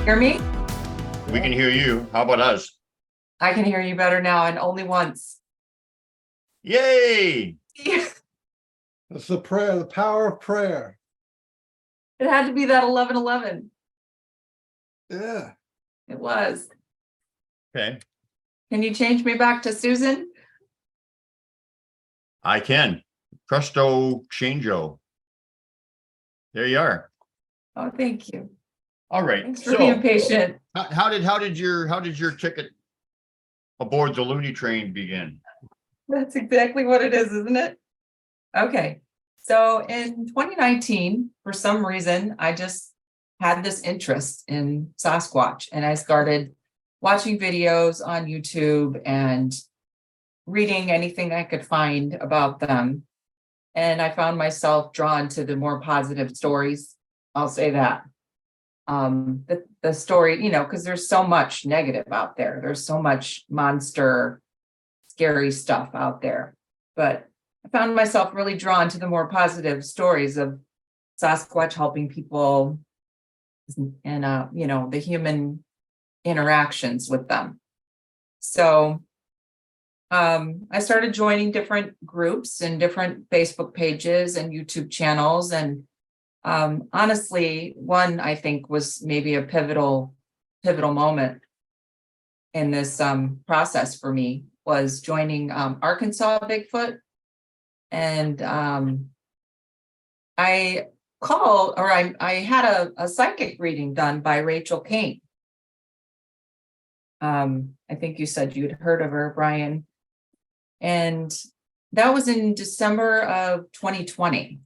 Hear me? We can hear you. How about us? I can hear you better now, and only once. Yay! It That's the prayer, the power of prayer. had to be that 11:11. Yeah. It was. Okay, Can you change me back to Susan? I can. Presto changeo. There you are. Oh, thank you. All right. Thanks for being patient. How did your ticket aboard the Looney Train begin? That's exactly what it is, isn't it? Okay. So in 2019, for some reason, I just had this interest in Sasquatch, and I started watching videos on YouTube and reading anything I could find about them. And I found myself drawn to the more positive stories. I'll say that. The story, because there's so much negative out there. There's so much monster, scary stuff out there. But I found myself really drawn to the more positive stories of Sasquatch helping people and, the human interactions with them. So I started joining different groups and different Facebook pages and YouTube channels. And honestly, one I think was maybe a pivotal moment in this process for me was joining Arkansas Bigfoot. And I had a psychic reading done by Rachel Kane. I think you said you'd heard of her, Brian. And that was in December of 2020.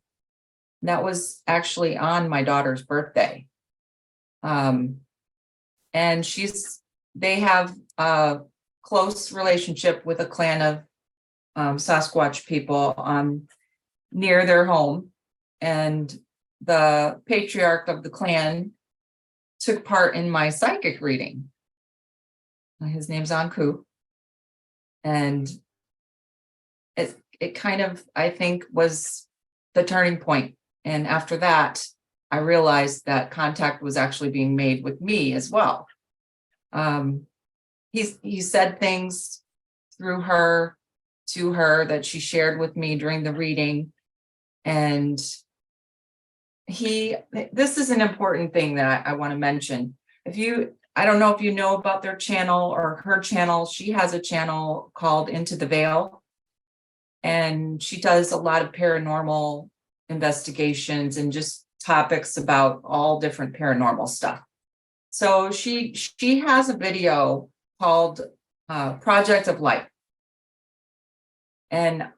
That was actually on my daughter's birthday. And they have a close relationship with a clan of Sasquatch people near their home. And the patriarch of the clan took part in my psychic reading. His name's Anku. And it kind of, I think, was the turning point. And after that, I realized that contact was actually being made with me as well. He said things through her to her that she shared with me during the reading. And this is an important thing that I want to mention. I don't know if you know about their channel or her channel. She has a channel called Into the Veil. And she does a lot of paranormal investigations and just topics about all different paranormal stuff. So she has a video called Project of Light. And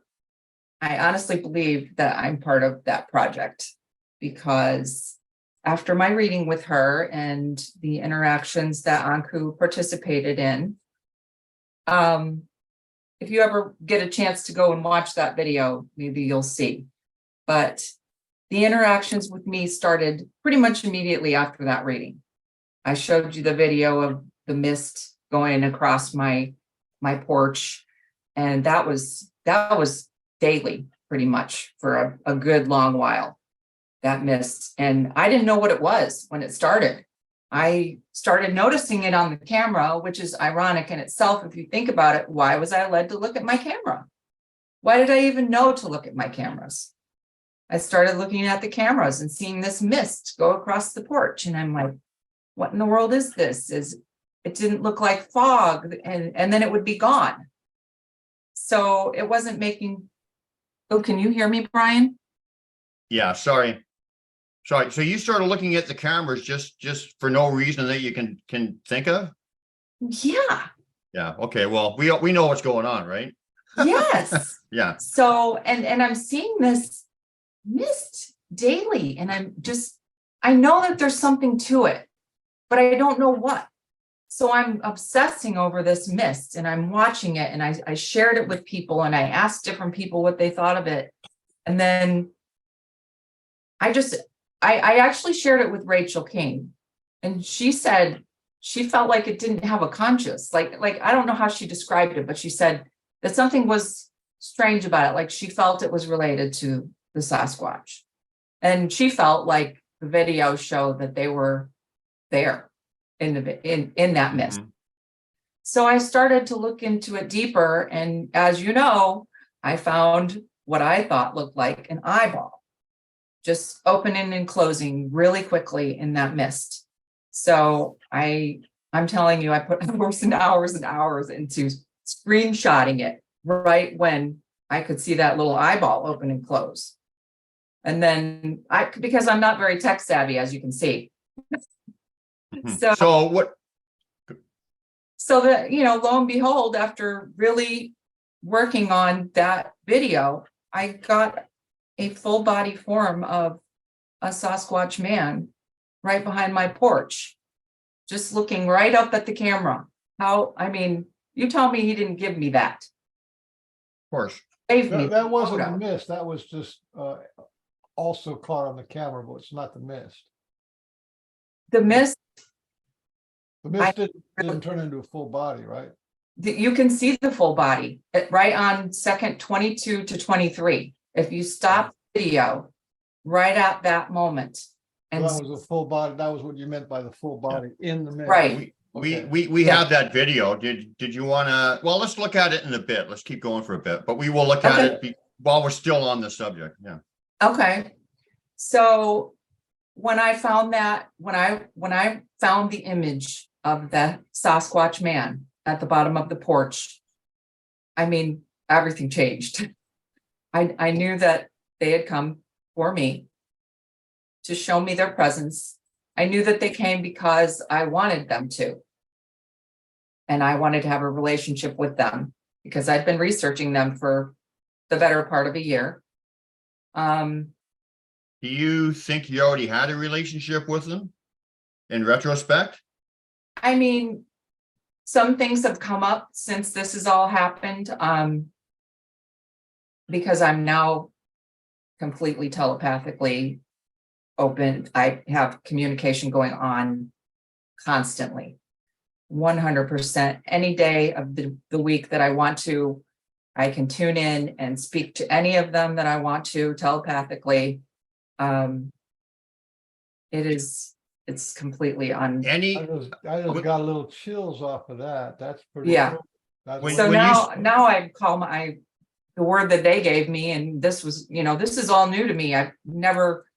I honestly believe that I'm part of that project because after my reading with her and the interactions that Anku participated in, if you ever get a chance to go and watch that video, maybe you'll see. But the interactions with me started pretty much immediately after that reading. I showed you the video of the mist going across my porch, and that was daily pretty much for a good long while, that mist. And I didn't know what it was when it started. I started noticing it on the camera, which is ironic in itself. If you think about it, why was I led to look at my camera? Why did I even know to look at my cameras? I started looking at the cameras and seeing this mist go across the porch. And I'm like, what in the world is this? It didn't look like fog, and then it would be gone. So it wasn't making. Oh, can you hear me, Brian? Yeah, sorry. So you started looking at the cameras just for no reason that you can think of? Yeah. Yeah. Okay. Well, we know what's going on, right? Yes. Yeah. So and I'm seeing this mist daily, and I know that there's something to it, but I don't know what. So I'm obsessing over this mist, and I'm watching it, and I shared it with people, and I asked different people what they thought of it, and then I actually shared it with Rachel King, and she said she felt like it didn't have a conscience. Like I don't know how she described it, but she said that something was strange about it. Like she felt it was related to the Sasquatch. And she felt like the video showed that they were there. in that mist. Mhm. So I started to look into it deeper, and as you know, I found what I thought looked like an eyeball, just opening and closing really quickly in that mist. So I'm telling you, I put hours and hours and hours into screenshotting it right when I could see that little eyeball open and close. And then because I'm not very tech savvy, as you can see. Mhm. So So what, So that, lo and behold, after really working on that video, I got a full body form of a Sasquatch man right behind my porch, just looking right up at the camera. You tell me he didn't give me that. of course, Gave me That wasn't the photo. mist. That was just also caught on the camera, but it's not the mist. The mist, The mist didn't turn into a full body, right? you can see the full body right on second 22 to 23. If you stop video right at that moment. So And that was a full body. That was what you meant by the full body in the mist. right. we Yeah. have that video. Did you wanna, well, let's look at it in a bit. Let's keep going for a bit, but we will look at Okay. it while we're still on the subject. Yeah. Okay. So when I found that, when I found the image of the Sasquatch man at the bottom of the porch, everything changed. I knew that they had come for me to show me their presence. I knew that they came because I wanted them to. And I wanted to have a relationship with them because I'd been researching them for the better part of a year. Do you think you already had a relationship with them in retrospect? Some things have come up since this has all happened, because I'm now completely telepathically open. I have communication going on constantly, 100%. Any day of the week that I want to, I can tune in and speak to any of them that I want to telepathically. It's completely on. Any, I just got a little chills off of that. That's pretty Yeah. cool. That's When- So when you now I call the word that they gave me, and this is all new to me. I've never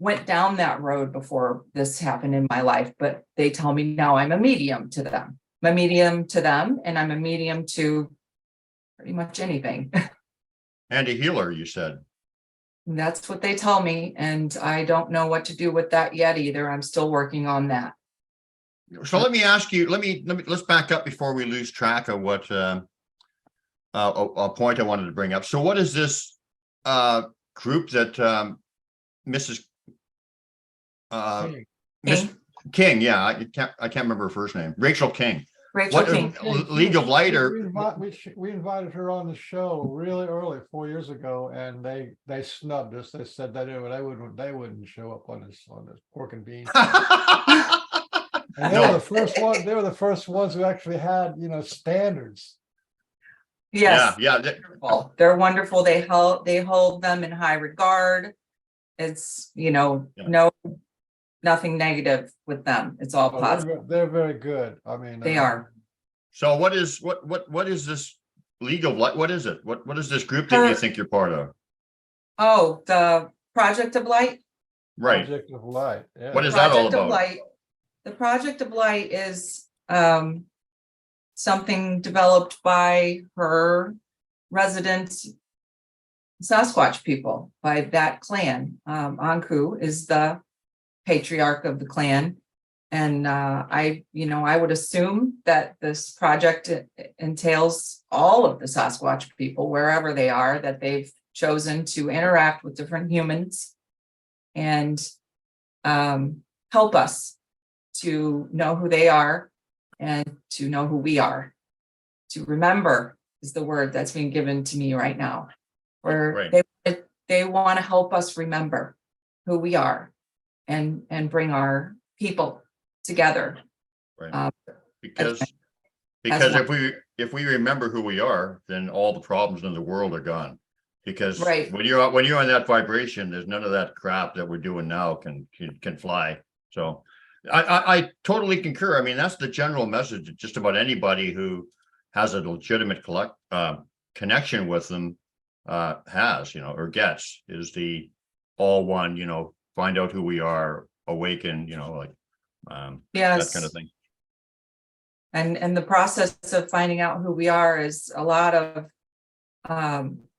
went down that road before this happened in my life, but they tell me now I'm a medium to them. I'm a medium to them, and I'm a medium to pretty much anything. and a healer, you said. And that's what they tell me, and I don't know what to do with that yet either. I'm still working on that. So let me ask you, let's back up before we lose track of what, a point I wanted to bring up. So what is this, group that, Mrs. King. Miss King, yeah, I can't remember her first name, Rachel King. Rachel What, King. League of Light or, We invited her on the show really early, 4 years ago, and they snubbed us. They said they wouldn't show up on this pork and beans. And they were the first one. They were the first ones who actually had standards. Yes. yeah, Wonderful. They're wonderful. They hold them in high regard. It's, nothing negative with them. It's all Oh, positive. they're very good. They are. so what is this League of Light? What is it? What is this group that you think you're part of? Oh, the Project of Light. Right. Project of Light. Yeah. What is that all Project of about? Light. The Project of Light is something developed by her resident Sasquatch people, by that clan. Anku is the patriarch of the clan. And I would assume that this project entails all of the Sasquatch people, wherever they are, that they've chosen to interact with different humans and help us to know who they are and to know who we are. To remember is the word that's being given to me right now. Where they want to help us remember who we are and bring our people together. Right. Because if we remember who we are, then all the problems in the world are gone. Because when you're on that vibration, there's none of that crap that we're doing now can fly. So I totally concur. I mean, that's the general message that just about anybody who has a legitimate connection with them has, or gets, is the all one, find out who we are, awaken, like that Yes. kind of thing. And the process of finding out who we are is a lot of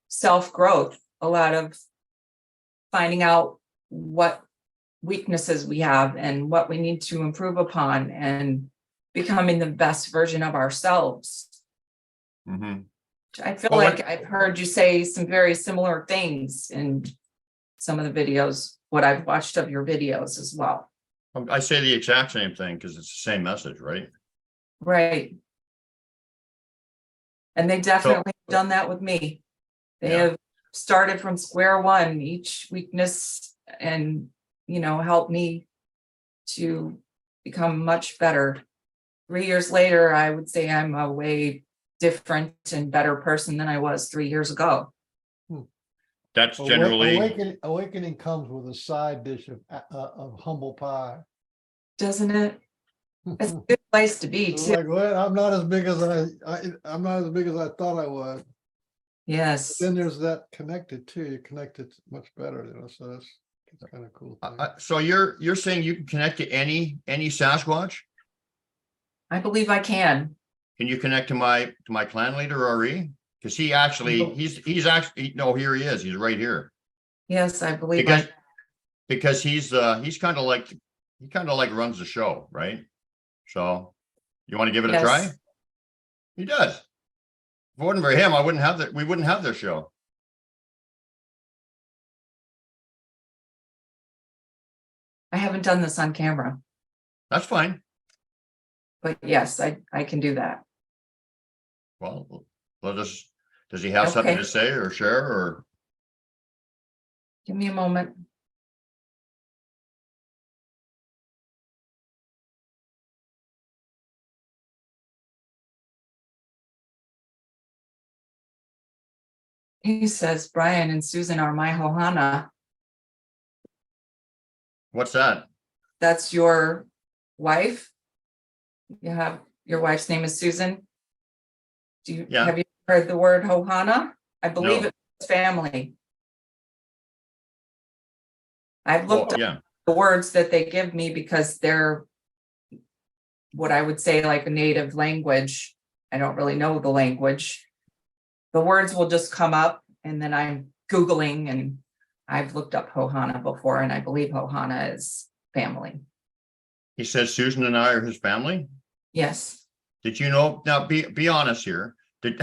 self-growth, a lot of finding out what weaknesses we have and what we need to improve upon, and becoming the best version of ourselves. Mhm. I feel Well, like I've heard you say some very similar things in some of the videos, what I've watched of your videos as well. I say the exact same thing because it's the same message, right? Right. And they definitely have done that with me. They Yeah. have started from square one, each weakness, and, helped me to become much better. 3 years later, I would say I'm a way different and better person than I was 3 years ago. That's generally, Awakening comes with a side dish of humble pie. Doesn't it? It's a good place to be It's too. like, well, I'm not as big as I'm not as big as I thought I was. Yes. Then there's that connected too. You're connected much better, so that's kind of cool thing. so you're saying you can connect to any Sasquatch? I believe I can. Can you connect to my clan leader, Ari? Because he's actually, no, here he is. He's right here. Yes, I believe Because he's kind of like, runs the show, right? So you want to give it a try? He does. If it wasn't for him, we wouldn't have this show. I haven't done this on camera, That's fine. but yes, I can do that. Well, does he have something Okay. to say or share, or? Give me a moment. He says, Brian and Susan are my Hohana. What's that? That's your wife? You have, your wife's name is Susan? Yeah. Have you heard the word Hohana? I believe No. it's family. I've looked up Yeah. the words that they give me because they're what I would say like a native language. I don't really know the language. The words will just come up, and then I'm Googling, and I've looked up Hohana before, and I believe Hohana is family. He says Susan and I are his family. Yes. Did you know? Now, be honest here. Did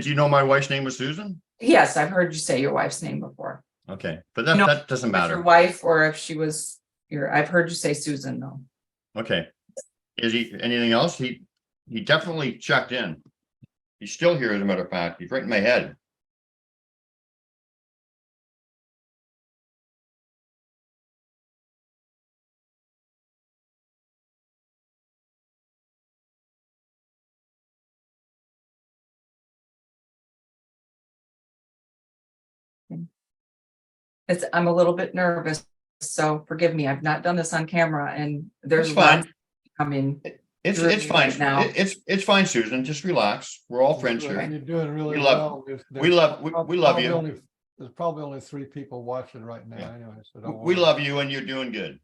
you know my wife's name was Susan? Yes, I've heard you say your wife's name before. Okay, but that doesn't If your matter. wife or if she was I've heard you say Susan though. Okay. Is he anything else? He definitely checked in. He's still here, as a matter of fact. He's right in my head. I'm a little bit nervous, so forgive me. I've not done this on camera, and there's It's fine. lots coming. It's You're fine right now. It's fine, Susan. Just relax. We're all friends You're here. doing really We love- well. we love you. There's probably only 3 people watching right now Yeah. anyway, so don't We worry. love you, and you're doing good.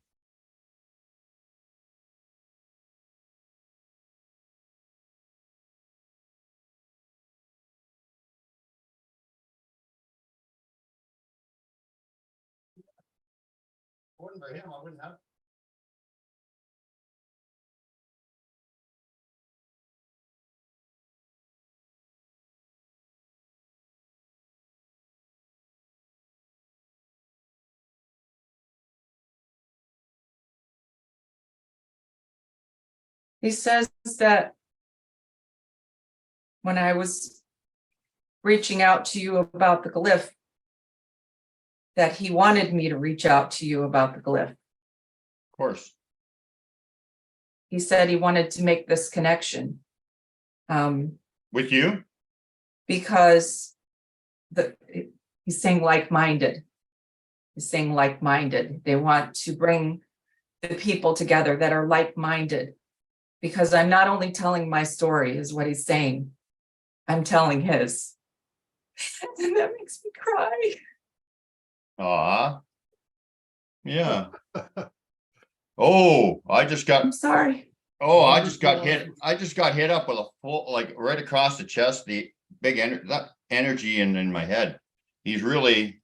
Wasn't for him, I wouldn't have. He says that when I was reaching out to you about the glyph, that he wanted me to reach out to you about the glyph. Of course. He said he wanted to make this connection. With you? Because he's saying like-minded. He's saying like-minded. They want to bring the people together that are like-minded. Because I'm not only telling my story, is what he's saying. I'm telling his. And that makes me cry. Yeah. Oh, I'm sorry. I just got hit up with a full, like right across the chest, the big energy in my head. He's really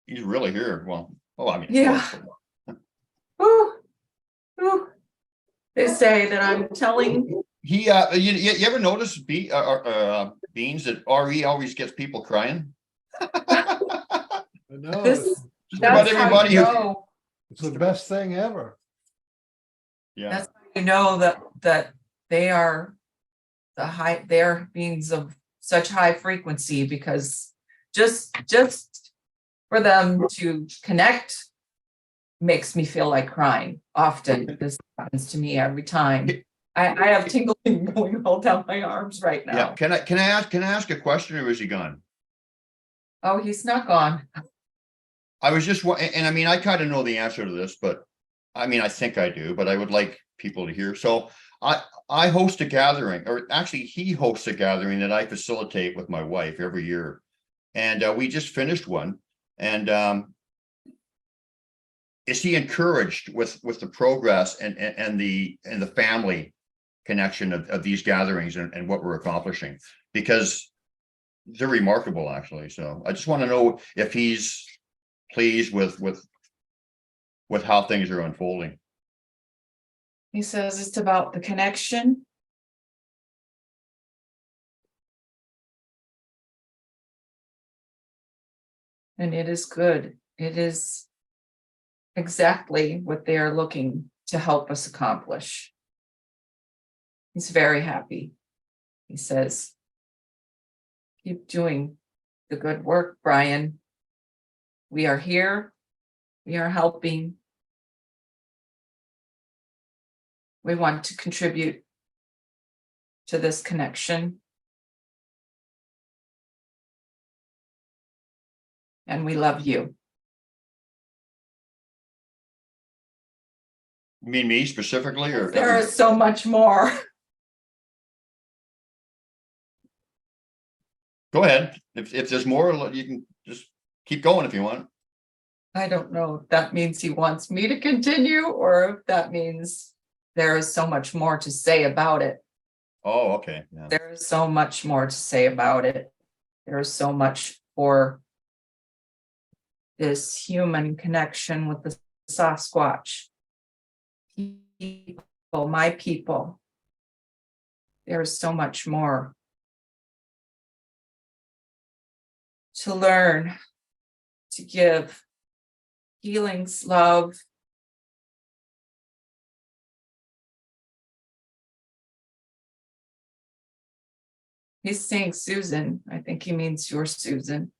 here. Well, I mean, Yeah. Ooh, ooh. They say that I'm telling. He, you ever notice Beans that RE always gets people crying? I know, This, it's that's about how everybody you who- know. it's the best thing ever. Yeah, That's how you know that they are they're beings of such high frequency, because just for them to connect makes me feel like crying often. This happens to me every time. I have tingling going all down my arms right yeah. now. Can I ask a question, or is he gone? Oh, he's not gone. I was just, and I mean, I kind of know the answer to this, but I mean, I think I do, but I would like people to hear. So I host a gathering, or actually he hosts a gathering that I facilitate with my wife every year. And we just finished one. And is he encouraged with the progress and the family connection of these gatherings and what we're accomplishing? Because they're remarkable, actually. So I just want to know if he's pleased with how things are unfolding. He says it's about the connection. And it is good. It is exactly what they are looking to help us accomplish. He's very happy. He says, keep doing the good work, Brian. We are here. We are helping. We want to contribute to this connection. And we love you. You mean me specifically, or There is so much more. Go ahead. If there's more, you can just keep going if you want. I don't know if that means he wants me to continue, or if that means there is so much more to say about it. Oh, okay. Yeah. There is so much more to say about it. There is so much for this human connection with the Sasquatch. People, my people. There is so much more to learn, to give healings, love. He's saying Susan. I think he means your Susan.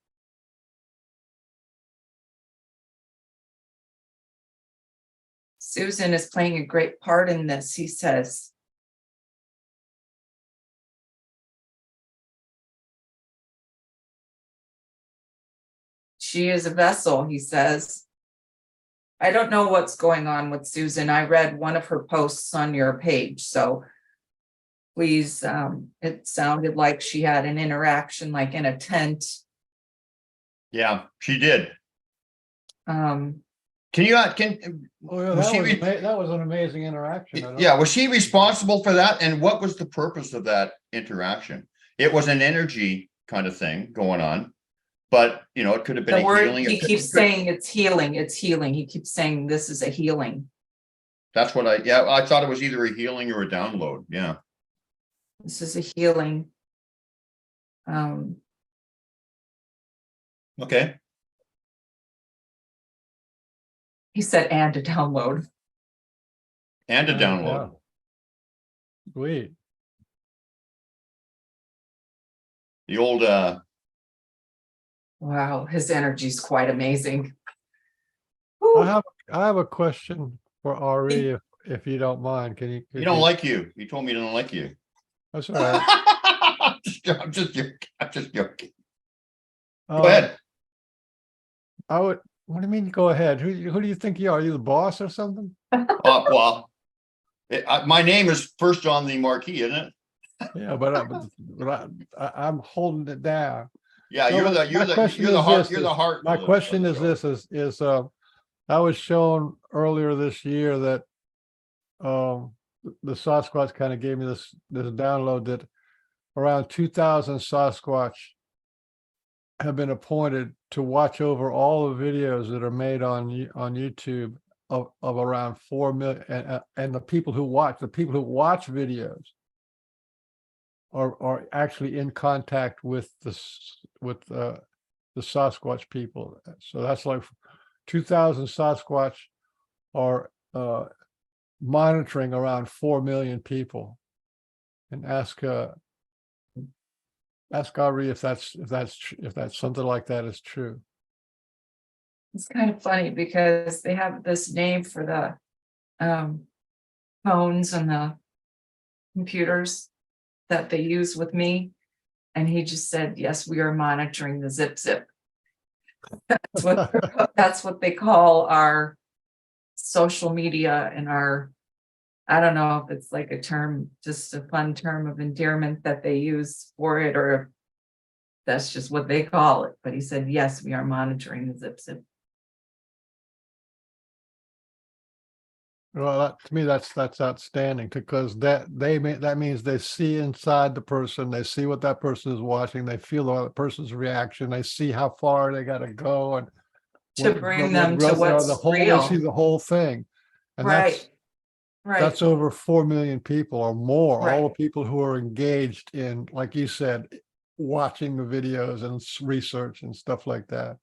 Susan is playing a great part in this, he says. She is a vessel, he says. I don't know what's going on with Susan. I read one of her posts on your page, so please, it sounded like she had an interaction like in a tent. Yeah, she did. Oh, yeah, that was an amazing interaction. Yeah, was she responsible for that? And what was the purpose of that interaction? It was an energy kind of thing going on, but you know, it could have been The word healing. he keeps saying it's healing, it's healing. He keeps saying this is a healing. That's what I thought it was either a healing or a download. Yeah. This is a healing. Okay. He said, and a download. And a download. Yeah. Sweet. The old Wow, his energy is quite amazing. I have a question for Ari, if you don't mind. Can you? he don't like you. He told me he don't like you. That's all right. I'm just joking. I'm just joking. Uh, Go ahead. What do you mean, go ahead? Who do you think you are? Are you the boss or something? Well, my name is first on the marquee, isn't it? Yeah, I'm holding it down. Yeah, No, you're the heart, you're the heart. My of question the is show. this, I was shown earlier this year that the Sasquatch kind of gave me this download that around 2,000 Sasquatch have been appointed to watch over all the videos that are made on YouTube of around 4 million, and the people who watch videos are actually in contact with the Sasquatch people. So that's like 2,000 Sasquatch are monitoring around 4 million people. And ask Ari if that's something like that is true. It's kind of funny because they have this name for the phones and the computers that they use with me. And he just said, yes, we are monitoring the zip zip. That's what they call our social media and our, I don't know if it's like a term, just a fun term of endearment that they use for it, or if that's just what they call it. But he said, yes, we are monitoring the zip zip. Well, to me, that's outstanding, because that means they see inside the person, they see what that person is watching, they feel the person's reaction, they see how far they got to go, and To bring them to what's they see real. the whole thing, and Right, that's over 4 million people or more. All the right. people who are engaged in, like you said, watching the videos and research and stuff like that.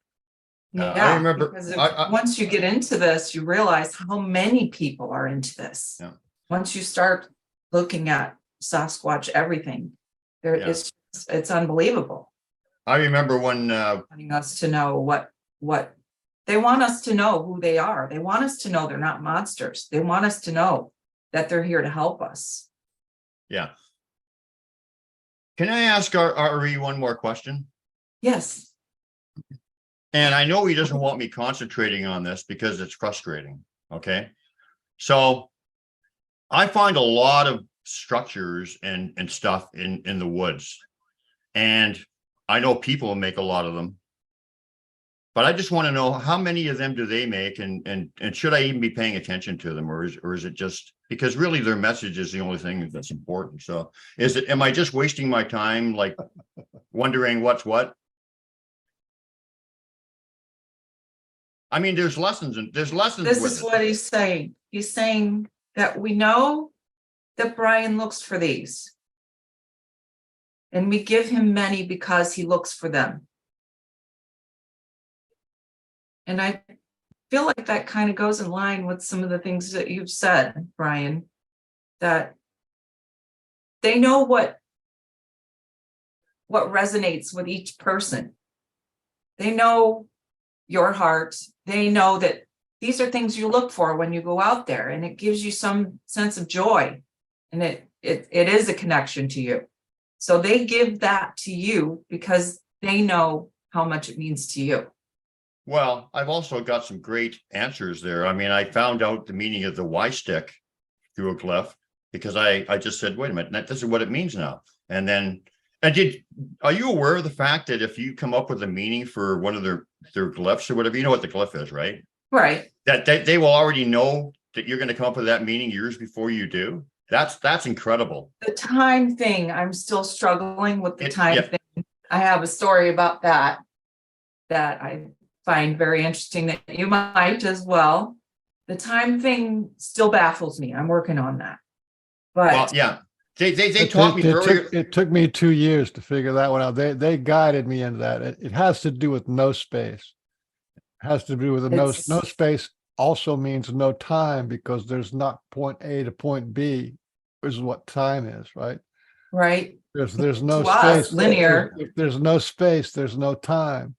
I Yeah, remember. because once you get into this, you realize how many people are into this. Yeah. Once you start looking at Sasquatch everything, Yeah. it's unbelievable. I remember when Wanting us to know what they want us to know who they are. They want us to know they're not monsters. They want us to know that they're here to help us. yeah. Can I ask Ari one more question? Yes. And I know he doesn't want me concentrating on this because it's frustrating. Okay. So I find a lot of structures and stuff in the woods. And I know people make a lot of them. But I just want to know, how many of them do they make, and should I even be paying attention to them, or is it just because really their message is the only thing that's important? So am I just wasting my time, like wondering what's what? I mean, there's lessons This with is it. what he's saying. He's saying that we know that Brian looks for these. And we give him many because he looks for them. And I feel like that kind of goes in line with some of the things that you've said, Brian, that they know what resonates with each person. They know your heart. They know that these are things you look for when you go out there, and it gives you some sense of joy, and it is a connection to you. So they give that to you because they know how much it means to you. Well, I've also got some great answers there. I mean, I found out the meaning of the Y stick through a glyph because I just said, wait a minute, this is what it means now. And then, are you aware of the fact that if you come up with a meaning for one of their glyphs or whatever, you know what the glyph is, right? Right. That they will already know that you're going to come up with that meaning years before you do. That's incredible. The time thing, I'm still struggling with the time yeah. thing. I have a story about that I find very interesting, that you might as well. The time thing still baffles me. I'm working on that. But well, yeah, they taught me earlier. It took me 2 years to figure that one out. They guided me into that. It has to do with no space. It has to do with no space. Also means no time, because there's not point A to point B, is what time is, right? Right. There's no space. Linear. If there's no space, there's no time.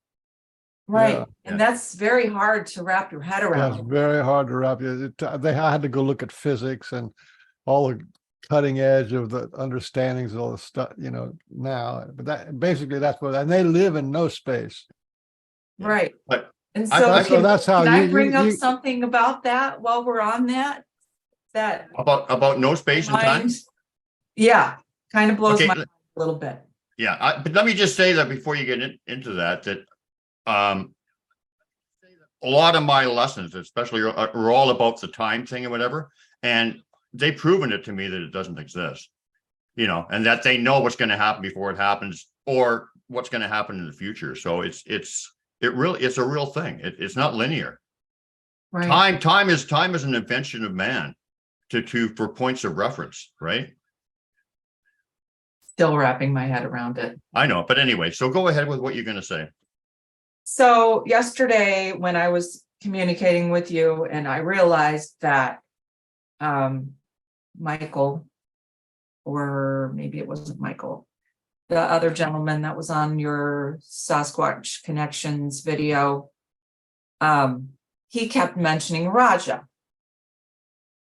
Right. Yeah. And that's very hard to wrap your head around. That's very hard to wrap. I had to go look at physics and all the cutting edge of the understandings of all the stuff, now. But that basically, that's what, and they live in no space. Right. But And I- so, I So that's how can I you, bring up you, something about that while we're on that? That About no space and time? mind, yeah, kind of blows Okay, my mind a little bit. yeah, but let me just say that before you get into that, um, a lot of my lessons, especially are all about the time thing and whatever, and they've proven it to me that it doesn't exist, you know, and that they know what's going to happen before it happens or what's going to happen in the future. So it's a real thing. It's not linear. Right. Time is an invention of man for points of reference, right? Still wrapping my head around it. I know, but anyway, so go ahead with what you're going to say. So yesterday, when I was communicating with you and I realized that Michael, or maybe it wasn't Michael, the other gentleman that was on your Sasquatch Connections video, he kept mentioning Raja.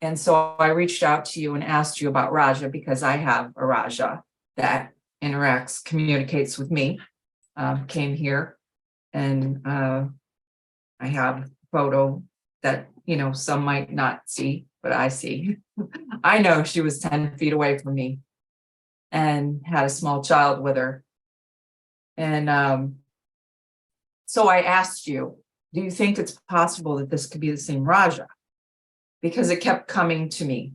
And so I reached out to you and asked you about Raja because I have a Raja that interacts, communicates with me, came here. And I have a photo that, you know, some might not see, but I see. I know she was 10 feet away from me and had a small child with her. And so I asked you, do you think it's possible that this could be the same Raja? Because it kept coming to me.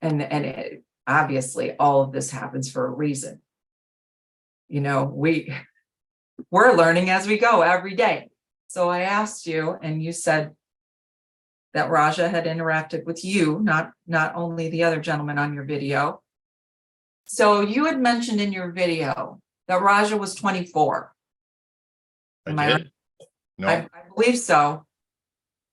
And obviously all of this happens for a reason. You know, we're learning as we go every day. So I asked you, and you said that Raja had interacted with you, not only the other gentleman on your video. So you had mentioned in your video that Raja was 24. Am I right? No, I believe so. I don't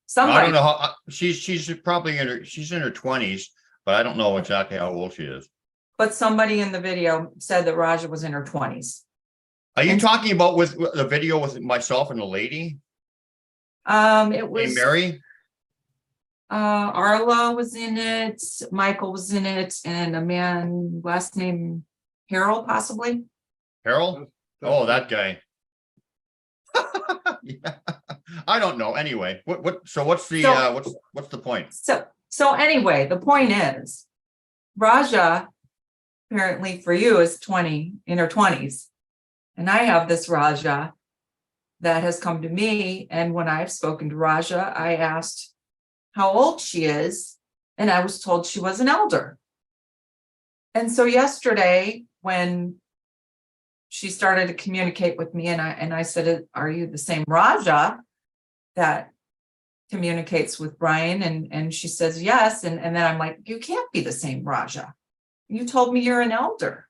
Somebody, know how she's probably she's in her 20s, but I don't know exactly how old she is. but somebody in the video said that Raja was in her 20s. Are you And- talking about with the video with myself and the lady It named was Mary? Arla was in it, Michael was in it, and a man last name Harold, possibly. Harold? Oh, that guy. Yeah. I don't know. Anyway, so what's the point? So anyway, the point is, Raja apparently for you is 20, in her 20s. And I have this Raja that has come to me. And when I've spoken to Raja, I asked how old she is, and I was told she was an elder. And so yesterday, when she started to communicate with me, and I said, are you the same Raja that communicates with Brian? And she says yes. And then I'm like, you can't be the same Raja. You told me you're an elder.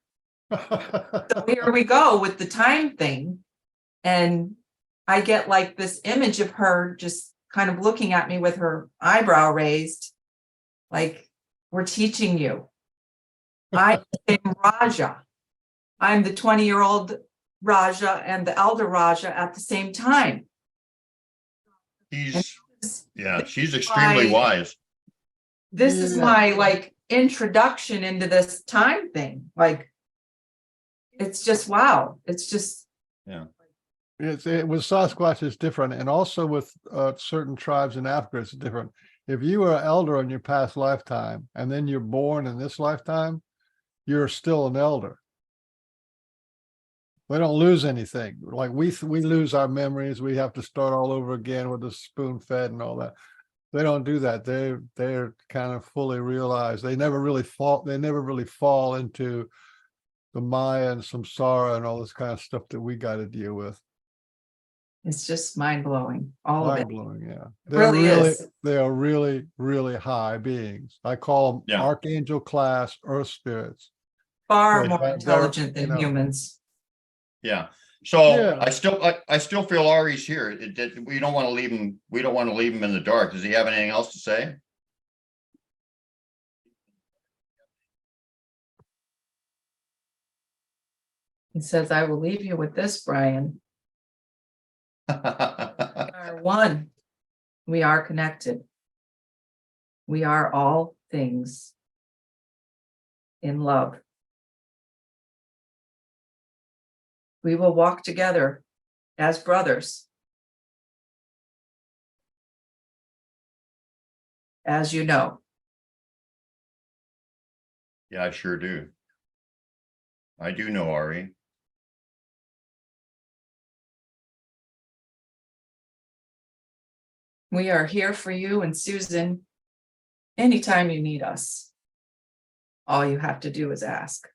So here we go with the time thing. And I get like this image of her just kind of looking at me with her eyebrow raised, like, we're teaching you. I'm Raja. I'm the 20-year-old Raja and the elder Raja at the same time. She's extremely wise. This is my like introduction into this time thing. Like, it's just wow. It's just With Sasquatch it's different, and also with certain tribes in Africa it's different. If you were an elder in your past lifetime and then you're born in this lifetime, you're still an elder. We don't lose anything. Like we lose our memories. We have to start all over again with the spoon fed and all that. They don't do that. They're kind of fully realized. They never really fall into the Maya and samsara and all this kind of stuff that we got to deal with. it's just mind-blowing. All of it. Mind-blowing, yeah. It really is. They are really, really high beings. I call them Yeah. archangel class earth spirits. Far Yeah, more they're, intelligent you than know. humans. Yeah. So Yeah. I still feel Ari's here. We don't want to leave him. We don't want to leave him in the dark. Does he have anything else to say? He says, I will leave you with this, Brian. We are one. We are connected. We are all things in love. We will walk together as brothers as you know. Yeah, I sure do. I do know, Ari. We are here for you and Susan anytime you need us. All you have to do is ask.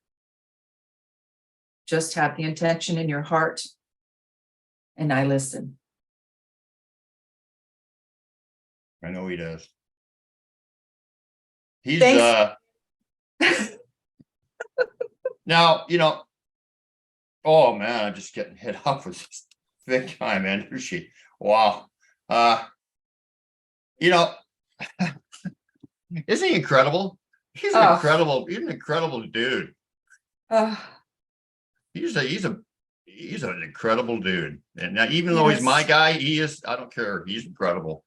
Just have the intention in your heart, and I listen. I know he does. He's Thanks. now, oh man, I'm just getting hit up with this big time energy. Wow. Isn't he incredible? He's an incredible dude. He's an incredible dude. And now, even though he's my Yes. guy, I don't care. He's incredible.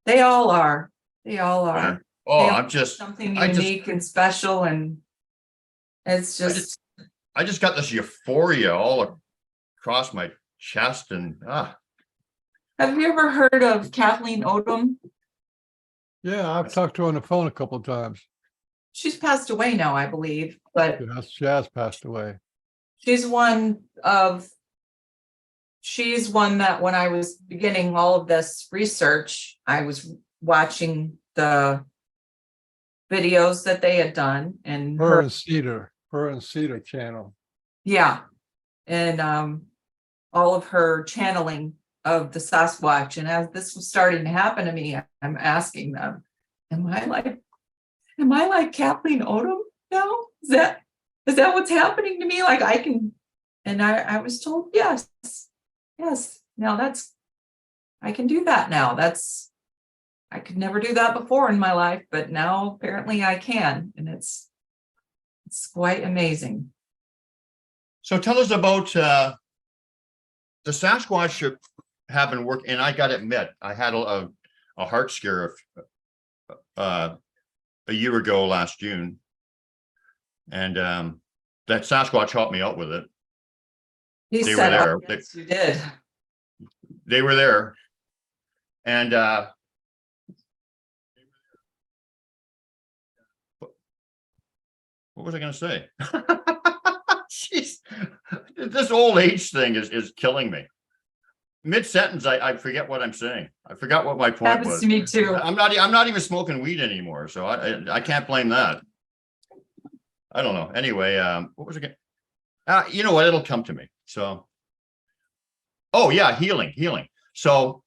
They all are. They all are. Oh, They all I'm just something I just- unique and special, and it's just I just got this euphoria all across my chest and Have you ever heard of Kathleen Odom? Yeah, I've talked to her on the phone a couple of times. She's passed away now, I believe, but She has passed away. she's one that when I was beginning all of this research, I was watching the videos that they had done, and Her and Cedar channel. yeah, and all of her channeling of the Sasquatch. And as this was starting to happen to me, I'm asking them, am I like Kathleen Odom now? Is that what's happening to me? Like I can, and I was told, yes. Now I can do that now. I could never do that before in my life, but now apparently I can. And it's quite amazing. So tell us about the Sasquatch have been working, and I got it met. I had a heart scare a year ago last June, and that Sasquatch helped me out with it. He They said, were "Oh, there. yes, you did." They were there, and what was I going to say? Jeez, this old age thing is killing me. Mid-sentence, I forget what I'm saying. I forgot what my point Happens was. to me too. I'm not even smoking weed anymore, so I can't blame that. I don't know. Anyway, what was it again? You know what? It'll come to me. So, oh yeah, healing. So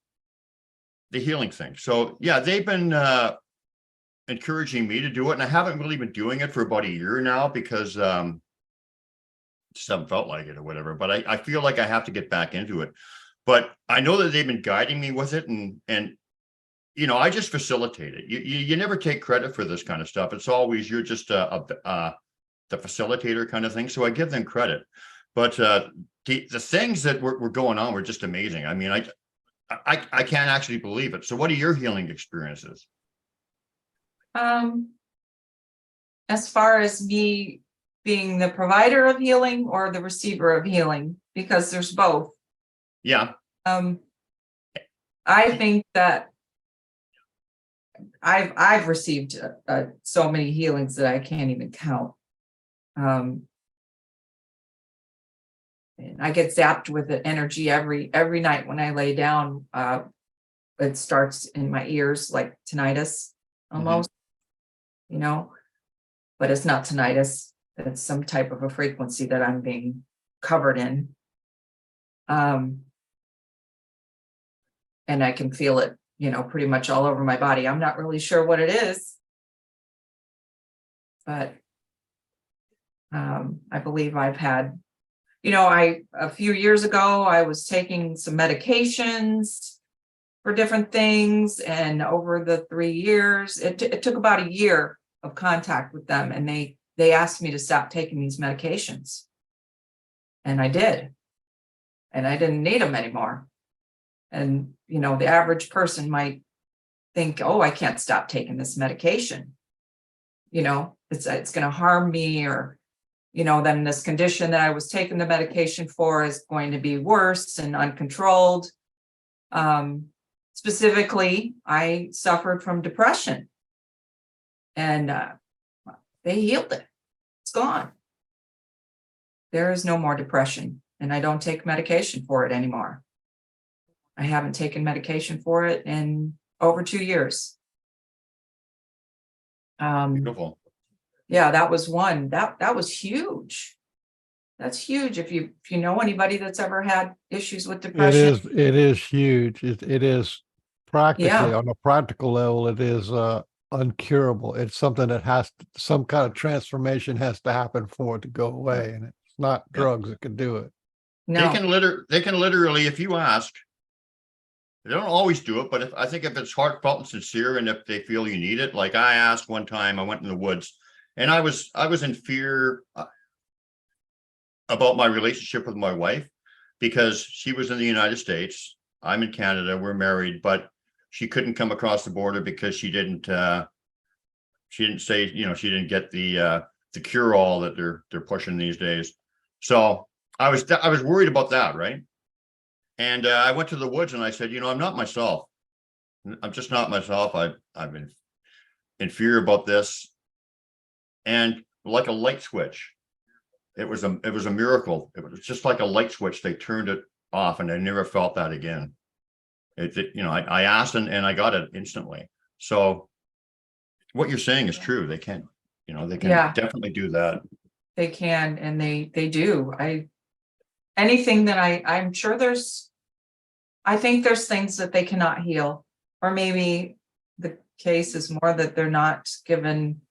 the healing thing. So yeah, they've been encouraging me to do it, and I haven't really been doing it for about a year now because just haven't felt like it or whatever. But I feel like I have to get back into it. But I know that they've been guiding me with it, and I just facilitate it. You never take credit for this kind of stuff. It's always you're just the facilitator kind of thing. So I give them credit. But the things that were going on were just amazing. I mean, I can't actually believe it. So what are your healing experiences? As far as me being the provider of healing or the receiver of healing, because there's both. Yeah. I think that I've received so many healings that I can't even count. And I get zapped with the energy every night when I lay down. It starts in my ears like tinnitus almost, but it's not tinnitus. It's some type of a frequency that I'm being covered in. And I can feel it, pretty much all over my body. I'm not really sure what it is, but I believe I've had, a few years ago, I was taking some medications for different things. And over the 3 years, it took about a year of contact with them. And they asked me to stop taking these medications. And I did. And I didn't need them anymore. And, the average person might think, oh, I can't stop taking this medication. It's going to harm me, or, then this condition that I was taking the medication for is going to be worse and uncontrolled. specifically, I suffered from depression. And they healed it. It's gone. There is no more depression, and I don't take medication for it anymore. I haven't taken medication for it in over 2 years. Beautiful. Yeah, that was one. That was huge. That's huge. If you know anybody that's ever had issues with depression. It is huge. It is practically, Yeah. on a practical level, it is uncurable. It's something that some kind of transformation has to happen for it to go away. And it's not Yeah. drugs that can do it. They No. can literally, if you ask, they don't always do it, but I think if it's heartfelt and sincere, and if they feel you need it, like I asked one time, I went in the woods, and I was in fear about my relationship with my wife, because she was in the United States, I'm in Canada, we're married, but she couldn't come across the border because she didn't say, she didn't get the cure all that they're pushing these days. So I was worried about that, right? And I went to the woods and I said, I'm not myself. I'm just not myself. I've been in fear about this. And like a light switch, it was a miracle. It was just like a light switch. They turned it off, and I never felt that again. I asked and I got it instantly. So what you're saying is true. They can Yeah. definitely do that. They can, and they do. Anything that I'm sure I think there's things that they cannot heal, or maybe the case is more that they're not given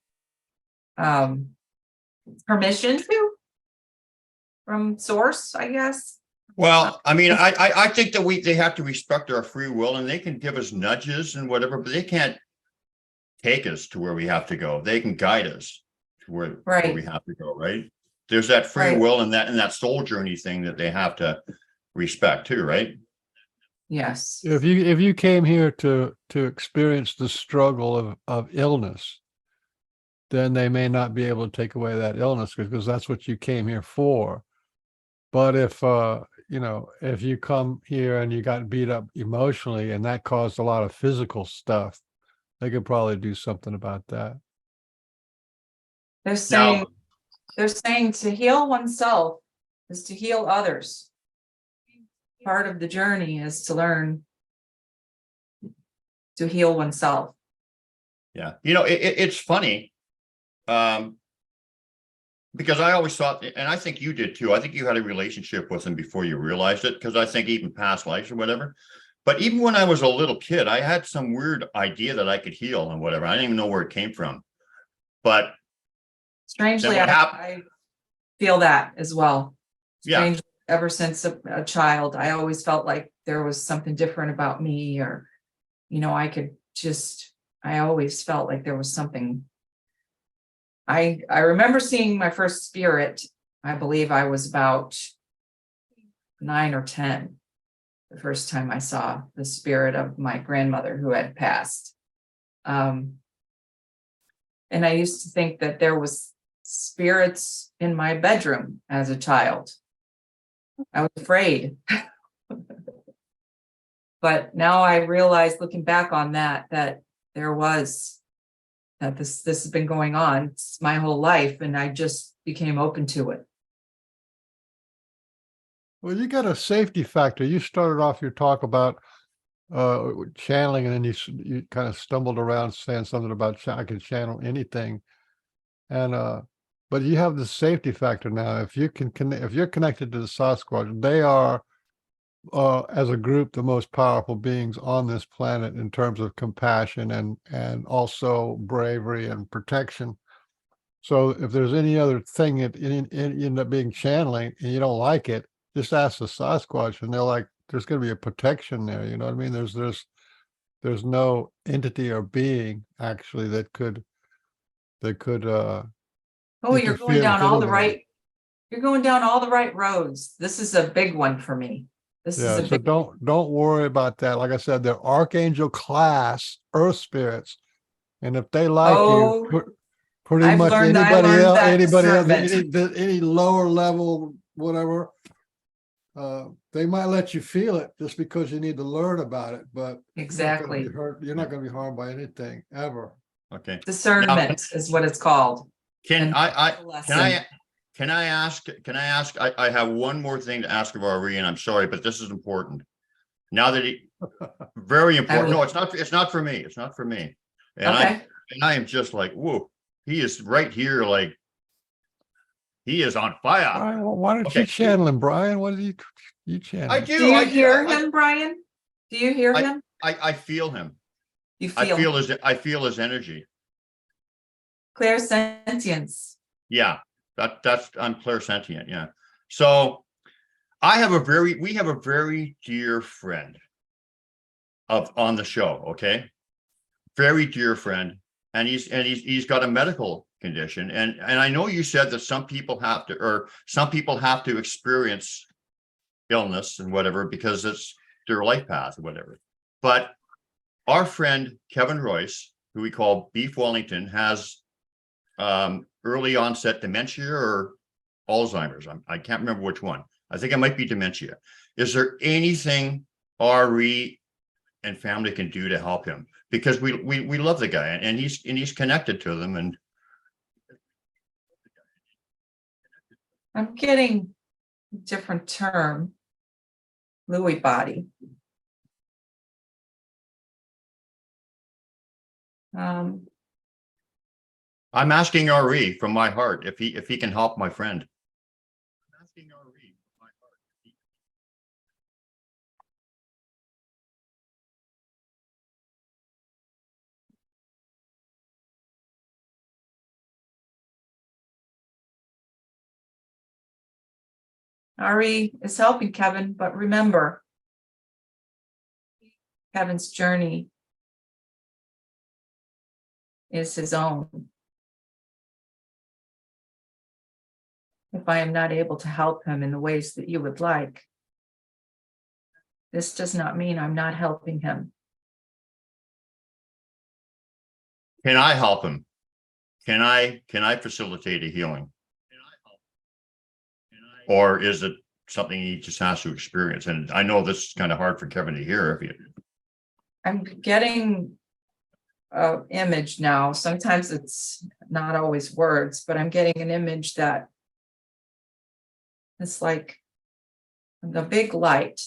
permission to from source, I guess. Well, I mean, I think that they have to respect our free will, and they can give us nudges and whatever, but they can't take us to where we have to go. They can guide us to where we have to go, right? There's that free will and that soul journey thing that they have to respect too, right? Yes. If you came here to experience the struggle of illness, then they may not be able to take away that illness, because that's what you came here for. But if if you come here and you got beat up emotionally and that caused a lot of physical stuff, they could probably do something about that. They're saying to heal oneself is to heal others. Part of the journey is to learn to heal oneself. Yeah. It's funny. Because I always thought, and I think you did too, I think you had a relationship with him before you realized it, because I think even past lives or whatever. But even when I was a little kid, I had some weird idea that I could heal and whatever. I didn't even know where it came from. But strangely, I feel that as well. Strangely, yeah. Ever since a child, I always felt like there was something different about me, or, I always felt like there was something. I remember seeing my first spirit. I believe I was about 9 or 10. The first time I saw the spirit of my grandmother who had passed. And I used to think that there was spirits in my bedroom as a child. I was afraid. But now I realize, looking back on that there was, that this has been going on my whole life, and I just became open to it. Well, you got a safety factor. You started off your talk about channeling, and then you kind of stumbled around saying something about I can channel anything, and but you have the safety factor now. If you're connected to the Sasquatch, they are as a group the most powerful beings on this planet in terms of compassion and also bravery and protection. So if there's any other thing that end up being channeling and you don't like it, just ask the Sasquatch, and they're like, there's going to be a protection there. You know what I mean? There's no entity or being actually that could you're going down all the right roads. This is a big one for me. So don't worry about that. Like I said, they're archangel class earth spirits, and if they like you, pretty much anybody else, any lower level, whatever, they might let you feel it just because you need to learn about it, but Exactly. you're not going to be harmed by anything ever. Okay. Discernment is what it's called. Can And I lesson. can I ask, I have one more thing to ask of Ari, and I'm sorry, but this is important. Now that very important. No, it's not for me. It's not for me. And Okay. I am just like, whoa, he is right here. Like he is on fire. Brian, why don't Okay. you channel him, Brian? What did you channel? I him? do. Do you I hear him, Brian? Do you hear him? I feel him. You I feel feel his energy. clairsentience. Yeah, that's I'm clairsentient. Yeah. So we have a very dear friend on the show. Okay. Very dear friend. And he's got a medical condition. And I know you said that some people have to experience illness and whatever, because it's their life path or whatever. But our friend, Kevin Royce, who we call Beef Wellington, has early onset dementia or Alzheimer's. I can't remember which one. I think it might be dementia. Is there anything Ari and family can do to help him? Because we love the guy, and he's connected to them. And I'm getting a different term. Lewy body. I'm asking Ari from my heart if he can help my friend. I'm asking Ari from my heart if he Ari is helping Kevin, but remember, Kevin's journey is his own. If I am not able to help him in the ways that you would like, this does not mean I'm not helping him. Can I help him? Can I facilitate a healing? Or is it something he just has to experience? And I know this is kind of hard for Kevin to hear. I'm getting an image now. Sometimes it's not always words, but I'm getting an image that it's like the big light.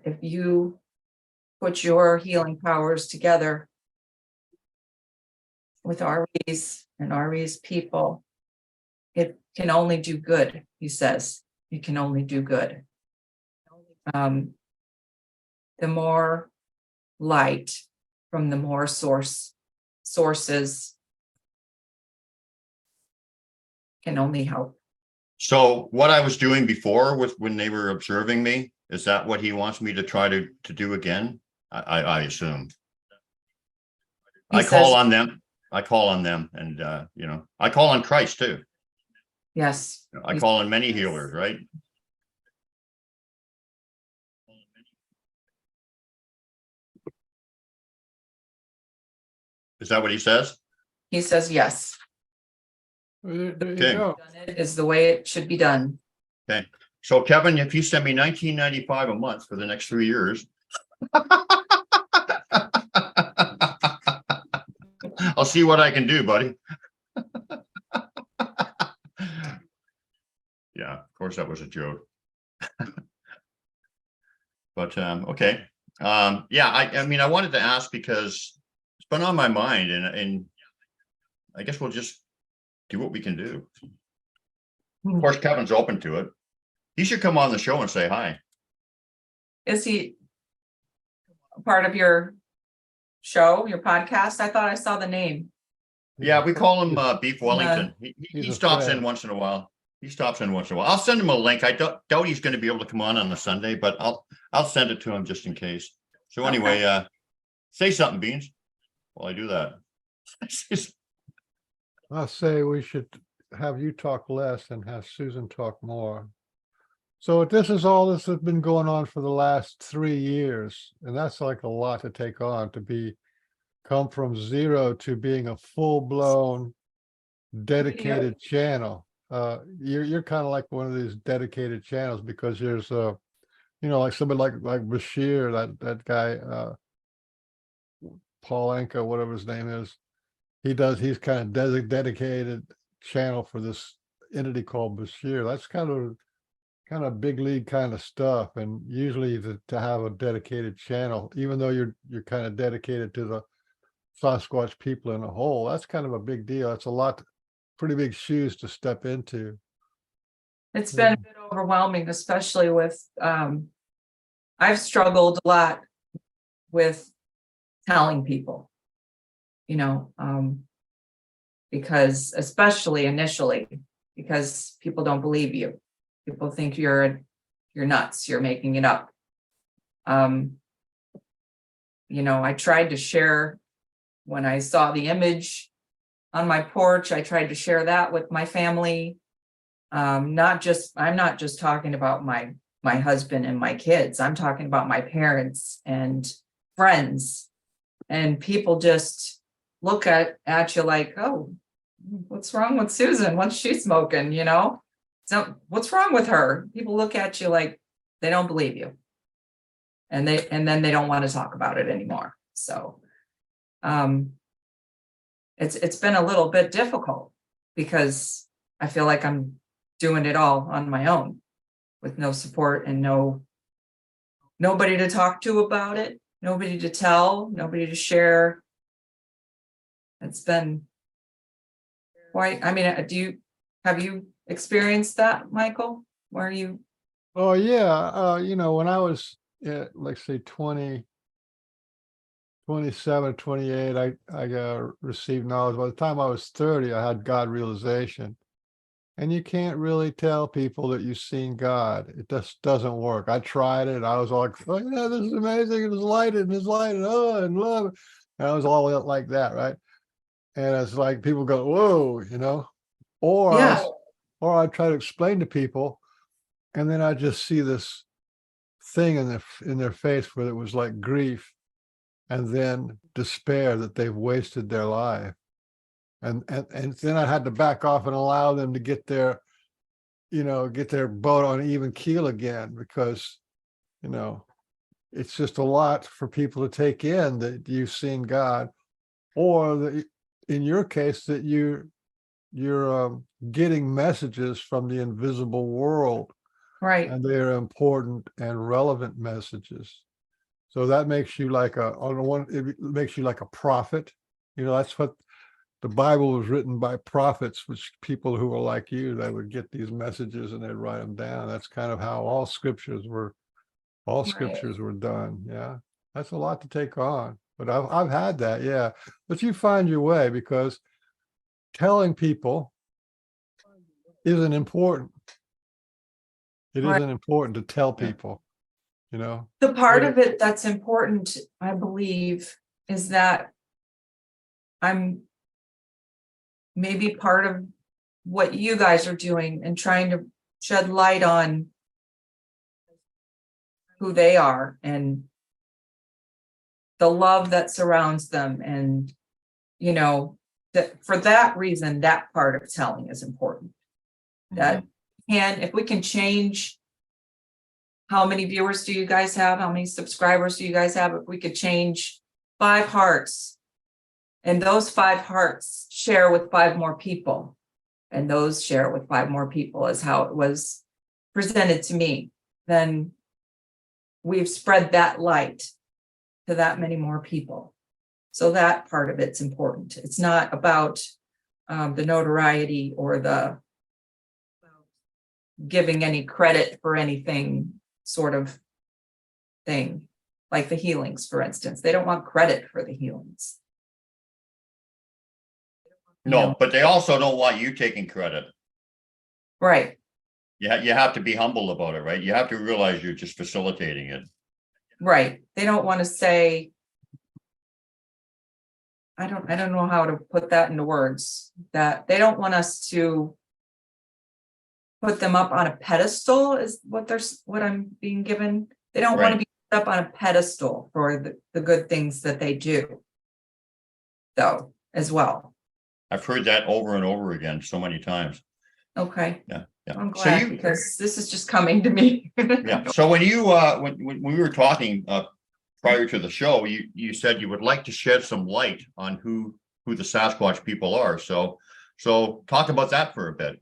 If you put your healing powers together with Ari's and Ari's people, it can only do good, he says. It can only do good. The more light from the more sources can only help. So what I was doing before when they were observing me, is that what he wants me to try to do again? I assume. I call on them, and I call on Christ too. Yes. I call on many healers, right? Is that what he says? He says yes. There you Okay. go. It is the way it should be done. Okay. So Kevin, if you send me $19.95 a month for the next 3 years, I'll see what I can do, buddy. Yeah, of course that was a joke. But okay. Yeah, I mean, I wanted to ask because it's been on my mind, and I guess we'll just do what we can do. Of course, Kevin's open to it. He should come on the show and say hi. Is he part of your show, your podcast? I thought I saw the name. Yeah, we call him Beef Wellington. He He's a stops in friend. once in a while. I'll send him a link. I doubt he's going to be able to come on a Sunday, but I'll send it to him just in case. So anyway, say something, Beans, while I do that. I say we should have you talk less and have Susan talk more. So this has been going on for the last 3 years, and that's like a lot to take on, to come from zero to being a full-blown dedicated channel. you're kind of like one of these dedicated channels, because there's like somebody like Bashir, that guy, Paul Anka, whatever his name is. He's kind of dedicated channel for this entity called Bashir. That's kind of big league kind of stuff. And usually to have a dedicated channel, even though you're kind of dedicated to the Sasquatch people in a whole, that's kind of a big deal. That's a lot, pretty big shoes to step into. It's been a bit overwhelming, especially with, I've struggled a lot with telling people, because especially initially, because people don't believe you. People think you're nuts, you're making it up. I tried to share when I saw the image on my porch, I tried to share that with my family. I'm not just talking about my husband and my kids. I'm talking about my parents and friends, and people just look at you like, oh, what's wrong with Susan? What's she smoking? So what's wrong with her? People look at you like they don't believe you. And then they don't want to talk about it anymore. So it's been a little bit difficult, because I feel like I'm doing it all on my own with no support and nobody to talk to about it, nobody to tell, nobody to share. It's been quite, have you experienced that, Michael? Where you? Oh yeah. When I was like say 20, 27, 28, I received knowledge. By the time I was 30, I had God realization. And you can't really tell people that you've seen God. It just doesn't work. I tried it. I was all like, oh yeah, this is amazing. And it's light and it's light and oh, and love. And I was all like that, right? And it's like people go, whoa, or Yeah. or I try to explain to people, and then I just see this thing in their face where it was like grief, and then despair that they've wasted their life. And then I had to back off and allow them to get their boat on even keel again, because, it's just a lot for people to take in that you've seen God, or that in your case that you're getting messages from the invisible world, Right. and they're important and relevant messages. So that makes you like it makes you like a prophet. That's what the Bible was written by prophets, which people who are like you, they would get these messages and they'd write them down. That's kind of how all scriptures were done. Yeah. That's a lot to take on, but I've had that. Yeah. But you find your way, because telling people isn't important. It Right. isn't important to tell people, The part of it that's important, I believe, is that I'm maybe part of what you guys are doing and trying to shed light on who they are and the love that surrounds them. And, that for that reason, that part of telling is important. That if we can change, how many viewers do you guys have? How many subscribers do you guys have? If we could change 5 hearts, and those 5 hearts share with 5 more people, and those share with 5 more people, is how it was presented to me, then we've spread that light to that many more people. So that part of it's important. It's not about the notoriety or the giving any credit for anything sort of thing, like the healings, for instance. They don't want credit for the healings. No, but they also don't want you taking credit. Right. You have to be humble about it, right? You have to realize you're just facilitating it. Right. They don't want to say, I don't know how to put that into words, that they don't want us to put them up on a pedestal, is what I'm being given. They don't want to be put up on a pedestal for the good things that they do, though, as well. I've heard that over and over again so many times. Okay, Yeah. I'm So glad you, because this is just coming to me. yeah. So when you, when we were talking, prior to the show, you said you would like to shed some light on who the Sasquatch people are. So talk about that for a bit.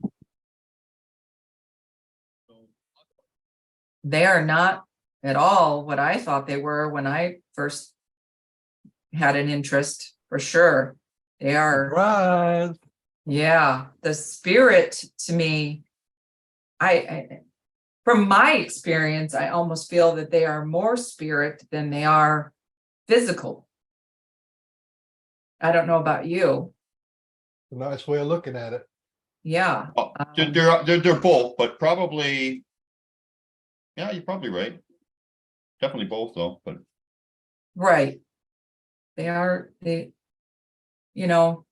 They are not at all what I thought they were when I first had an interest, for sure. They are, Surprise. yeah, the spirit to me, I from my experience, I almost feel that they are more spirit than they are physical. I don't know about you. A nice way of looking at it. Yeah. Oh, they're both, but probably, yeah, you're probably right. Definitely both though, but Right. They, you know,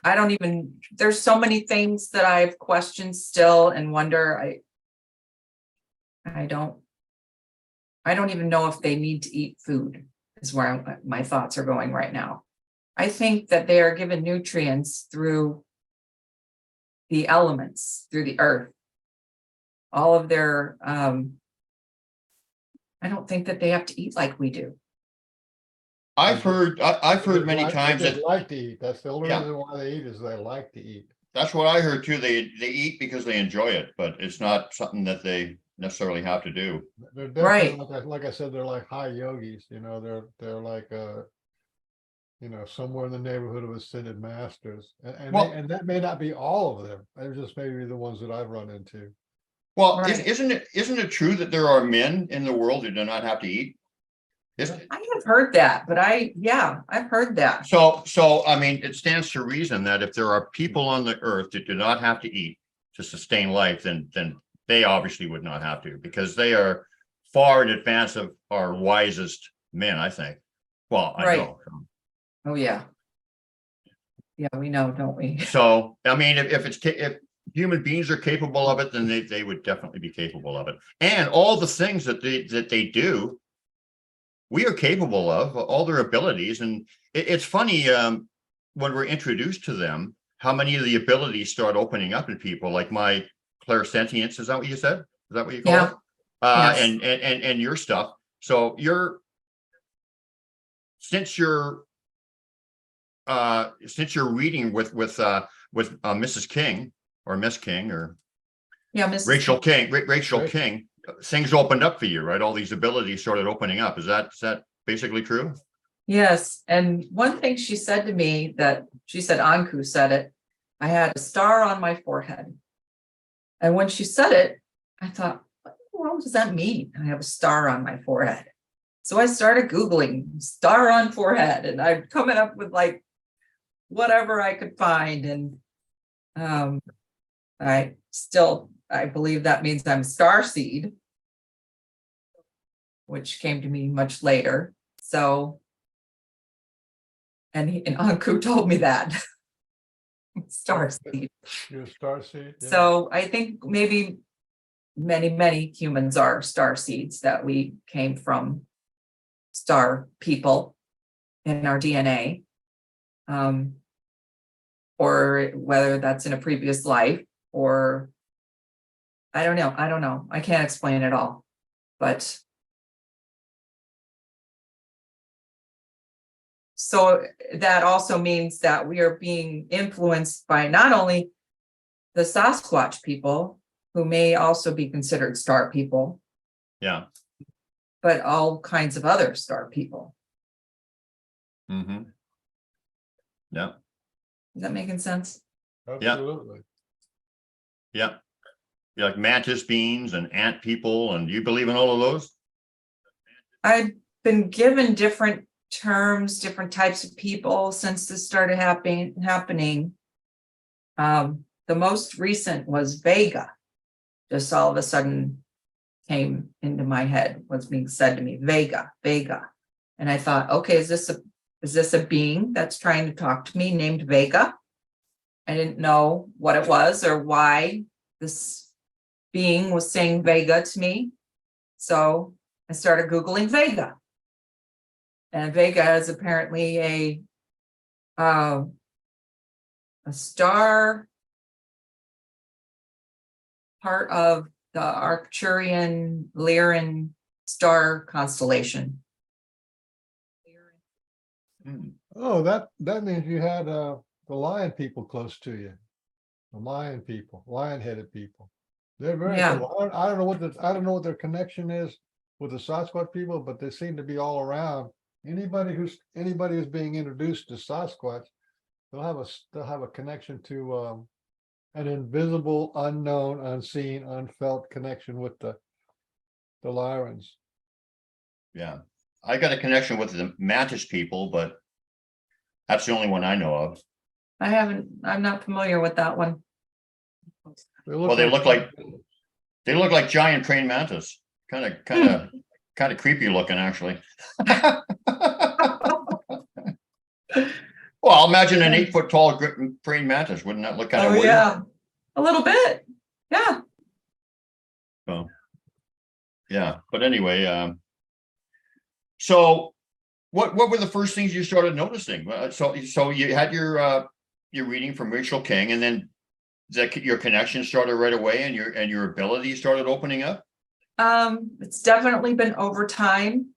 I don't even, there's so many things that I've questioned still and wonder, I don't even know if they need to eat food is where my thoughts are going right now. I think that they are given nutrients through the elements, through the earth. All of their, I don't think that they have to eat like we do. I've heard many times They that, just like to eat. That's the only Yeah. reason why they eat is they like to eat. that's what I heard too. They eat because they enjoy it, but it's not something that they necessarily have to do. They're Right. definitely like I said, they're like high yogis, they're like somewhere in the neighborhood of ascended masters. Well- And that may not be all of them. They're just maybe the ones that I've run into. Well, Right. isn't it true that there are men in the world who do not have to eat? Isn't- I have heard that, but I've heard that. So I mean, it stands to reason that if there are people on the earth that do not have to eat to sustain life, then they obviously would not have to, because they are far in advance of our wisest men, I think. Well, I Right. know. Oh, yeah. Yeah, we know, don't we? So, I mean, if human beings are capable of it, then they would definitely be capable of it. And all the things that they do, we are capable of, all their abilities. And it's funny, when we're introduced to them, how many of the abilities start opening up in people, like my clairsentience. Is that what you said? Is that what you call Yeah. it? Yes. And your stuff. So since you're reading with Mrs. King or Miss King or Yeah, Mrs. Rachel King, Rachel Right. King, things opened up for you, right? All these abilities started opening up. Is that basically true? Yes, and one thing she said to me, that she said, Anku said it, I had a star on my forehead. And when she said it, I thought, what does that mean? I have a star on my forehead. So I started Googling star on forehead, and I'm coming up with like whatever I could find. And I believe that means I'm star seed, which came to me much later. So, and Anku told me that. Star seed. You're a star seed. Yeah. So I think maybe many humans are star seeds, that we came from star people in our DNA. Or whether that's in a previous life, or I don't know. I can't explain it all. But so that also means that we are being influenced by not only the Sasquatch people, who may also be considered star people, Yeah. but all kinds of other star people. Mm-hmm. Yeah. Is that making sense? Absolutely. Yeah. Yeah, like mantis beings and ant people, and do you believe in all of those? I've been given different terms, different types of people since this started happening. The most recent was Vega. Just all of a sudden came into my head, was being said to me, Vega. And I thought, okay, is this a being that's trying to talk to me named Vega? I didn't know what it was or why this being was saying Vega to me. So I started Googling Vega. And Vega is apparently a star part of the Arcturian Lyran star constellation. Hmm. Oh, that means you had the lion people close to you. The lion people, lion-headed people. They're very Yeah. cool. I don't know what their connection is with the Sasquatch people, but they seem to be all around. Anybody who's being introduced to Sasquatch, they'll have a connection to an invisible, unknown, unseen, unfelt connection with the Lyrans. Yeah, I got a connection with the Mantis people, but that's the only one I know of. I'm not familiar with that one. Well, they look like giant praying mantis. Kind of creepy looking, actually. Well, imagine an 8-foot tall praying mantis. Wouldn't that look kind of weird? Yeah, a little bit. Yeah. So, yeah, but anyway, so what were the first things you started noticing? So you had your reading from Rachel King, and then your connection started right away, and your ability started opening up. It's definitely been over time.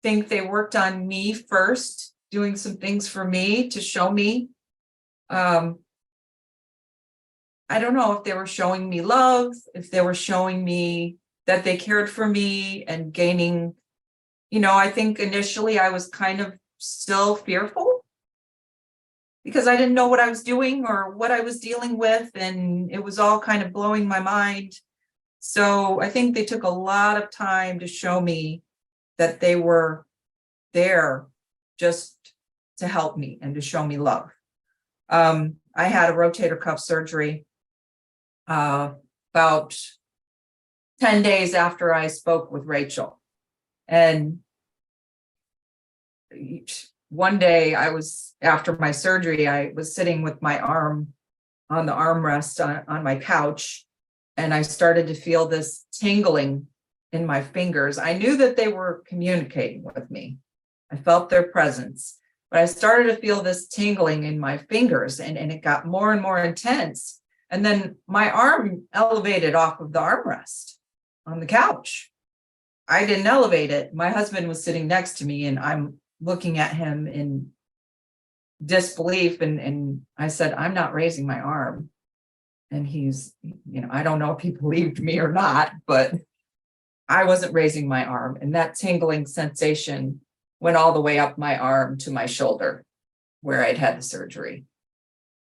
Think they worked on me first, doing some things for me to show me. I don't know if they were showing me love, if they were showing me that they cared for me and gaining, I think initially I was kind of still fearful because I didn't know what I was doing or what I was dealing with, and it was all kind of blowing my mind. So I think they took a lot of time to show me that they were there just to help me and to show me love. I had a rotator cuff surgery about 10 days after I spoke with Rachel. And one day after my surgery, I was sitting with my arm on the armrest on my couch, and I started to feel this tingling in my fingers. I knew that they were communicating with me. I felt their presence, but I started to feel this tingling in my fingers, and it got more and more intense. And then my arm elevated off of the armrest on the couch. I didn't elevate it. My husband was sitting next to me, and I'm looking at him in disbelief. And I said, I'm not raising my arm. And he's, I don't know if he believed me or not, but I wasn't raising my arm. And that tingling sensation went all the way up my arm to my shoulder where I'd had the surgery.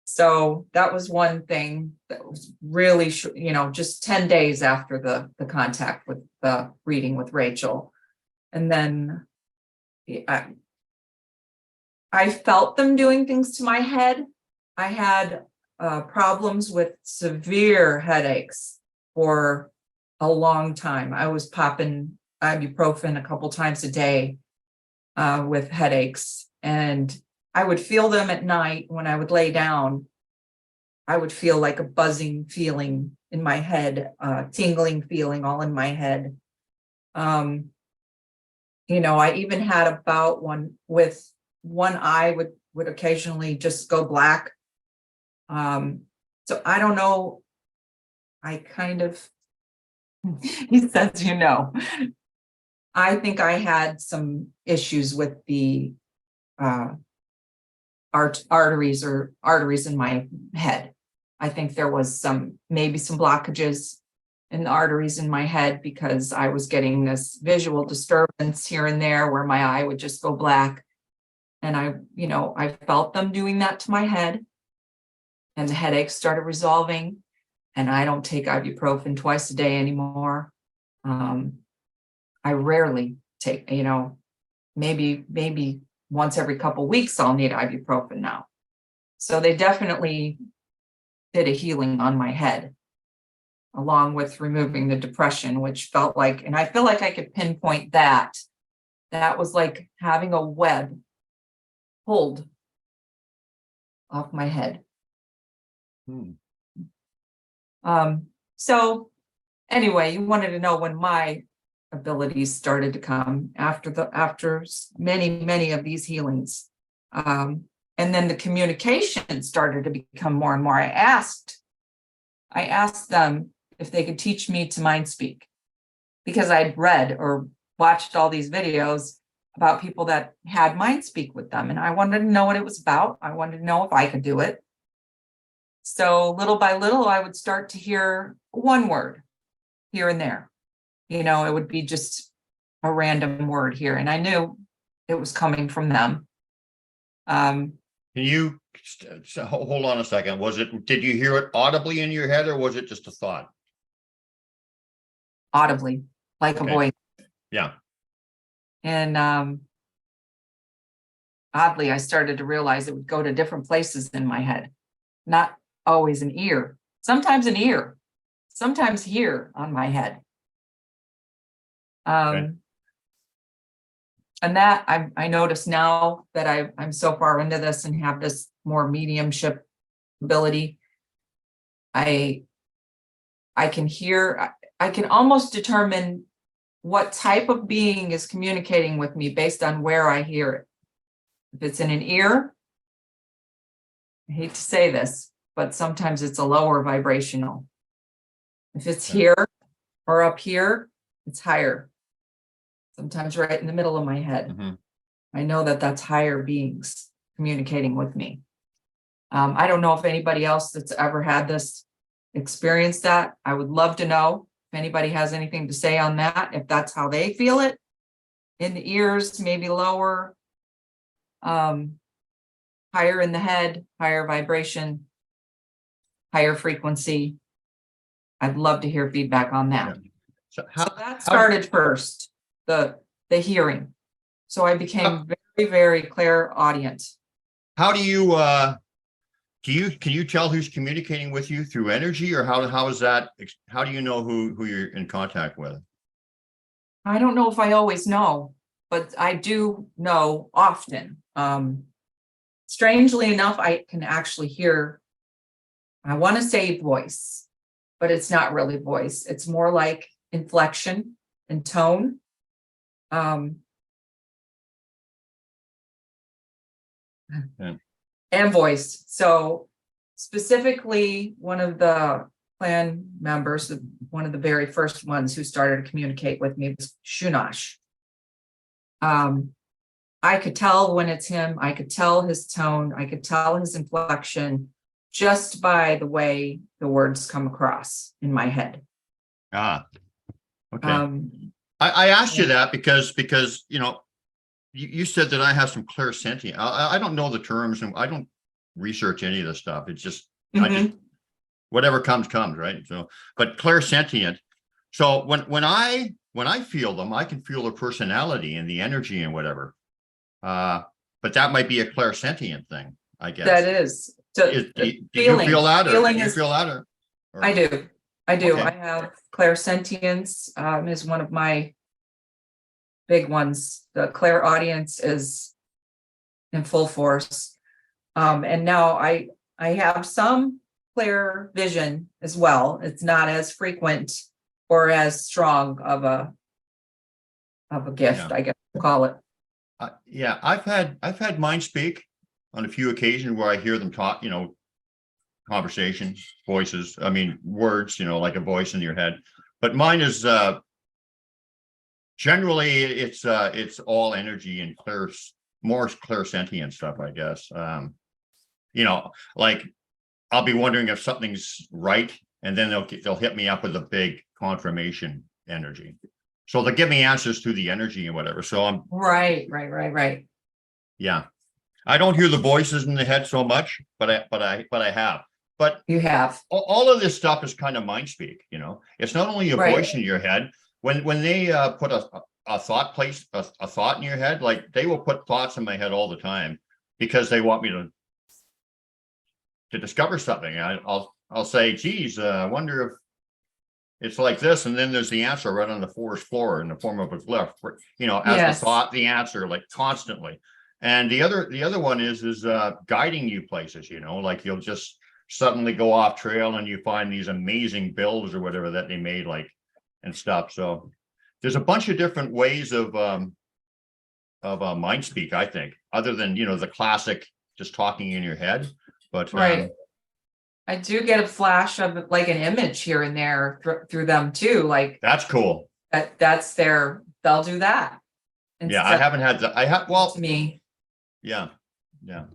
So that was one thing that was really, just 10 days after the contact with the reading with Rachel. And then I felt them doing things to my head. I had problems with severe headaches for a long time. I was popping ibuprofen a couple times a day with headaches, and I would feel them at night when I would lay down. I would feel like a buzzing feeling in my head, tingling feeling all in my head. I even had a bout with one eye would occasionally just go black. So I don't know. I kind of, he says, I think I had some issues with the arteries in my head. I think there was maybe some blockages in the arteries in my head because I was getting this visual disturbance here and there where my eye would just go black. And I felt them doing that to my head, and the headaches started resolving, and I don't take ibuprofen twice a day anymore. I rarely take, maybe once every couple weeks I'll need ibuprofen now. So they definitely did a healing on my head, along with removing the depression, which felt like, and I feel like I could pinpoint that was like having a web pulled off my head. So anyway, you wanted to know when my abilities started to come after many of these healings. And then the communication started to become more and more. I asked them if they could teach me to mind speak, because I'd read or watched all these videos about people that had mind speak with them, and I wanted to know what it was about. I wanted to know if I could do it. So little by little, I would start to hear one word here and there. It would be just a random word here, and I knew it was coming from them. Can you hold on a second? Did you hear it audibly in your head, or was it just a thought? Audibly, like a voice. Yeah. And oddly, I started to realize it would go to different places in my head, not always an ear, sometimes an ear, sometimes here on my head. Okay. And that I notice now that I'm so far into this and have this more mediumship ability. I can hear, I can almost determine what type of being is communicating with me based on where I hear it. If it's in an ear, I hate to say this, but sometimes it's a lower vibrational. If it's here or up here, it's higher. Sometimes right in the middle of my head. Mhm. I know that that's higher beings communicating with me. I don't know if anybody else that's ever had this experienced that. I would love to know if anybody has anything to say on that, if that's how they feel it. In the ears, maybe lower, higher in the head, higher vibration, higher frequency. I'd love to hear feedback on that. So So that started first, the hearing. So I became very, very clairaudient. how do you can you tell who's communicating with you through energy, or how is that? How do you know who you're in contact with? I don't know if I always know, but I do know often. Strangely enough, I can actually hear, I want to say voice, but it's not really voice. It's more like inflection and tone. Yeah. And voice. So specifically, one of the clan members, one of the very first ones who started to communicate with me was Shunash. I could tell when it's him. I could tell his tone. I could tell his inflection just by the way the words come across in my head. Okay. I asked you that because you said that I have some clairsentient. I don't know the terms, and I don't research any of this stuff. It's just whatever comes, right? So, but clairsentient. So when I feel them, I can feel their personality and the energy and whatever. But that might be a clairsentient thing, I guess. That is. So do you feel that? I do. Okay. I have clairsentience is one of my big ones. The clairaudience is in full force. And now I have some clear vision as well. It's not as frequent or as strong of a gift, I guess we'll call it. Yeah, I've had mind speak on a few occasions where I hear them talk, conversations, voices. I mean, words, like a voice in your head. But mine is generally it's all energy and more clairsentient stuff, I guess. Like I'll be wondering if something's right, and then they'll hit me up with a big confirmation energy. So they'll give me answers through the energy and whatever. So I'm right. Yeah, I don't hear the voices in the head so much, but I have. But you have all of this stuff is kind of mind speak. It's not only a voice in your head. When they put a thought a thought in your head, like they will put thoughts in my head all the time because they want me to discover something. I'll say, geez, I wonder if it's like this, and then there's the answer right on the forest floor in the form of a glyph. As the thought, the answer, like constantly. And the other one is guiding you places. Like you'll just suddenly go off trail and you find these amazing builds or whatever that they made, like and stuff. So there's a bunch of different ways of mind speak, I think, other than the classic just talking in your head. But I do get a flash of like an image here and there through them too, like That's cool. they'll do that. Yeah, I haven't had that. To me, yeah, yeah.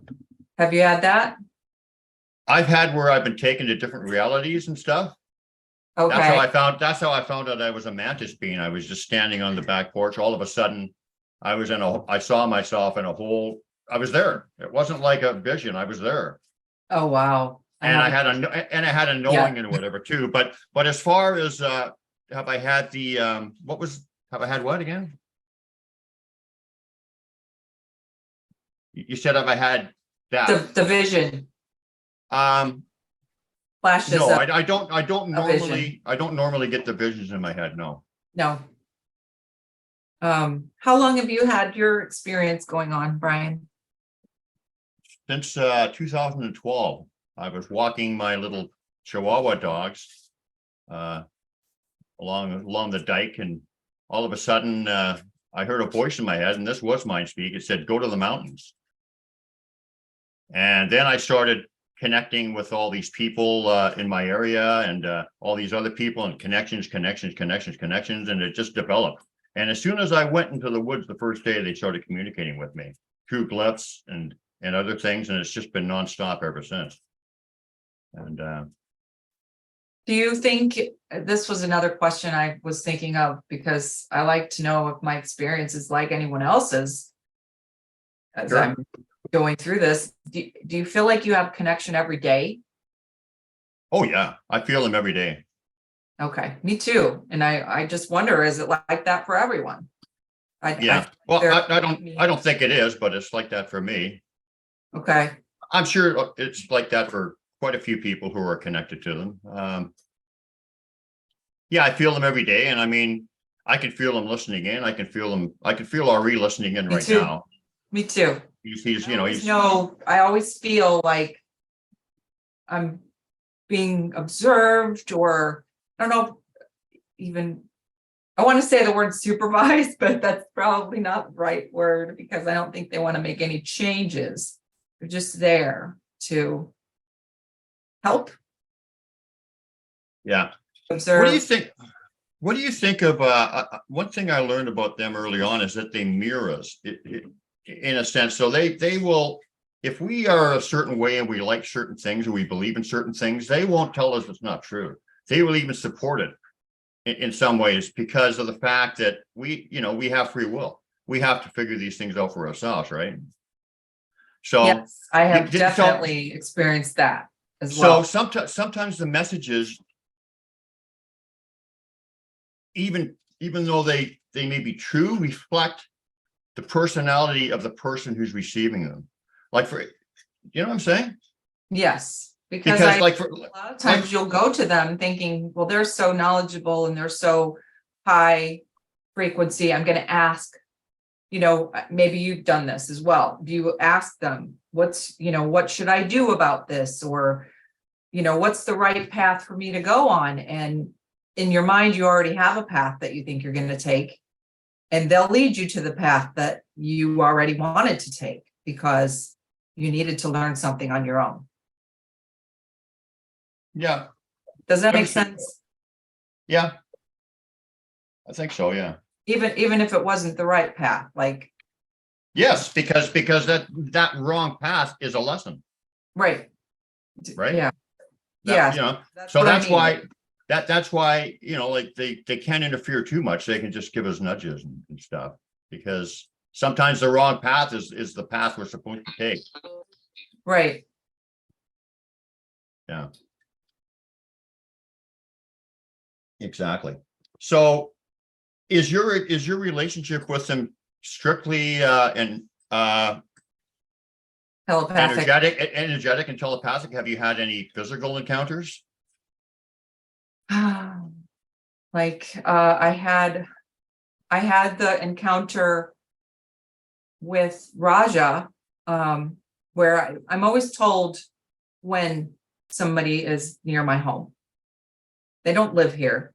have you had that? I've had where I've been taken to different realities and stuff. Okay. That's how I found out I was a mantis being. I was just standing on the back porch. All of a sudden, I saw myself in a whole, I was there. It wasn't like a vision. I was there. Oh, wow. And I had a knowing and whatever too. But as far as, have I had what again? You said, have I had that? The vision flashes. No, up. I don't vision. normally get the visions in my head. No. No. How long have you had your experience going on, Brian? Since 2012, I was walking my little Chihuahua dogs along the dike, and all of a sudden I heard a voice in my head, and this was mind speak. It said, "Go to the mountains." And then I started connecting with all these people in my area, and all these other people, and connections, and it just developed. And as soon as I went into the woods the first day, they started communicating with me through glyphs and other things, and it's just been nonstop ever since. And do you think, this was another question I was thinking of, because I like to know if my experience is like anyone else's as Sure. I'm going through this. Do you feel like you have connection every day? oh yeah, I feel them every day. Okay, me too. And I just wonder, is it like that for everyone? Yeah. Well, I don't think it is, but it's like that for me. Okay. I'm sure it's like that for quite a few people who are connected to them. Yeah, I feel them every day, and I mean, I can feel them listening in. I can feel Ari listening in right too. now. Me too. I always feel like I'm being observed, or I don't know, even I want to say the word supervised, but that's probably not the right word, because I don't think they want to make any changes. They're just there to help. Yeah. Observe. What do you think of one thing I learned about them early on is that they mirror us in a sense. So they will, if we are a certain way and we like certain things or we believe in certain things, they won't tell us it's not true. They will even support it in some ways, because of the fact that we have free will. We have to figure these things out for ourselves, right? So yes, I have definitely experienced that as well. So sometimes the messages, even though they may be true, reflect the personality of the person who's receiving them. Like, you know what I'm saying? Yes, because a lot of times you'll go to them thinking, well, they're so knowledgeable and they're so high frequency. I'm going to ask, maybe you've done this as well. Do you ask them, what should I do about this? Or, what's the right path for me to go on? And in your mind, you already have a path that you think you're going to take, and they'll lead you to the path that you already wanted to take because you needed to learn something on your own. Yeah. Does that make sense? Yeah. I think so, yeah. Even if it wasn't the right path, like. Yes, because that wrong path is a lesson. Right. Right. Yeah. That's why like they can't interfere too much. They can just give us nudges and stuff, because sometimes the wrong path is the path we're supposed to take. Right. Yeah. Exactly. So is your relationship with them strictly telepathic, energetic and telepathic? Have you had any physical encounters? Like I had the encounter with Raja, where I'm always told when somebody is near my home. They don't live here,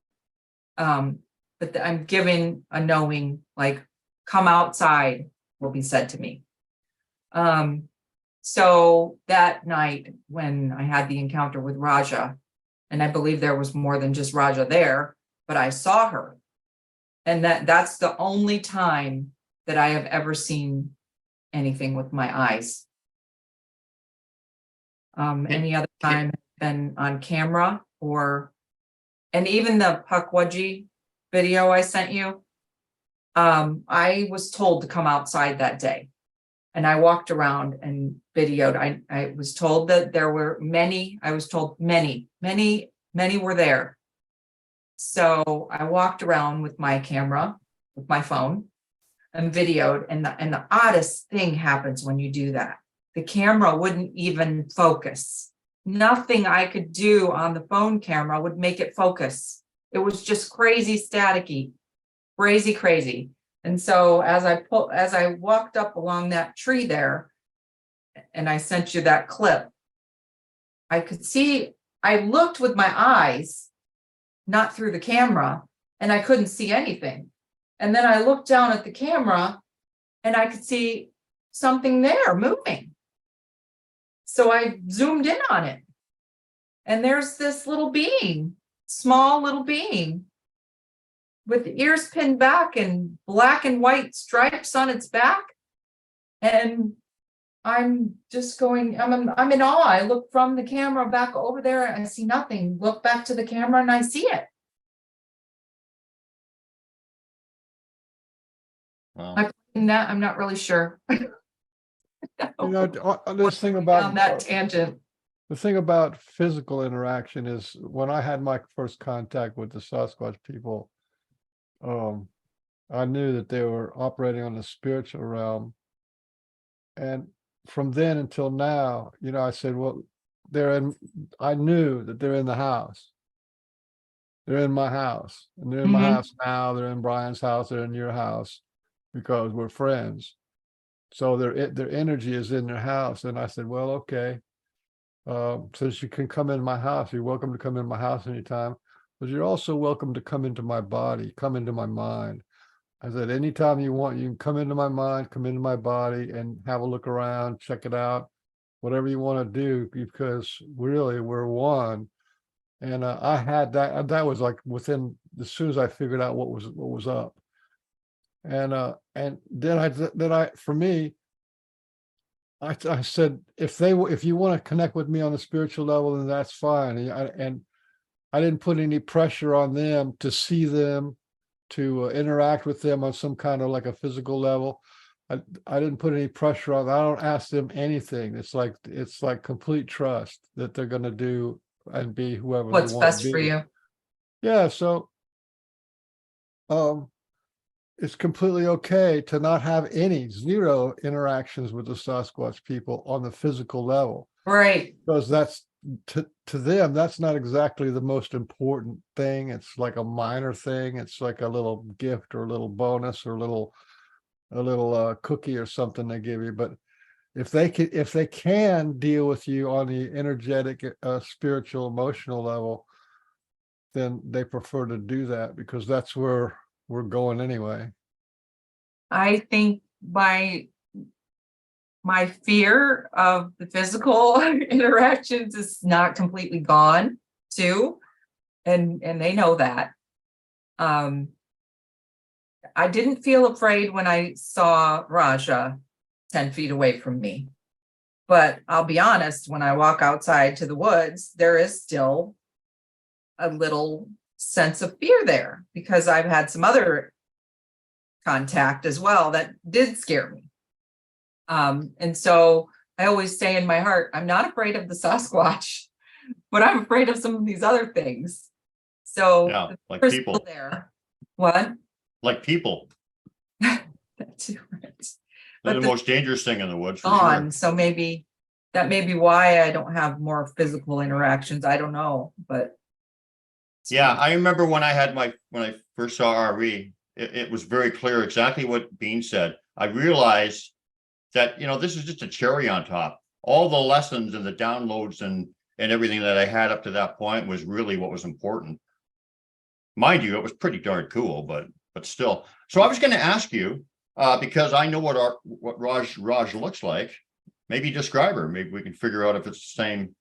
but I'm given a knowing, like, come outside, will be said to me. So that night when I had the encounter with Raja, and I believe there was more than just Raja there, but I saw her. And that's the only time that I have ever seen anything with my eyes. Any other time been on camera and even the Pukwudgie video I sent you. I was told to come outside that day, and I walked around and videoed. I was told that there were many. I was told many were there. So I walked around with my camera, with my phone, and videoed. And the oddest thing happens when you do that. The camera wouldn't even focus. Nothing I could do on the phone camera would make it focus. It was just crazy staticky, crazy. And so as I walked up along that tree there, and I sent you that clip, I could see, I looked with my eyes, not through the camera, and I couldn't see anything. And then I looked down at the camera and I could see something there moving. So I zoomed in on it. And there's this little being, small little being, with the ears pinned back and black and white stripes on its back. And I'm just going, I'm in awe. I look from the camera back over there, and I see nothing. Look back to the camera and I see it. Wow. I'm not really sure. You know, this thing On about that tangent. the thing about physical interaction is when I had my first contact with the Sasquatch people, I knew that they were operating on the spiritual realm. And from then until now, you know, I said, well, I knew that they're in the house. They're in my house, and they're in my house now. They're in Brian's house. They're in your house because we're friends. So their energy is in their house. And I said, well, okay. Since you can come in my house, you're welcome to come in my house anytime, but you're also welcome to come into my body, come into my mind. I said, anytime you want, you can come into my mind, come into my body and have a look around, check it out, whatever you want to do, because really we're one. And I had that was like as soon as I figured out what was up. And then for me, I said, if you want to connect with me on a spiritual level, then that's fine. And I didn't put any pressure on them to see them, to interact with them on some kind of like a physical level. I didn't put any pressure on them. I don't ask them anything. It's like complete trust that they're going to do and be whoever What's they want best to be. for you? Yeah. So, it's completely okay to not have zero interactions with the Sasquatch people on the physical level. Right. Because that's to them, that's not exactly the most important thing. It's like a minor thing. It's like a little gift or a little bonus or a little cookie or something they give you. But if they can deal with you on the energetic, spiritual, emotional level, then they prefer to do that because that's where we're going anyway. I think my fear of the physical interactions is not completely gone too. And they know that. I didn't feel afraid when I saw Raja 10 feet away from me. But I'll be honest, when I walk outside to the woods, there is still a little sense of fear there because I've had some other contact as well that did scare me. And so I always say in my heart, I'm not afraid of the Sasquatch, but I'm afraid of some of these other things. So Yeah, like there's people. still there. What? Like people. That's right. They're But the most dangerous thing in the woods for gone. sure. So maybe that may be why I don't have more physical interactions. I don't know, but Yeah, I remember when I first saw RE, it was very clear exactly what Bean said. I realized that, this is just a cherry on top. All the lessons and the downloads and everything that I had up to that point was really what was important. Mind you, it was pretty darn cool, but still. So I was going to ask you, because I know what Raj looks like. Maybe describe her. Maybe we can figure out if it's the same.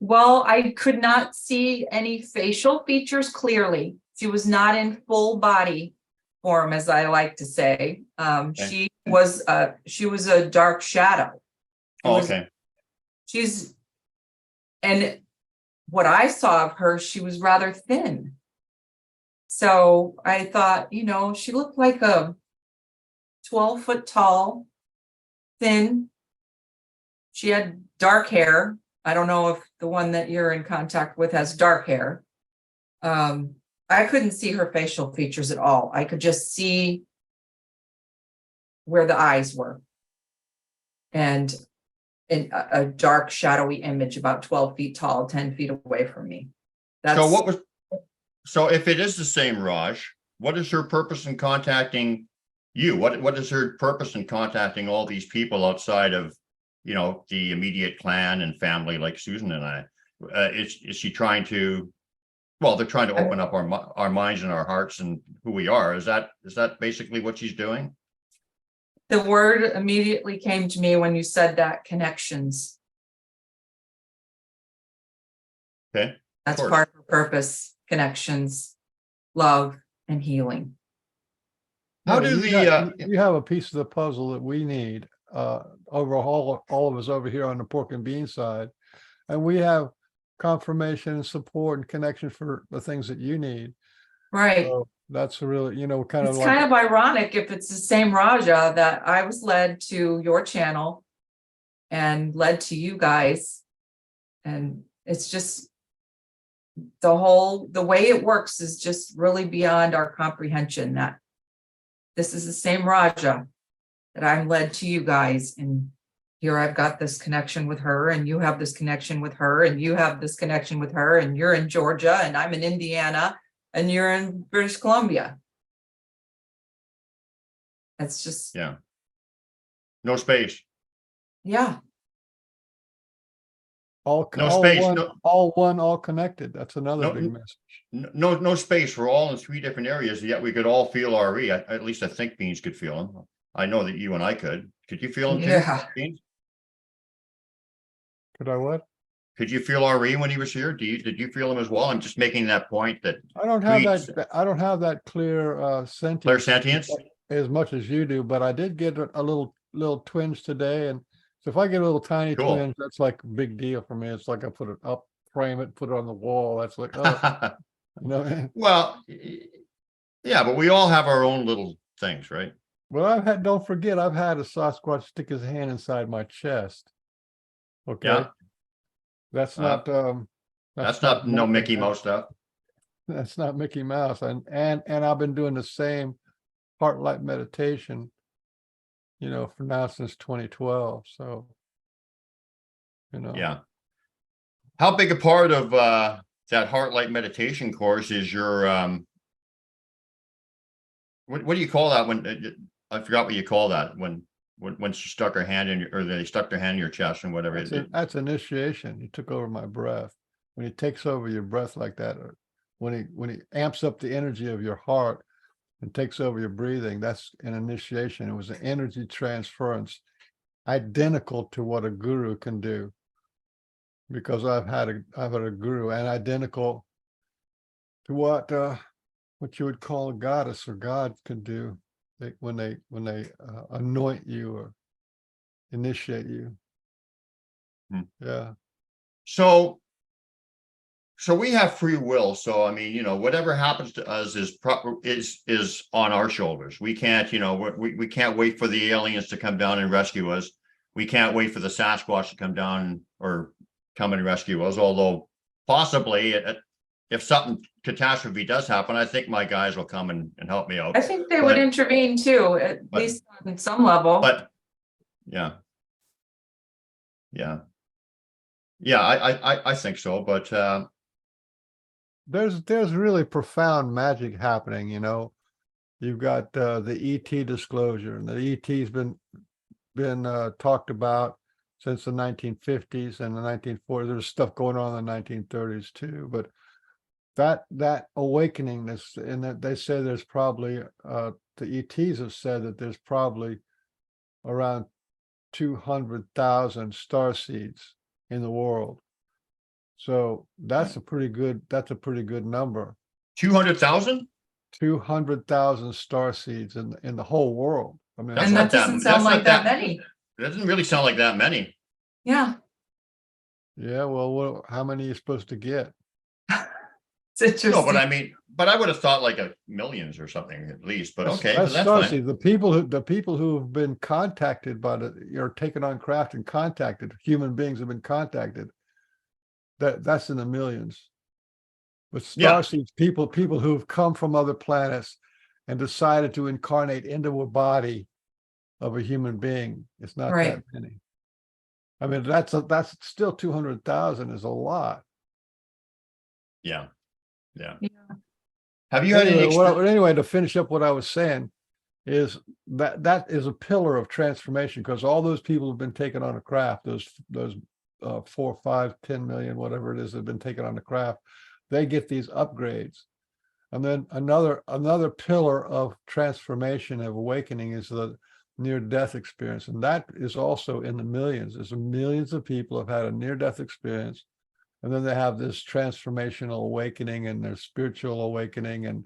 Well, I could not see any facial features clearly. She was not in full body form, as I like to say. She was a dark shadow. Oh, okay. And what I saw of her, she was rather thin. So I thought, she looked like a 12-foot tall, thin. She had dark hair. I don't know if the one that you're in contact with has dark hair. I couldn't see her facial features at all. I could just see where the eyes were. And in a dark, shadowy image about 12 feet tall, 10 feet away from me. So if it is the same Raj, what is her purpose in contacting you? What is her purpose in contacting all these people outside of, the immediate clan and family like Susan and I? Is she trying to, well, they're trying to open up our minds and our hearts and who we are. Is that basically what she's doing? The word immediately came to me when you said that, connections. Okay. That's part of her purpose, connections, love, and healing. How do you have a piece of the puzzle that we need overall, all of us over here on the pork and bean side, and we have confirmation and support and connection for the things that you need. Right. So that's really, kind It's of kind of ironic if it's the same Raja that I was led to your channel and led to you guys. And it's just the way it works is just really beyond our comprehension, that this is the same Raja that I'm led to you guys. And here I've got this connection with her, and you have this connection with her, and you have this connection with her, and you're in Georgia, and I'm in Indiana, and you're in British Columbia. It's just, yeah. No space. Yeah. No space. All one, all connected. That's another big message. No space. We're all in 3 different areas, yet we could all feel RE. At least I think Beans could feel them. I know that you and I could. Could you feel him too, Beans? Could I what? Could you feel RE when he was here? Did you feel him as well? I'm just making that point that I don't have that clear sentience. Clear sentience as much as you do, but I did get a little twinge today, and so if I get a little tiny twinge, that's like a big deal for me. It's like I put it up, frame it, put it on the wall. That's like, oh, Well, yeah, but we all have our own little things, right? Well, don't forget, I've had a Sasquatch stick his hand inside my chest. Okay. Yeah. That's not no Mickey Mouse stuff. That's not Mickey Mouse. And I've been doing the same heart light meditation, for now since 2012. So, Yeah. How big a part of that heart light meditation course is your what do you call that when I forgot what you call that when she stuck her hand in or they stuck their hand in your chest and whatever. That's initiation. He took over my breath. When he takes over your breath like that, or when he amps up the energy of your heart and takes over your breathing, that's an initiation. It was an energy transference identical to what a guru can do, because I've had a guru, and identical to what you would call a goddess or God can do when they anoint you or initiate you. Yeah. So we have free will. So I mean, whatever happens to us is on our shoulders. We can't, we can't wait for the aliens to come down and rescue us. We can't wait for the Sasquatch to come down or come and rescue us. Although possibly, if something catastrophe does happen, I think my guys will come and help me out. I think they would intervene too, at least on some level. But yeah. I think so. But there's really profound magic happening. You've got the ET disclosure, and the ET's been talked about since the 1950s and the 1940s. There's stuff going on in the 1930s too, but that awakening, and that they say there's probably the ETs have said that there's probably around 200,000 starseeds in the world. So that's a pretty good number. 200,000? 200,000 starseeds in the whole world. I mean, That's And not that doesn't sound like that many. That doesn't really sound like that many. Yeah, yeah, well, how many are you supposed to get? it's interesting. No, but I mean, but I would have thought like a millions or something at least, but okay, but that's fine. Starseed. The people who have been contacted by or taken on craft and contacted, human beings have been contacted. That's in the millions. But Yeah. starseeds, people who've come from other planets and decided to incarnate into a body of a human being, it's not Right. that many. I mean, that's still 200,000 is a lot. Yeah. Yeah. Yeah. Have you had any Anyway, to finish up what I was saying is that is a pillar of transformation, because all those people who've been taken on a craft, those 4, 5, 10 million, whatever it is, that have been taken on the craft, they get these upgrades. And then another pillar of transformation, of awakening, is the near-death experience. And that is also in the millions. There's millions of people have had a near-death experience. And then they have this transformational awakening and their spiritual awakening and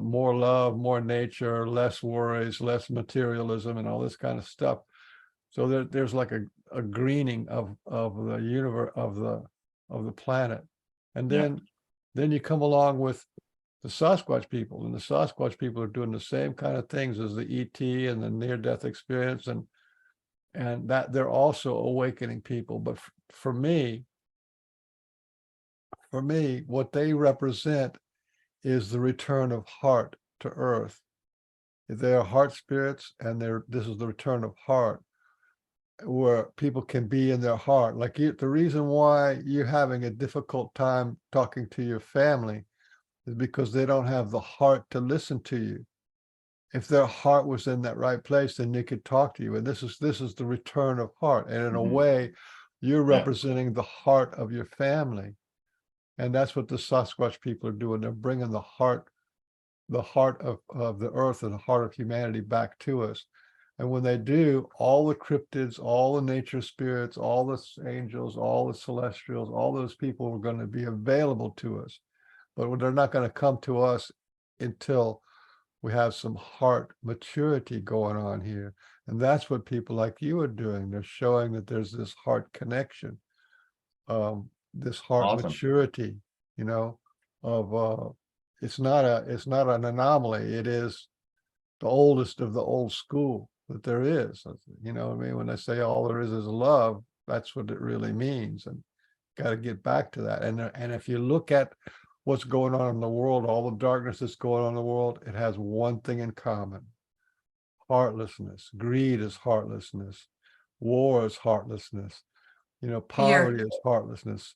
more love, more nature, less worries, less materialism, and all this kind of stuff. So there's like a greening of the universe, of the planet. And then you come along with the Sasquatch people, and the Sasquatch people are doing the same kind of things as the ET and the near-death experience, and that they're also awakening people. But for me, what they represent is the return of heart to earth. They are heart spirits, and this is the return of heart, where people can be in their heart. Like the reason why you're having a difficult time talking to your family is because they don't have the heart to listen to you. If their heart was in that right place, then they could talk to you. And this is the return of heart. And in a way, you're representing the heart of your family. And that's what the Sasquatch people are doing. They're bringing the heart of the earth and the heart of humanity back to us. And when they do, all the cryptids, all the nature spirits, all the angels, all the celestials, all those people are going to be available to us. But they're not going to come to us until we have some heart maturity going on here. And that's what people like you are doing. They're showing that there's this heart connection, this heart maturity, of it's not an anomaly. It is the oldest of the old school that there is. You know what I mean? When they say all there is love, that's what it really means. And got to get back to that. And if you look at what's going on in the world, all the darkness that's going on in the world, it has one thing in common: heartlessness. Greed is heartlessness. War is heartlessness. Poverty is heartlessness.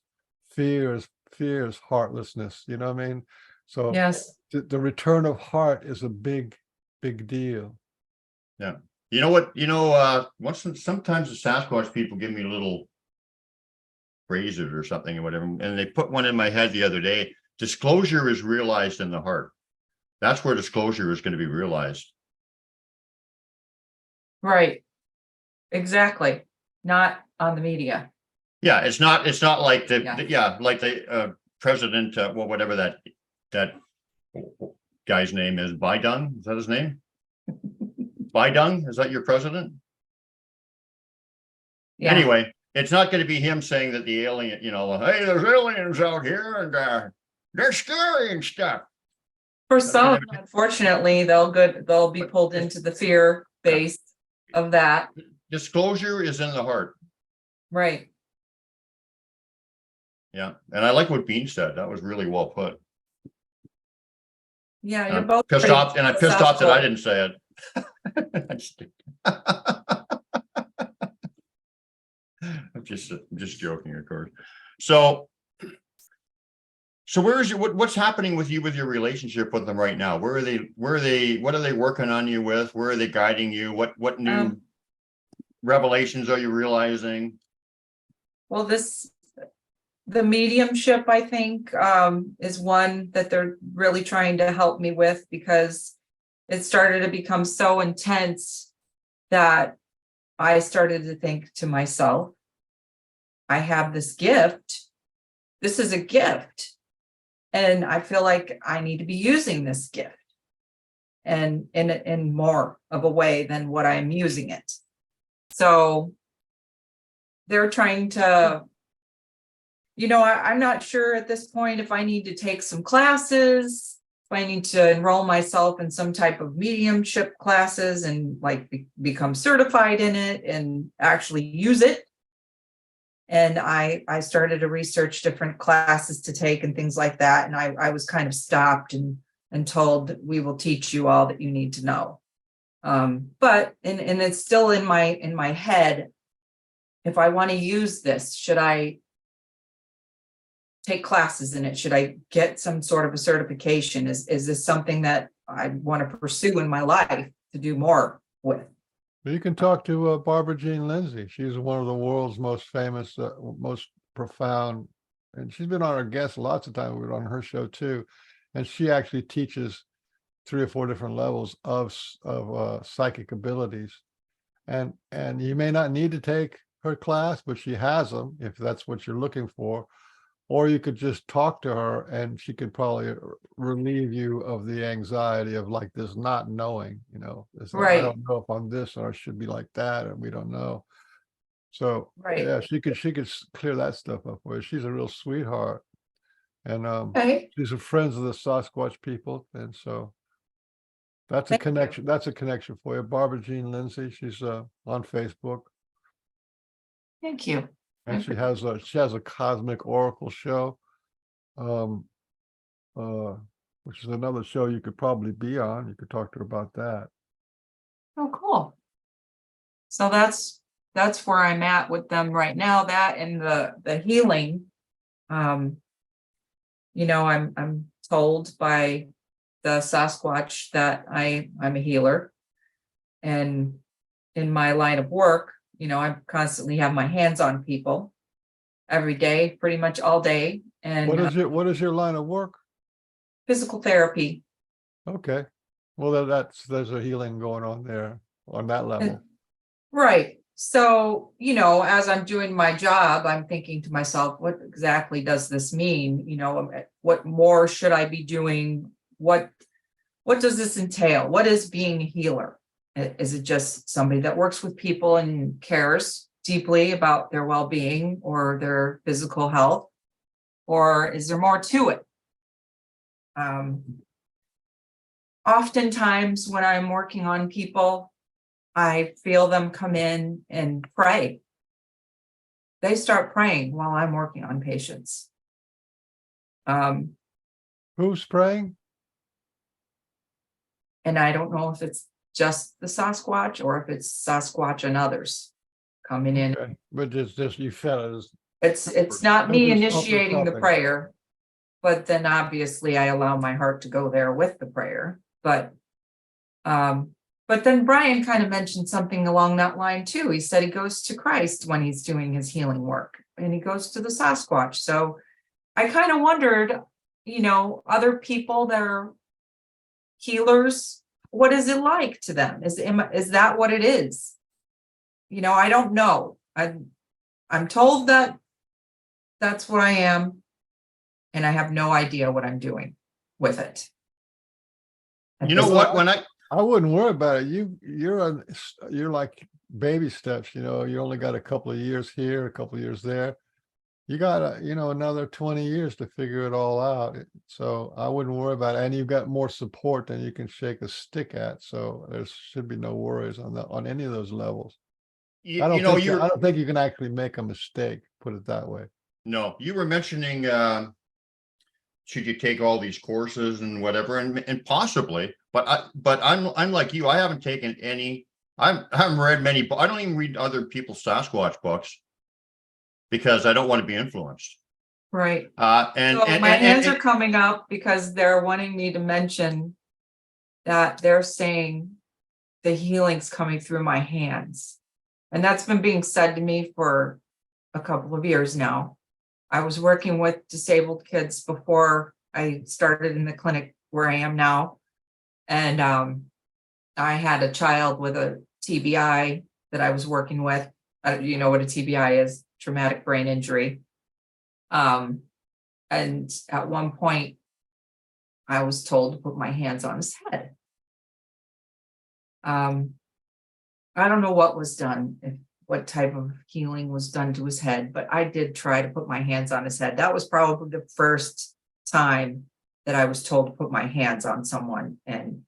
Fear is heartlessness. You know what I mean? So Yes. the return of heart is a big deal. Yeah. You know what? Sometimes the Sasquatch people give me little phrases or something or whatever, and they put one in my head the other day. Disclosure is realized in the heart. That's where disclosure is going to be realized. Right. Exactly. Not on the media. Yeah, it's not like the president, whatever that guy's name is, Biden, is that his name? Biden, is that your president? Yeah. Anyway, it's not going to be him saying that the alien, hey, there's aliens out here and they're scary and stuff. For some, unfortunately, they'll be pulled into the fear base of that. Disclosure is in the heart. Right. Yeah. And I like what Bean said. That was really well put. Yeah, you're both pissed off, and I'm pissed off that I didn't say it. I'm just joking, of course. So where is it? What's happening with you with your relationship with them right now? What are they working on you with? Where are they guiding you? What new revelations are you realizing? Well, the mediumship, I think, is one that they're really trying to help me with, because it started to become so intense that I started to think to myself, I have this gift. This is a gift. And I feel like I need to be using this gift and in more of a way than what I'm using it. So they're trying to, I'm not sure at this point if I need to take some classes, if I need to enroll myself in some type of mediumship classes and like become certified in it and actually use it. And I started to research different classes to take and things like that. And I was kind of stopped and told, we will teach you all that you need to know. But it's still in my head. If I want to use this, should I take classes in it? Should I get some sort of a certification? Is this something that I want to pursue in my life to do more with? You can talk to Barbara Jean Lindsay. She's one of the world's most famous, most profound, and she's been on our guest lots of times. We were on her show too, and she actually teaches 3 or 4 different levels of psychic abilities, and you may not need to take her class, but she has them if that's what you're looking for. Or you could just talk to her and she could probably relieve you of the anxiety of like this not knowing, it's like, I Right. don't know if I'm this or I should be like that, and we don't know. So Right. yeah, she could clear that stuff up for you. She's a real sweetheart. And Okay. she's a friends of the Sasquatch people. And so that's a Thank you. connection. That's a connection for you. Barbara Jean Lindsay. She's on Facebook. Thank you. And she has a cosmic oracle show, which is another show you could probably be on. You could talk to her about that. Oh, cool. So that's where I'm at with them right now. That and the healing. I'm told by the Sasquatch that I'm a healer, and in my line of work, I constantly have my hands on people every day, pretty much all day. And What is your line of work? physical therapy. Okay. Well, there's a healing going on there on that level. Right. So, as I'm doing my job, I'm thinking to myself, what exactly does this mean? What more should I be doing? What does this entail? What is being a healer? Is it just somebody that works with people and cares deeply about their well-being or their physical health? Or is there more to it? Oftentimes when I'm working on people, I feel them come in and pray. They start praying while I'm working on patients. Who's praying? And I don't know if it's just the Sasquatch or if it's Sasquatch and others coming in. Okay. But it's just you felt it. It's not me Something's initiating the helping. prayer, but then obviously I allow my heart to go there with the prayer. But then Brian kind of mentioned something along that line too. He said he goes to Christ when he's doing his healing work, and he goes to the Sasquatch. So I kind of wondered, other people that are healers, what is it like to them? Is that what it is? I don't know. I'm told that that's what I am, and I have no idea what I'm doing with it. You know what? When I wouldn't worry about it. You're like baby steps. You only got a couple of years here, a couple of years there. You got another 20 years to figure it all out. So I wouldn't worry about it. And you've got more support than you can shake a stick at. So there should be no worries on any of those levels. I don't think you can actually make a mistake. Put it that way. No, you were mentioning should you take all these courses and whatever, and possibly, but I'm like you. I haven't taken any. I haven't read many. I don't even read other people's Sasquatch books because I don't want to be influenced. Right. And my hands are coming up because they're wanting me to mention that they're saying the healing's coming through my hands, and that's been being said to me for a couple of years now. I was working with disabled kids before I started in the clinic where I am now. And I had a child with a TBI that I was working with. You know what a TBI is, traumatic brain injury. And at one point, I was told to put my hands on his head. I don't know what was done, what type of healing was done to his head, but I did try to put my hands on his head. That was probably the first time that I was told to put my hands on someone and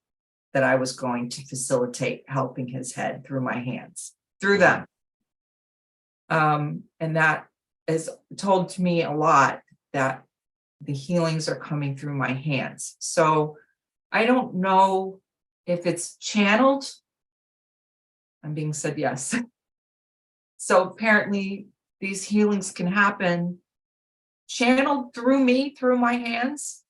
that I was going to facilitate helping his head through my hands, through them. And that is told to me a lot, that the healings are coming through my hands. So I don't know if it's channeled. I'm being said yes. So apparently these healings can happen channeled through me, through my hands.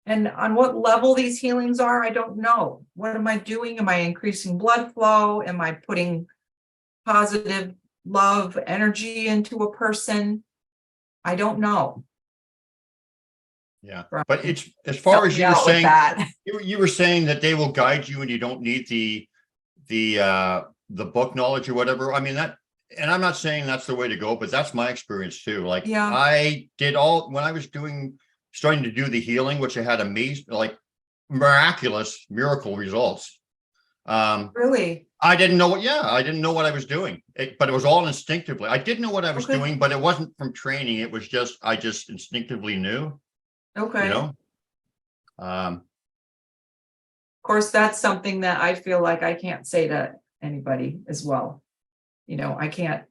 And on what level these healings are, I don't know. What am I doing? Am I increasing blood flow? Am I putting positive love, energy into a person? I don't know. Yeah, Right. but it's, as far as you were Help me out with saying, that. you were saying that they will guide you and you don't need the book knowledge or whatever. I mean, that, and I'm not saying that's the way to go, but that's my experience too. Like, Yeah. I did all, when I was starting to do the healing, which I had amazing, like miraculous miracle results. Really? I didn't know what I was doing, but it was all instinctively. I didn't know what I was doing, but it wasn't from training. It was just, I just instinctively knew, Okay. you know? Of course, that's something that I feel like I can't say to anybody as well. You know, I can't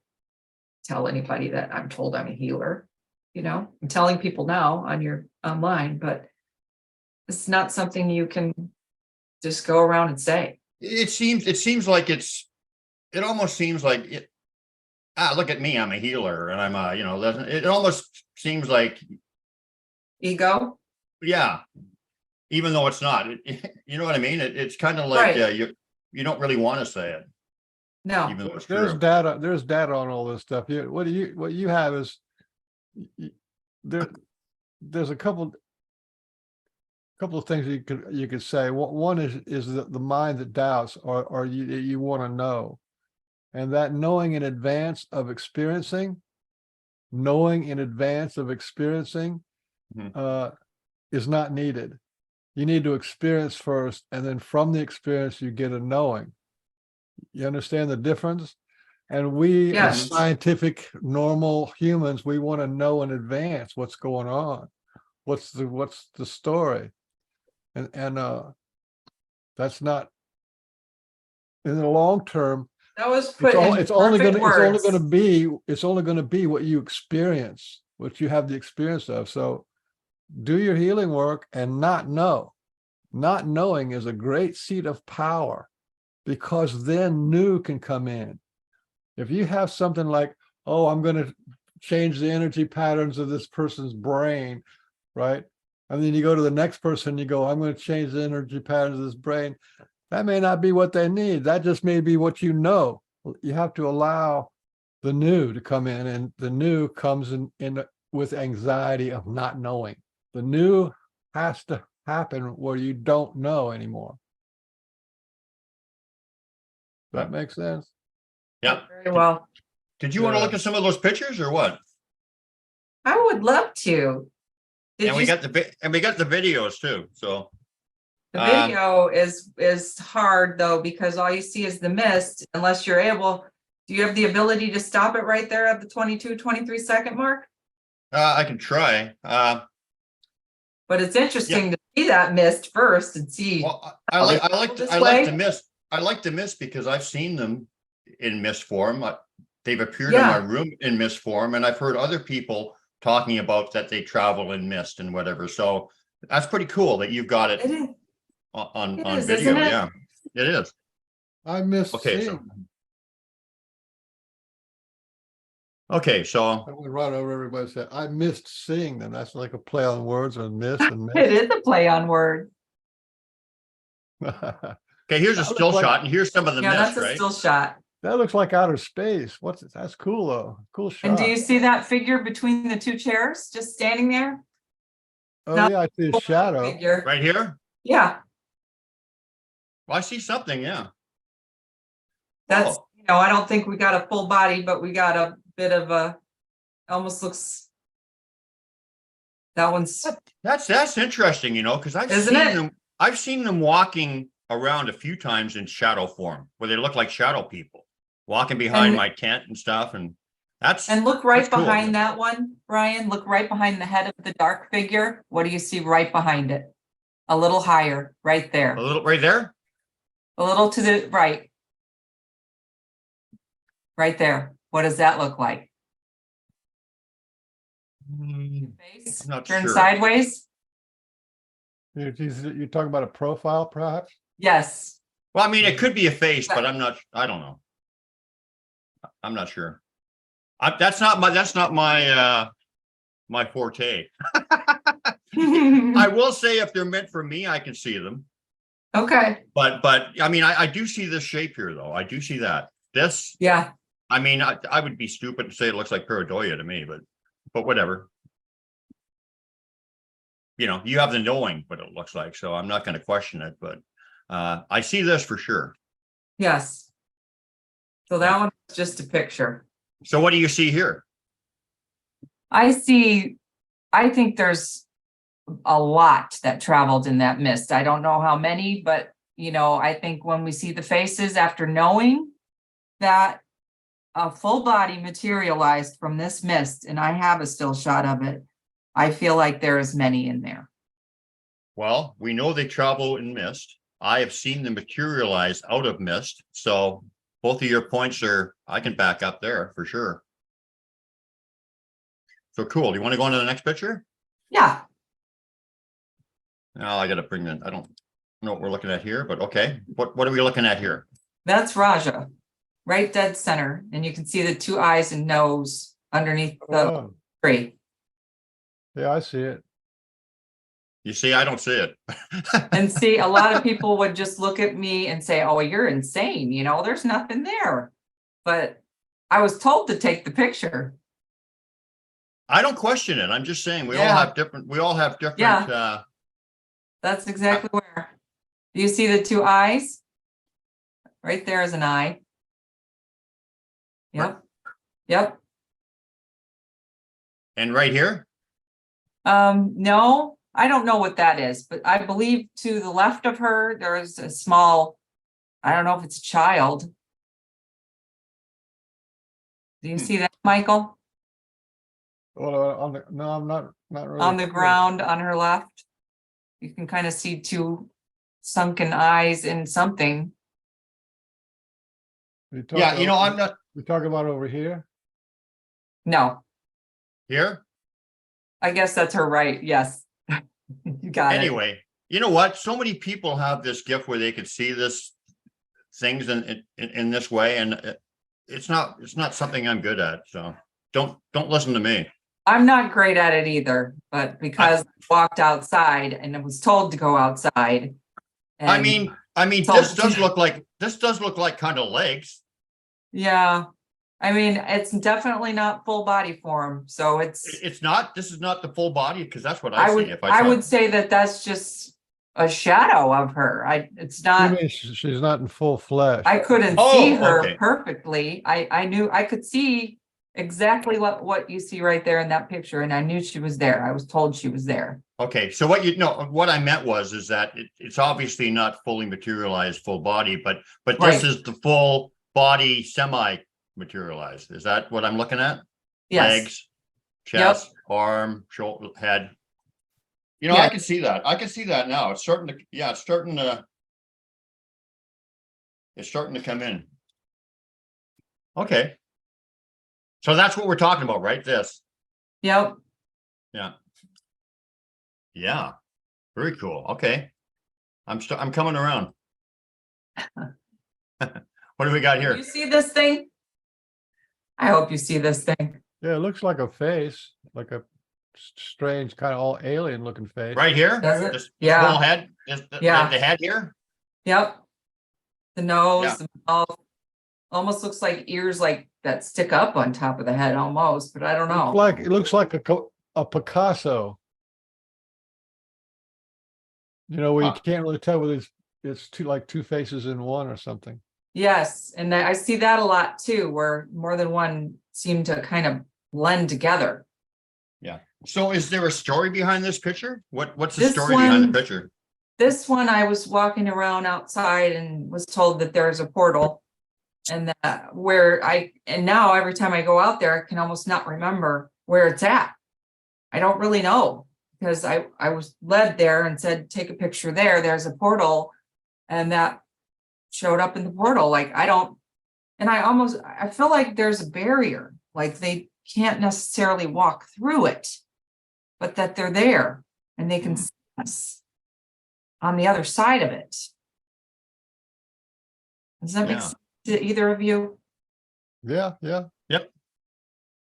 tell anybody that I'm told I'm a healer. You know, I'm telling people now on your online, but it's not something you can just go around and say. It seems like it almost seems like it. Look at me, I'm a healer, and I'm a, you know, it almost seems like Ego? yeah, even though it's not. You know what I mean? It's kind of like Right. You don't really want to say it, No. even though it's There's true. data. There's data on all this stuff. What you have is there's a couple of things you could say. One is the mind that doubts, or you want to know, and that knowing in advance of experiencing, Mhm. is not needed. You need to experience first, and then from the experience you get a knowing. You understand the difference? And we, as Yes. scientific, normal humans, we want to know in advance what's going on. What's the story? And that's not, in the long term, That was put in it's only perfect words. going to be what you experience, what you have the experience of. So do your healing work and not know. Not knowing is a great seat of power, because then new can come in. If you have something like, oh, I'm going to change the energy patterns of this person's brain, right? And then you go to the next person, you go, I'm going to change the energy patterns of this brain. That may not be what they need. That just may be what you know. You have to allow the new to come in, and the new comes in with anxiety of not knowing. The new has to happen where you don't know anymore. That makes sense? Yeah. Very well. Did you want to look at some of those pictures or what? I would love to. And we got the videos too. So The video is hard though, because all you see is the mist, unless you're able. Do you have the ability to stop it right there at the 23 second mark? I can try. But it's interesting to see that mist first and see. Well, I like the way. mist. I like the mist because I've seen them in mist form. They've appeared in my room in mist form, and I've heard other people talking about that they travel in mist and whatever. So that's pretty cool that you've got it on video. Isn't it? Yeah, it is. I miss seeing. So I went right over everybody's head. I missed seeing them. That's like a play on words on miss and miss. It is a play on word. okay, here's a still shot, and here's some of the mist, that's a right? still shot. That looks like outer space. That's cool though. Cool shot. And do you see that figure between the two chairs just standing there? Oh yeah, I see a shadow. Figure. Right here? Yeah. Well, I see something, yeah. That's No, I don't think we got a full body, but we got a bit of a, almost looks. That one's, That's interesting, because Isn't it? I've seen them walking around a few times in shadow form, where they look like shadow people, walking behind And- my tent and stuff, and that's. and look right that's cool. behind that one, Brian, look right behind the head of the dark figure. What do you see right behind it? A little higher, right there, A little right there. a little to the right. Right there. What does that look like? Face? I'm not Turn sure. sideways? You're talking about a profile, perhaps? Yes. Well, I mean, it could be a face, but I don't know. I'm not sure. That's not my my forte. I will say if they're meant for me, I can see them. Okay, But I mean, I do see this shape here, though. I do see that. This, yeah, I mean, I would be stupid to say it looks like pareidolia to me, but whatever. You have the knowing what it looks like, so I'm not going to question it, but I see this for sure. yes. So that one's just a picture. So what do you see here? I think there's a lot that traveled in that mist. I don't know how many, but I think when we see the faces after knowing that a full body materialized from this mist, and I have a still shot of it, I feel like there is many in there. Well, we know they travel in mist. I have seen them materialize out of mist. So both of your points I can back up there for sure. So cool. Do you want to go on to the next picture? Yeah, No, I got to bring that. I don't know what we're looking at here, but okay. What are we looking at here? that's Raja, right dead center. And you can see the two eyes and nose underneath the Oh, tree. yeah, I see it. You see, I don't see it. And see, a lot of people would just look at me and say, oh, you're insane. There's nothing there. But I was told to take the picture. I don't question it. I'm just saying we all Yeah. have different. Yeah. That's exactly where. Do you see the two eyes? Right there is an eye. Yep. Yep. And right here. No, I don't know what that is, but I believe to the left of her, there is a small, I don't know if it's a child. Do you see that, Michael? Well, no, I'm not really. On the sure. ground on her left? You can kind of see two sunken eyes in something. Yeah, I'm not You're talking about over here? No, here. I guess that's her right. Yes. You got it. Anyway, you know what? So many people have this gift where they could see things in this way, and it's not something I'm good at. So don't listen to me. I'm not great at it either, but because I walked outside and I was told to go outside. I and- mean, So- this does look like kind of legs. Yeah, I mean, it's definitely not full body form, so It's not. This is not the full body because that's what I see. I would say that that's just a shadow of her. It's You not, mean she's not in full flesh? I couldn't Oh, see her okay. perfectly. I knew I could see exactly what you see right there in that picture, and I knew she was there. I was told she was there. Okay, so what I meant is that it's obviously not fully materialized full body, but this Right. is the full body semi materialized. Is that what I'm looking at? Yes. Legs, chest, arm, shoulder, head. I Yeah. can see that. I can see that now. It's starting to come in. Okay. So that's what we're talking about, right? This. Yep. Yeah. Very cool. Okay. I'm coming around. What do we got here? You see this thing? I hope you see this thing. Yeah, it looks like a face, like a strange kind of all alien looking face. Right here? Does it? This Yeah. whole head? The head here? Yep. The nose, Yeah. the mouth, almost looks like ears like that stick up on top of the head almost, but I don't know. It looks like a Picasso. Where you Huh. can't really tell whether it's two faces in one or something. Yes, and I see that a lot too, where more than one seem to kind of blend together. So is there a story behind this picture? What's the This story behind the one- picture? This one, I was walking around outside and was told that there's a portal. And that and now every time I go out there, I can almost not remember where it's at. I don't really know, because I was led there and said, take a picture there, there's a portal. And that showed up in the portal, like I feel like there's a barrier, like they can't necessarily walk through it, but that they're there and they can see us on the other side of it. Does that make Yeah. sense to either of you? Yeah, yeah.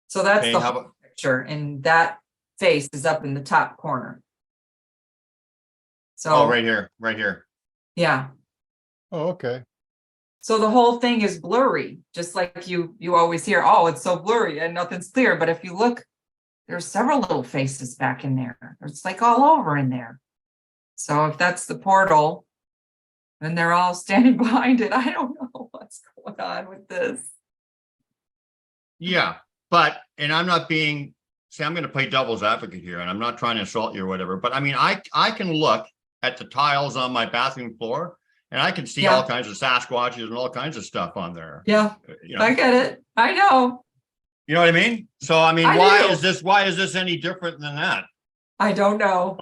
So that's Okay, the how whole about, picture, and that face is up in the top corner. So, oh, right here. yeah. Oh, okay. So the whole thing is blurry, just like you always hear, oh, it's so blurry and nothing's clear. But if you look, there's several little faces back in there. It's like all over in there. So if that's the portal, then they're all standing behind it. I don't know what's going on with this. Yeah, and I'm not being, see, I'm gonna play devil's advocate here, and I'm not trying to insult you or whatever, but I mean, I can look at the tiles on my bathroom floor and I can see Yeah. all kinds of Sasquatches and all kinds of stuff on there. Yeah, You I know, get it. I know. you know what I mean? So I mean, I why do. is this any different than that? I don't know.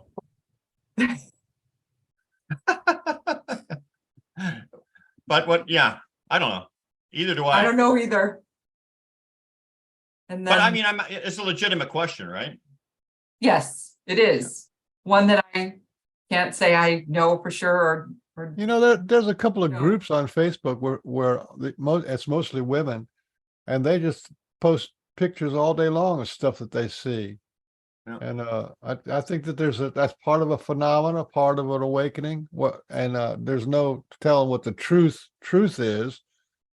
But yeah, I don't know. Either do I I. don't know either. And But I then, mean, it's a legitimate question, right? yes, it is one that I can't say I know for sure or You know, there's a couple of No. groups on Facebook where it's mostly women, and they just post pictures all day long of stuff that they see. Yeah. And I think that that's part of a phenomena, part of an awakening. There's no telling what the truth is,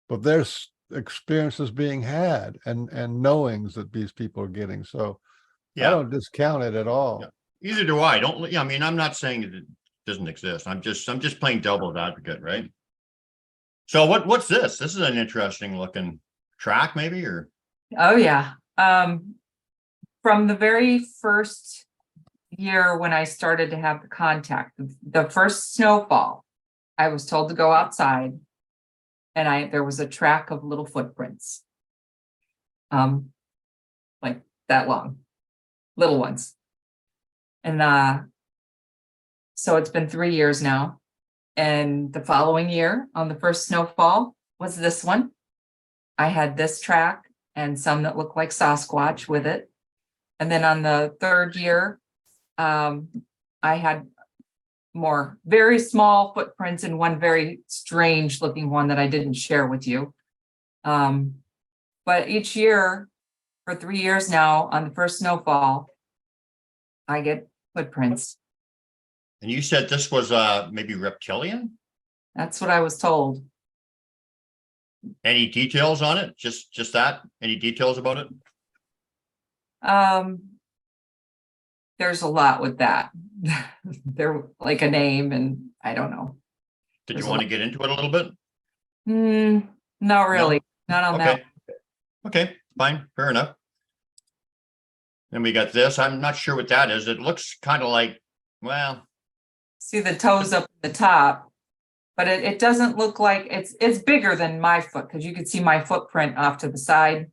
but there's experiences being had and knowings that these people are getting. So I Yeah. don't discount it at all. Yeah. Either do I. Don't. Yeah. I mean, I'm not saying that it doesn't exist. I'm just playing devil's advocate, right? So what's this? This is an interesting looking track, maybe, or oh yeah. From the very first year when I started to have the contact, the first snowfall, I was told to go outside, and there was a track of little footprints. Like that long, little ones. And so it's been 3 years now. And the following year, on the first snowfall, was this one. I had this track and some that looked like Sasquatch with it. And then on the third year, I had more very small footprints and one very strange looking one that I didn't share with you. But each year, for 3 years now, on the first snowfall, I get footprints. and you said this was maybe reptilian? That's what I was told. Any details on it? Just that? Any details about it? There's a lot with that. They're like a name, and I don't know. Did There's you a want to get into it a little bit? Not really. Not on that. Okay. Okay, fine, fair enough. Then we got this. I'm not sure what that is. It looks kind of like, well, See the toes up at the top, but it doesn't look like it's bigger than my foot, because you could see my footprint off to the side.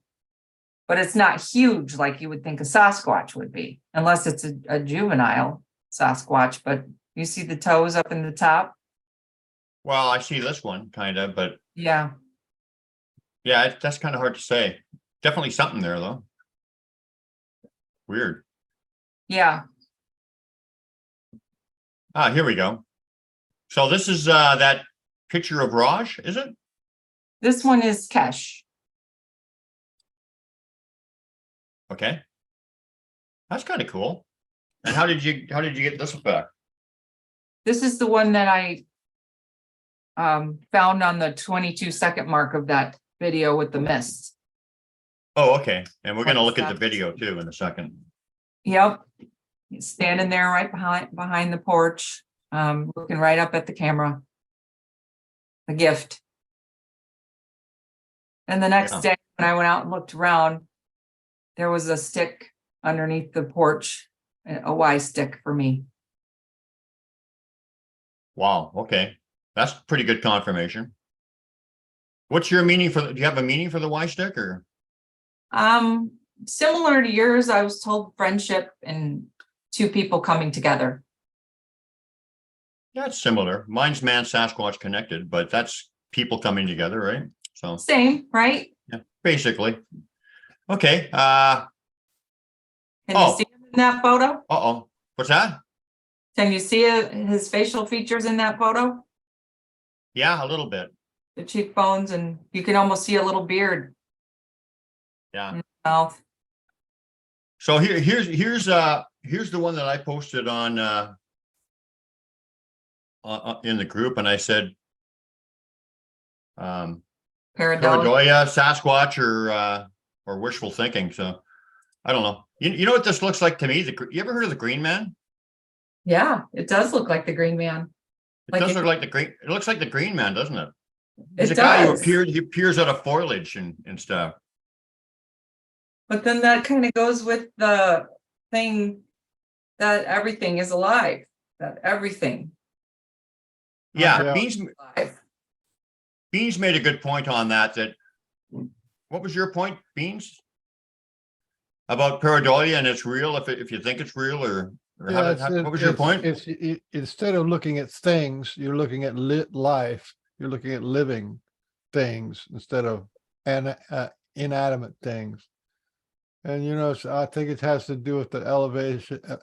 But it's not huge like you would think a Sasquatch would be, unless it's a juvenile Sasquatch. But you see the toes up in the top? well, I see this one kind of, but Yeah. yeah, that's kind of hard to say. Definitely something there though. Weird. Yeah. Ah, here we go. So this is that picture of Raj, is it? This one is Kesh. Okay. That's kind of cool. And how did you get this effect? This is the one that I found on the 22-second mark of that video with the mist. Oh, okay. And we're gonna look at the video too in a second. Yep. He's standing there right behind the porch, looking right up at the camera. The gift. And the next Yeah. day, when I went out and looked around, there was a stick underneath the porch, a Y stick for me. Wow, okay. That's pretty good confirmation. What's your meaning for, do you have a meaning for the Y stick or? Similar to yours, I was told friendship and two people coming together. That's similar. Mine's man Sasquatch connected, but that's people coming together, right? So, Same, right? yeah, basically. Okay, Can you Oh. see him in that photo? What's that? Can you see his facial features in that photo? Yeah, a little bit. The cheekbones, and you can almost see a little beard Yeah. in his mouth. So here's the one that I posted on in the group, and I said, Pareidolia. pareidolia, Sasquatch, or wishful thinking. So I don't know. You know what this looks like to me? You ever heard of the Green Man? Yeah, it does look like the Green Man. It Like does it- look like the green. It looks like the Green Man, doesn't it? It He's a guy who does. appears. He appears out of foliage and stuff. But then that kind of goes with the thing that everything is alive, that everything Yeah, Yeah. is alive. Beans made a good point on that. What was your point, Beans? About pareidolia and it's real if you think it's real or what was your point? Instead of looking at things, you're looking at life. You're looking at living things instead of inanimate things. And I think it has to do with the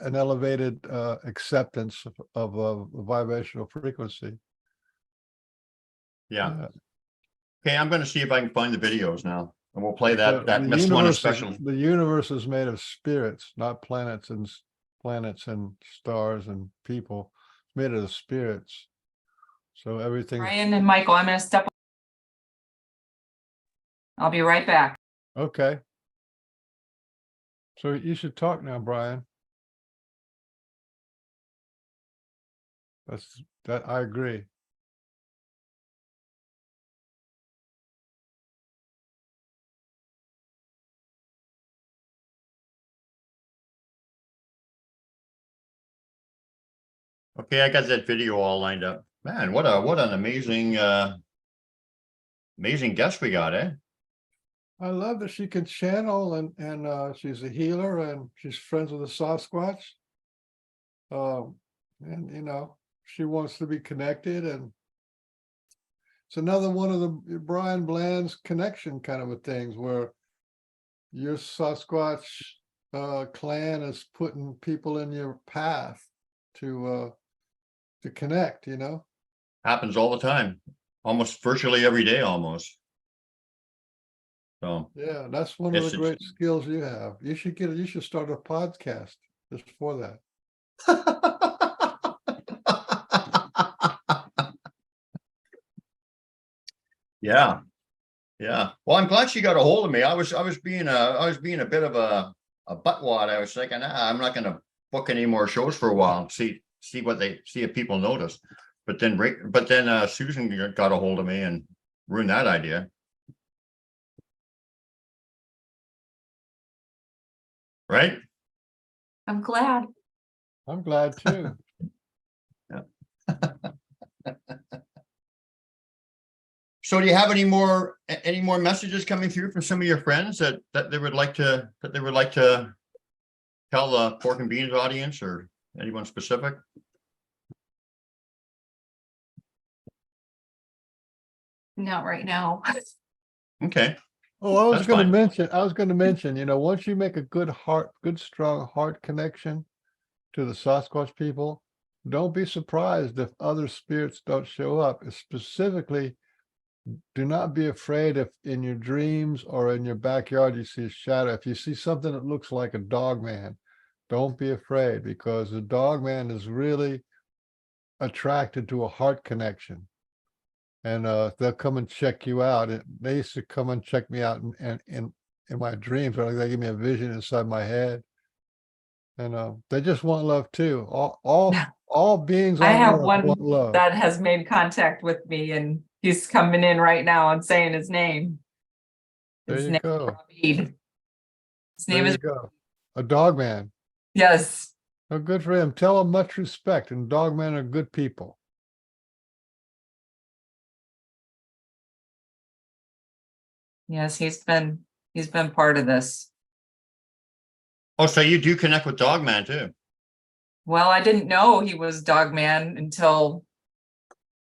an elevated acceptance of a vibrational frequency. Yeah. Okay, I'm going to see if I can find the videos now, and we'll play that The this one universe especially. the universe is made of spirits, not planets and stars and people. It's made of spirits. So everything. Brian and Michael, I'm gonna step. I'll be right back. Okay. So you should talk now, Brian. That I agree. Okay, I got that video all lined up. Man, what an amazing amazing guest we got, eh? I love that she can channel and she's a healer and she's friends with the Sasquatch. And she wants to be connected, and it's another one of the Brian Bland's connection kind of a things where your Sasquatch clan is putting people in your path to connect, Happens all the time, almost virtually every day, almost. So Yeah, that's one of Yes, the great skills you have. You should start a podcast just for that. Yeah. Yeah. Well, I'm glad she got a hold of me. I was being a bit of a buttwad. I was thinking, I'm not gonna book any more shows for a while and see if people notice. But then Susan got a hold of me and ruined that idea. Right? I'm glad. I'm glad too. So do you have any more messages coming through from some of your friends that they would like to tell the Pork and Beans audience or anyone specific? Not right now. Okay. Oh, I was That's going fine. to mention, once you make a good strong heart connection to the Sasquatch people, don't be surprised if other spirits don't show up. Specifically, do not be afraid if in your dreams or in your backyard you see a shadow. If you see something that looks like a dog man, don't be afraid, because the dog man is really attracted to a heart connection. And they'll come and check you out. They used to come and check me out in my dreams. They give me a vision inside my head, and they just want love too. All beings I on have earth one want love. that has made contact with me, and he's coming in right now and saying his name. There His you name is go. Ravid. His name There is, you go. A dog man. yes. Oh, good for him. Tell him much respect, and dog men are good people. Yes, he's been part of this. Oh, so you do connect with Dogman too? Well, I didn't know he was Dog Man until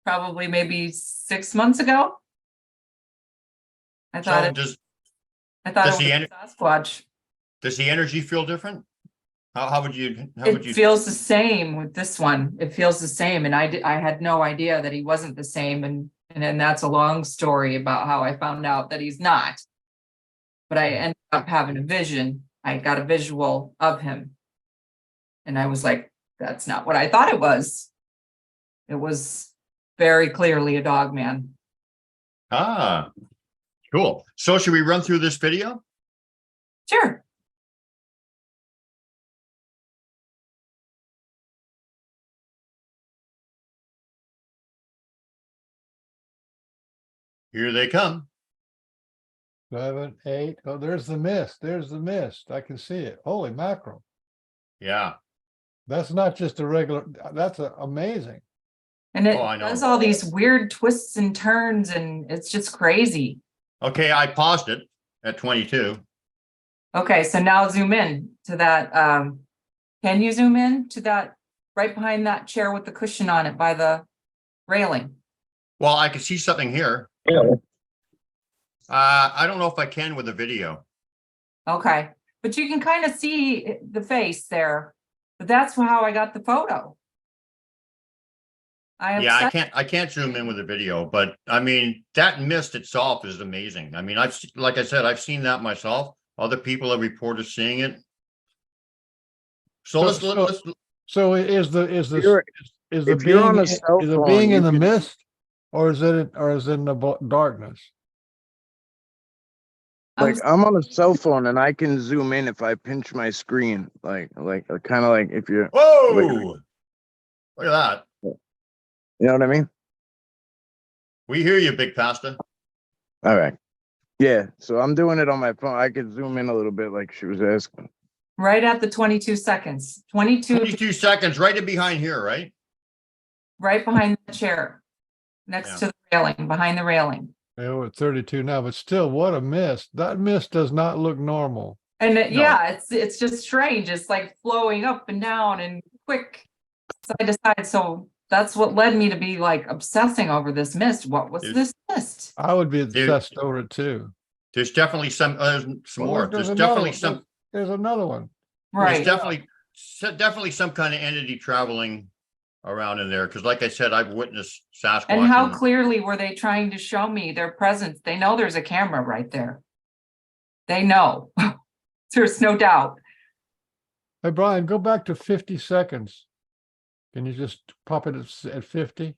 probably maybe 6 months ago. I thought So it, does I thought does it the was Sasquatch. does the energy feel different? How would you It feels the same with this one. It feels the same, and I had no idea that he wasn't the same, and then that's a long story about how I found out that he's not. But I ended up having a vision. I got a visual of him, and I was like, "That's not what I thought it was." It was very clearly a dog man. Ah, cool. So should we run through this video? Sure. Here they come. 7, 8. Oh, there's the mist. There's the mist. I can see it. Holy mackerel. Yeah. That's not just a regular, that's amazing. And it Oh, I know. does all these weird twists and turns, and it's just crazy. Okay, I paused it at 22. Okay, so now zoom in to that. Can you zoom in to that right behind that chair with the cushion on it by the railing? Well, I can see something here. I don't know if I can with the video. Okay, but you can kind of see the face there. But that's how I got the photo. Yeah, I can't zoom in with the video, but I mean, that mist itself is amazing. I mean, like I said, I've seen that myself. Other people have reported seeing it. So let's So is the if you're on being a cell is the phone, being you in the can- mist, or is it in the darkness? like I'm on a cell phone and I can zoom in if I pinch my screen, like kind of like if you're, whoa, look at that. you know what I mean? We hear you, Big Pasta. All right. Yeah. So I'm doing it on my phone. I could zoom in a little bit, like she was asking. right at the 22 seconds. 22 seconds, right in behind here, right? right behind the chair, next to the railing, behind the railing. We're at 32 now, but still, what a mist. That mist does not look normal. And No. yeah, it's just strange. It's like flowing up and down and quick side to side. So that's what led me to be like obsessing over this mist. What was this mist? I would be obsessed over it too. There's definitely some Well, more. look, There's another definitely one. some. There's another one. Right. There's definitely some kind of entity traveling around in there. Because, like I said, I've witnessed Sasquatch. And how clearly were they trying to show me their presence? They know there's a camera right there. They know. There's no doubt. Hey, Brian, go back to 50 seconds. Can you just pop it at 50?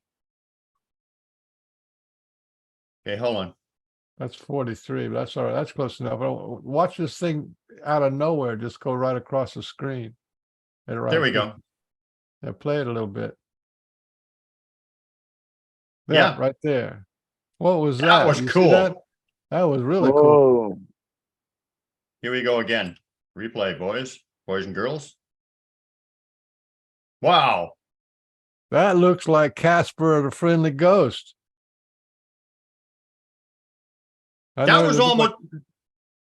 Okay, hold on. That's 43, but that's all right. That's close enough. Watch this thing out of nowhere just go right across the screen. There we go. Yeah, play it a little bit. Yeah. Right there. What was that? That was You see cool. that? That was really cool. Whoa. Here we go again. Replay, boys and girls. Wow. That looks like Casper the Friendly Ghost. That was almost,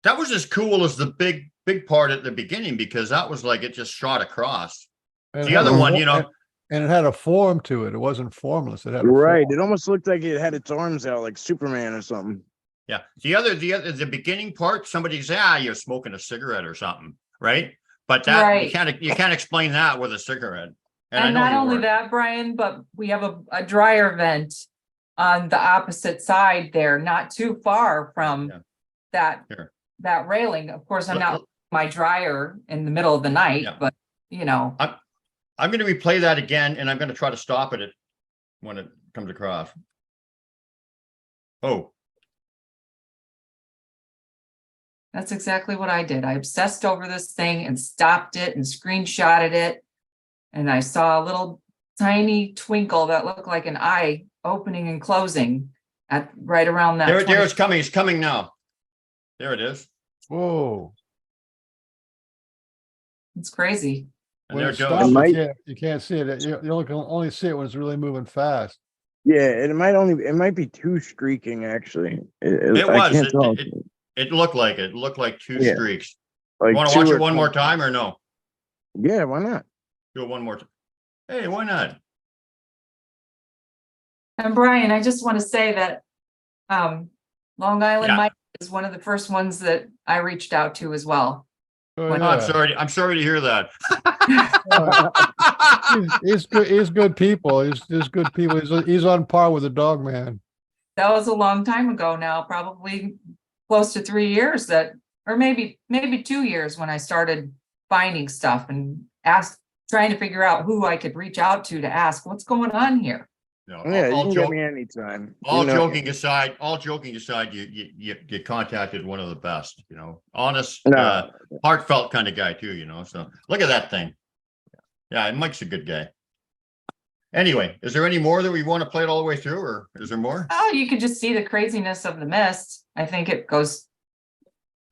that was as cool as the big part at the beginning, because that was like it just shot across. The other one, you know. And it had a form to it. It wasn't formless. It had a Right. form. It almost looked like it had its arms out like Superman or something. Yeah. The beginning part, somebody says, you're smoking a cigarette or something, right? But that Right. you can't explain that with a cigarette. And I know not you only weren't. that, Brian, but we have a dryer vent on the opposite side there, not too far from that railing. Of course, I'm not my dryer in the middle of the night, but you know. I'm going to replay that again, and I'm going to try to stop it when it comes across. Oh. That's exactly what I did. I obsessed over this thing and stopped it and screenshotted it. And I saw a little tiny twinkle that looked like an eye opening and closing at right around that. There it's coming. It's coming now. There it is. Whoa. It's crazy. And When there it it goes. stops, might- you can't see it. You can only see it when it's really moving fast. Yeah, it might be two streaking actually. It I was. can't tell. It looked like it. It looked like two Yeah. streaks. Like You want to two watch it or one more something. time or no? Yeah, why not? Do it one more time. Hey, why not? And Brian, I just want to say that Long Island Yeah. Mike is one of the first ones that I reached out to as well. Oh, When- Oh, I'm yeah. sorry. I'm sorry to hear that. He's good. He's good people. He's good people. He's on par with the dog man. That was a long time ago now, probably close to 3 years or maybe 2 years when I started finding stuff and trying to figure out who I could reach out to ask what's going on here. No, Yeah, you all can joke- get me anytime. all You know- joking aside, you contacted one of the best, honest, No. heartfelt kind of guy too, so look at that thing. Yeah, Mike's a good guy. Anyway, is there any more that we want to play it all the way through, or is there more? Oh, you could just see the craziness of the mist. I think it goes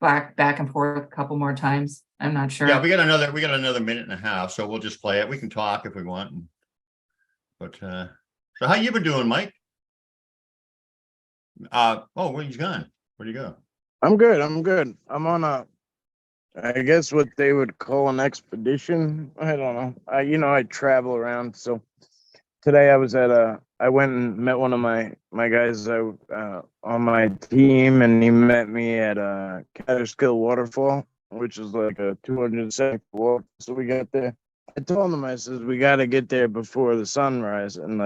back and forth a couple more times. I'm not sure. Yeah, we got another minute and a half, so we'll just play it. We can talk if we want. But so how you been doing, Mike? Well, he's gone. Where'd he go? I'm good. I'm on I guess what they would call an expedition. I don't know. I travel around. So today I went and met one of my guys on my team, and he met me at Catterskill Waterfall, which is like a 270 walk. So we got there. I told him, I says, we got to get there before the sunrise. And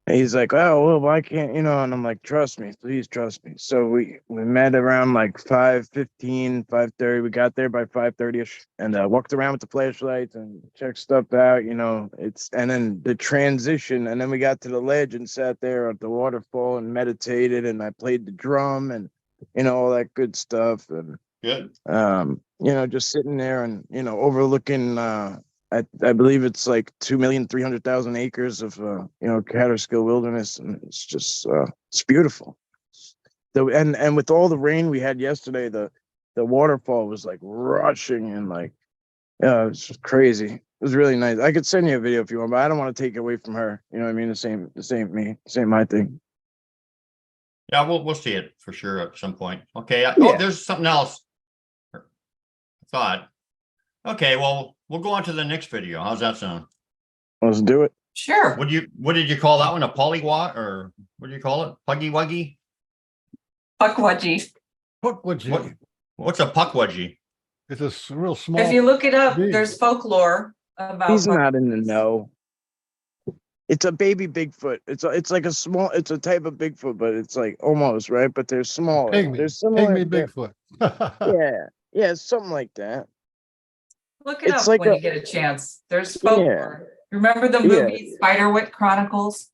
he's like, oh, well, why can't, and I'm like, trust me, please trust me. So we met around like 5:15, 5:30. We got there by 5:30ish and walked around with the flashlights and checked stuff out, and then the transition. And then we got to the ledge and sat there at the waterfall and meditated, and I played the drum and, all that good stuff. And, Good. just sitting there and, overlooking, I believe it's like 2,300,000 acres of Catterskill wilderness, and it's just it's beautiful. And with all the rain we had yesterday, the waterfall was like rushing and it's just crazy. It was really nice. I could send you a video if you want, but I don't want to take it away from her. You know what I mean? The same my thing. Yeah, we'll see it for sure at some point. Okay. Yeah. Oh, there's something else. I thought. Okay, well, we'll go on to the next video. How's that sound? Let's do it. Sure. What did you call that one? A polywog, or what do you call it? Puggy wuggy? Puckwudgie. What's a puckwudgie? It's a real small. If you look it up, big. there's folklore about. He's not in the know. It's a baby Bigfoot. It's like it's a type of Bigfoot, but it's like almost right. But they're smaller. Pygmy. They're similar. Pygmy Bigfoot. Yeah, something like that. Look it It's up like when a- you get a chance. There's folklore. Remember the movie Spiderwick Chronicles?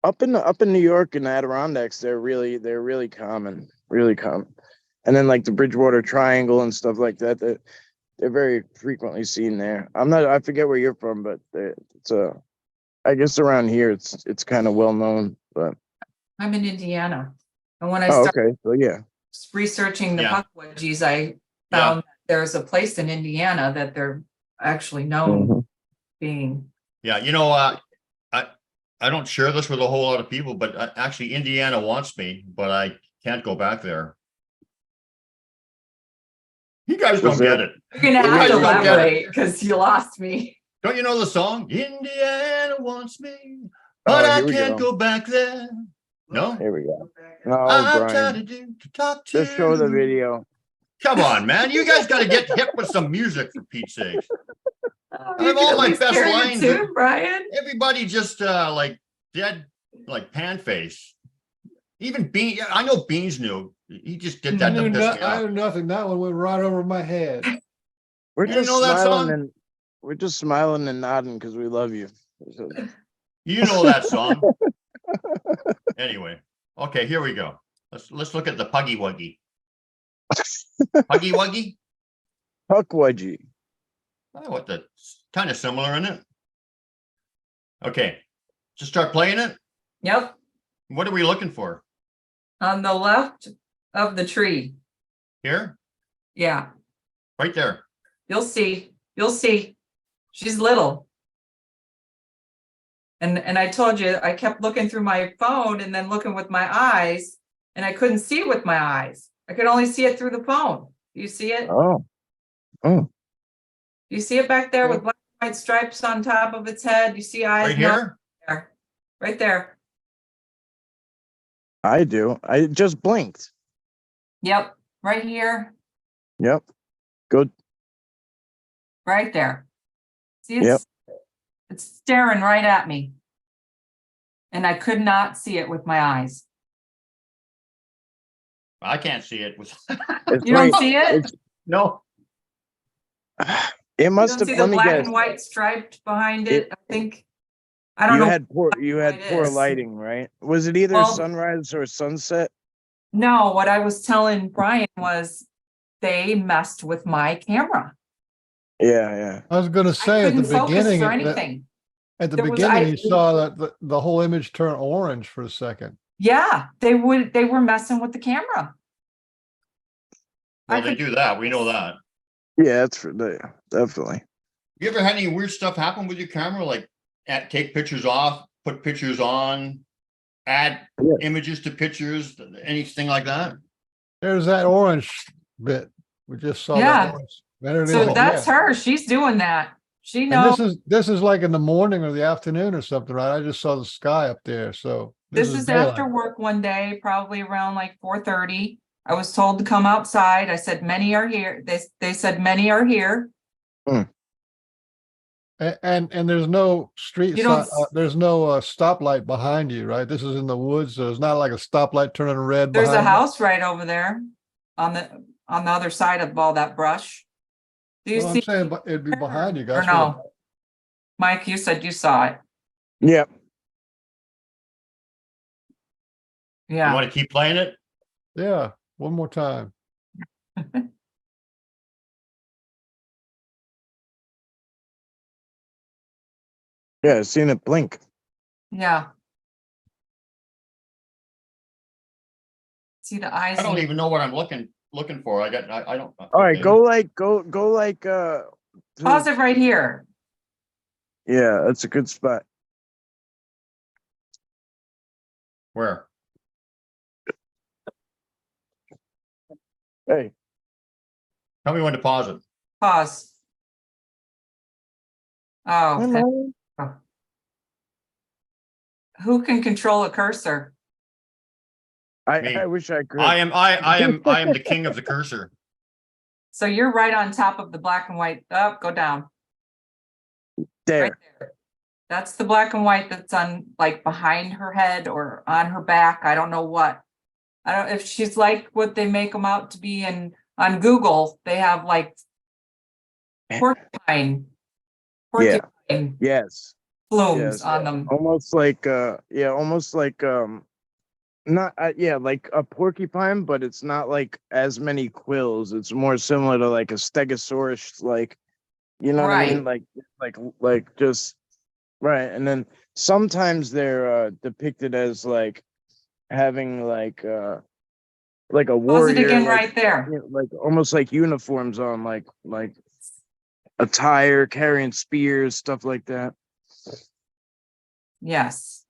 Up in New York and Adirondacks, they're really common, really common. And then like the Bridgewater Triangle and stuff like that, they're very frequently seen there. I forget where you're from, but I guess around here it's kind of well known. But I'm in Indiana. And when I oh, started okay, so yeah, researching the Yeah. Puckwudgies, I found that there's a place in Indiana that they're actually known Mhm. being. Yeah, I don't share this with a whole lot of people, but actually Indiana wants me, but I can't go back there. You guys don't Was get that- it. You're gonna You have guys to don't get it. elaborate because you lost me. Don't you know the song? Indiana wants me, but I here we can't go. go back there. No? Here we go. No, I'm Brian, trying to talk to. just show the video. Come on, man. You guys got to get hip with some music for Pete's sake. Oh, I have all my best carry lines it too, that- Brian. Everybody just like dead, like pan face. Even Bean, I know Beans knew. He just did that to piss me I off. knew nothing. That one went right over my head. We're You didn't just know that smiling song? and we're just smiling and nodding because we love you. So- You know that song. Anyway, okay, here we go. Let's look at the Puggy Wuggy. Puggy Wuggy? Puckwudgie. Oh, what the kind of similar in it. Okay, just start playing it. Yep, What are we looking for? on the left of the tree. Here, Yeah, right there. you'll see. You'll see. She's little. And I told you, I kept looking through my phone and then looking with my eyes, and I couldn't see it with my eyes. I could only see it through the phone. You see it? Oh, oh, You see it back there with black and white stripes on top of its head? You see eyes? Right No, here? there. Right there. I do. I just blinked. Yep, right here, Yep. Good. right there. See, Yep. it's staring right at me. And I could not see it with my eyes. I can't see it with. It's You don't right- see it? it's- No, It You must don't have. see the Let me black guess. and white striped behind it, I think. I don't You know. had poor. You had white poor is. lighting, right? Was it either Well- sunrise or sunset? No, what I was telling Brian was they messed with my camera. Yeah, yeah. I was gonna I say at the couldn't focus beginning, for anything. at the There was- beginning, I- you saw that the whole image turn orange for a second. Yeah, they were messing with the camera. I well, they could- do that. We know that. Yeah, that's for the definitely. You ever had any weird stuff happen with your camera? Like take pictures off, put pictures on, add Yeah. images to pictures, anything like that? There's that orange bit. We just saw Yeah. that orange. There it So is, that's yeah. her. She's doing that. She And knows this is like in the morning or the afternoon or something, right? I just saw the sky up there, so. this is daylight. after work one day, probably around like 4:30. I was told to come outside. I said, many are here. They said many are here. And there's no street, You don't there's no stoplight behind you, right? This is in the woods, so it's not like a stoplight turning red There's a behind you. house right over there on the other side of all that brush. Do you Well, see I'm saying, but it'd be behind you or guys. no? Mike, you said you saw it. Yep. You Yeah. want to keep playing it? Yeah, one more time. Yeah, I seen it blink. Yeah. See the eyes? I don't in- even know what I'm looking for. I don't. All right, okay. go like Pause it right here. Yeah, that's a good spot. Where? Hey, Tell me when to pause it. Pause. Oh, hello. who can control a cursor? Me. I wish I could. I am the king of the cursor. So you're right on top of the black and white. Up, go down. there. Right there. That's the black and white that's on like behind her head or on her back. I don't know what. I don't if she's like what they make them out to be on Google. They have like porcupine Yeah. plumes Yes. Yes. on them. Almost like almost like not like a porcupine, but it's not like as many quills. It's more similar to like a stegosaurus, like you know what I mean? Like just right. And then sometimes they're depicted as like having like a Pause warrior, it again like, right there. you know, like almost like uniforms on, like attire, carrying spears, stuff like that. Yes.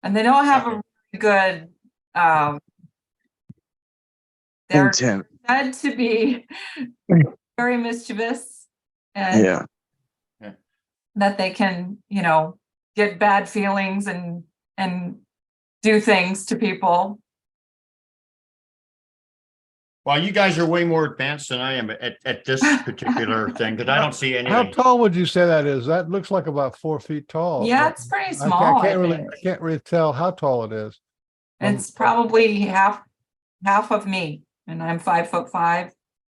And they don't have a Okay. really good they're Intent. said to be very mischievous and Yeah. that they can, get bad feelings and do things to people. Well, you guys are way more advanced than I am at this particular thing, because I don't see How anything. tall would you say that is? That looks like about 4 feet tall. Yeah, it's pretty I small. I can't really tell how tall it is. It's probably half of me, and I'm 5'5",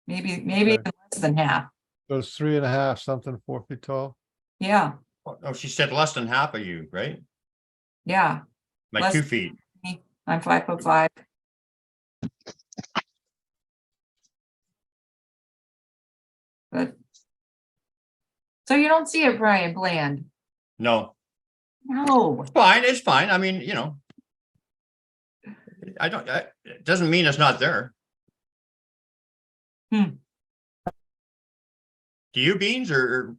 maybe Okay. even less than half. So it's 3.5, something, 4 feet tall. Yeah, Oh, she said less than half of you, right? yeah. Like Less- 2 feet. I'm 5'5". Good. So you don't see it, Brian Bland? No, No. it's fine. It's fine. I mean, it doesn't mean it's not there. Do you, Beans, or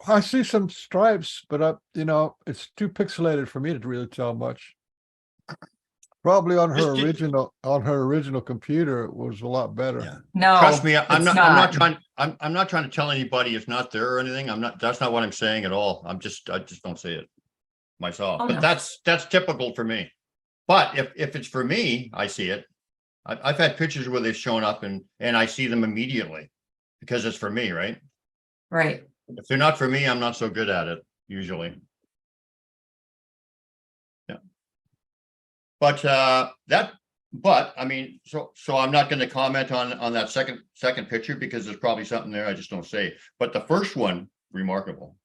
I see some stripes, but it's too pixelated for me to really tell much. Probably on her Just- original computer, it was a lot better. yeah. No, Trust me, I'm it's not trying, I'm not trying to tell anybody it's not there or anything. That's not what I'm saying at all. I just don't see it myself, Oh, but no. that's typical for me. But if it's for me, I see it. I've had pictures where they've shown up and I see them immediately because it's for me, right? Right. If they're not for me, I'm not so good at it usually. Yeah. But I mean, so I'm not going to comment on that second picture because there's probably something there I just don't say. But the first one, remarkable.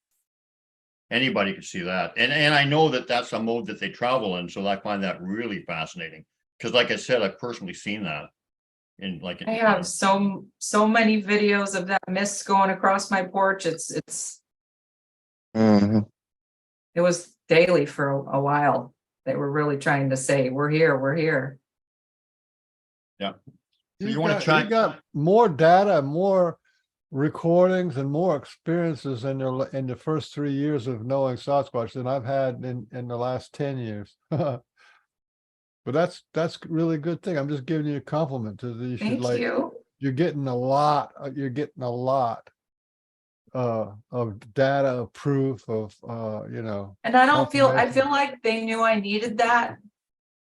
Anybody could see that, and I know that that's a mode that they travel in, so I find that really fascinating. Because, like I said, I've personally seen that in like. I have so many videos of that mist going across my porch. Mhm. It was daily for a while. They were really trying to say, we're here, we're here. Yeah. So You you want got, to try? you got more data, more recordings, and more experiences in the first 3 years of knowing Sasquatch than I've had in the last 10 years. But that's really good thing. I'm just giving you a compliment to the. Thank you. You're getting a lot. Of data, of proof, of And I feel confirmation. like they knew I needed that,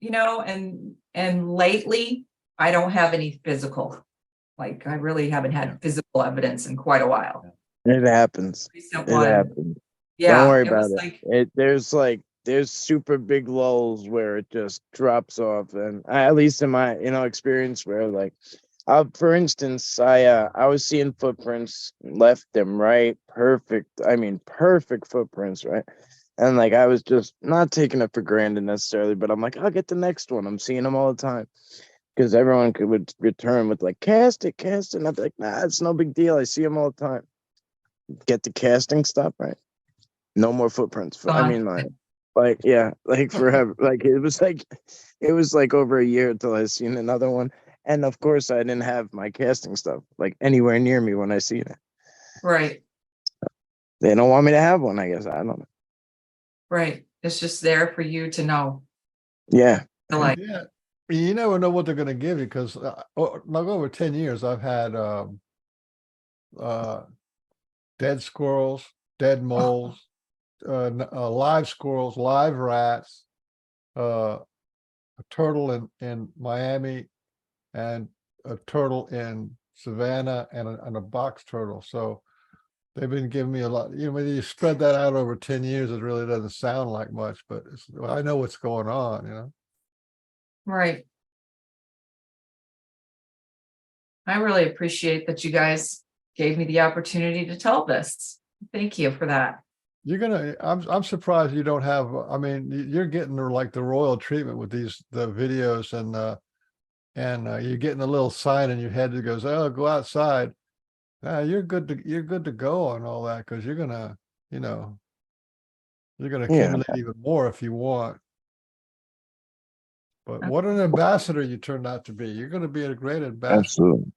and lately I don't have any physical. Like I really haven't Yeah. had physical evidence in quite a while. It happens. Recent It one, happens. yeah, Don't worry it about was it. like, There's super big lulls where it just drops off, and at least in my experience, where like, for instance, I was seeing footprints left and right, perfect. I mean, perfect footprints, right? And like I was just not taking it for granted necessarily, but I'm like, I'll get the next one. I'm seeing them all the time because everyone would return with like cast it, and I'd be like, nah, it's no big deal. I see them all the time. Get the casting stuff right. No more footprints. I mean, like forever. Like it was like over a year until I seen another one. And of course, I didn't have my casting stuff like anywhere near me when I see it. right, They don't want me to have one. I guess I don't know. right. It's just there for you to know. Yeah. Like, Yeah, you never know what they're going to give you because like over 10 years, I've had dead squirrels, dead moles, live squirrels, live rats, a turtle in Miami, and a turtle in Savannah, and a box turtle. So they've been giving me a lot. When you spread that out over 10 years, it really doesn't sound like much, but I know what's going on. right. I really appreciate that you guys gave me the opportunity to tell this. Thank you for that. I'm surprised you don't have. I mean, you're getting the royal treatment with the videos, and you're getting a little sign in your head that goes, "Oh, go outside." You're good to go on all that because you're gonna Yeah. accumulate even more if you want. But what an ambassador you turned out to be. You're going to be a great ambassador. Absolutely.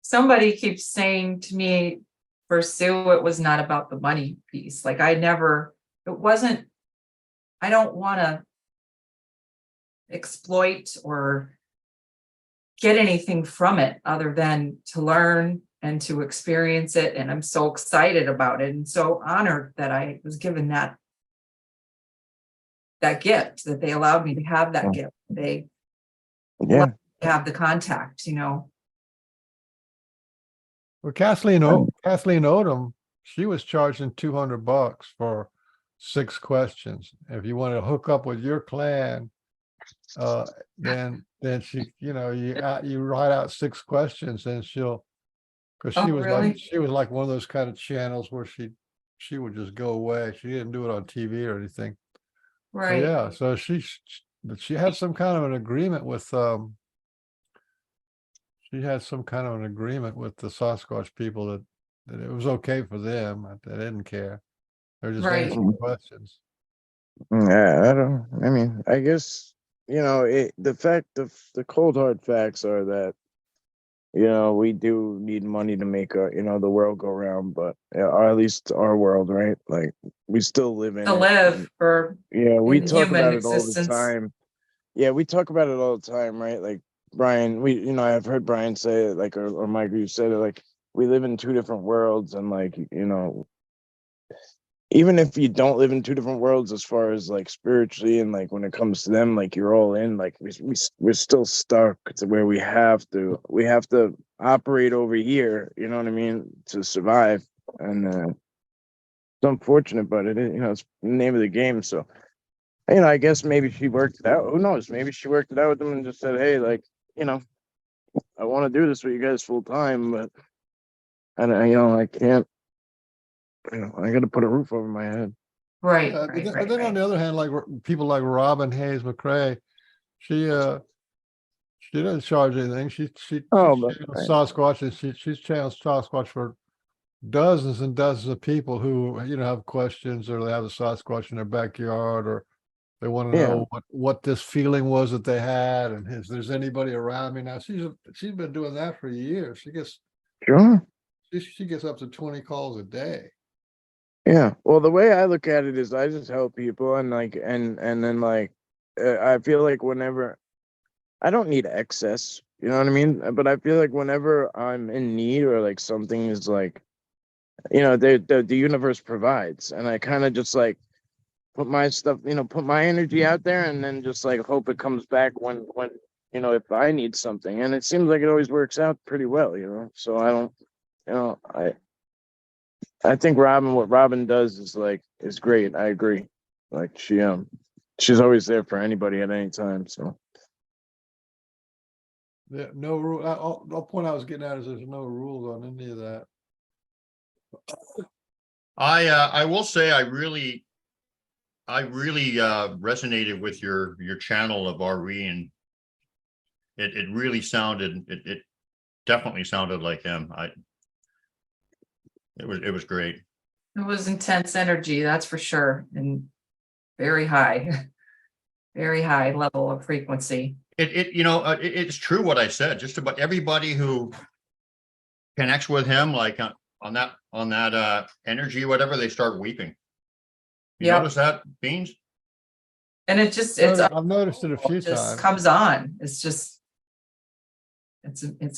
Somebody keeps saying to me, for Sue, it was not about the money piece. Like I don't want to exploit or get anything from it other than to learn and to experience it. And I'm so excited about it and so honored that I was given that gift, that they allowed me to have that gift. They have the contact, Well, Kathleen Odom, she was charging $200 for 6 questions. If you want to hook up with your clan, then she, you write out 6 questions, and because she was really? like one of those kind of channels where she would just go away. She didn't do it on TV or anything. Right. Yeah, so she had some kind of an agreement with she had some kind of an agreement with the Sasquatch people that it was okay for them. They didn't care. They're just Right. answering questions. Yeah, I mean, I guess, the fact of the cold hard facts are that we do need money to make the world go round, but yeah, or at least our world, right? Like we still live in To it. live for Yeah, we in talk human about it all the existence. time. Yeah, we talk about it all the time, right? Like Brian, I've heard Brian say it, like, or Michael, you said it, like, we live in two different worlds, and like, even if you don't live in two different worlds as far as like spiritually and like when it comes to them, like you're all in, like we're still stuck to where we have to operate over here, you know what I mean, to survive. And it's unfortunate, but it is, it's the name of the game. So I guess maybe she worked it out. Who knows? Maybe she worked it out with them and just said, hey, like, I want to do this with you guys full time, but I can't, I got to put a roof over my head. Right, But right, then, right, on right. the other hand, like people like Robin Hayes McCrae, she doesn't charge anything. She Oh, but channels Sasquatch, and she's channeled Sasquatch for dozens and dozens of people who have questions, or they have a Sasquatch in their backyard, or they want to yeah, know what this feeling was that they had, and if there's anybody around me now. She's been doing that for years. sure. She gets up to 20 calls a day. Yeah. Well, the way I look at it is I just help people, and like, and then like, I feel like whenever I don't need excess, you know what I mean? But I feel like whenever I'm in need, or like something is like, the universe provides, and I kind of just like put my stuff, put my energy out there, and then just like hope it comes back when if I need something, and it seems like it always works out pretty well. So I don't, I think what Robin does is great. I agree. Like she's always there for anybody at any time. So Yeah, no rule. The point I was getting at is there's no rules on any of that. I will say I really resonated with your channel of RE, and it really sounded, it definitely sounded like him. It was great. It was intense energy, that's for sure, and very high, very high level of frequency. It's true what I said. Just about everybody who connects with him, like on that energy, whatever, they start weeping. You Yep. notice that, Beans? And it's I've noticed it a few just times. comes on. It's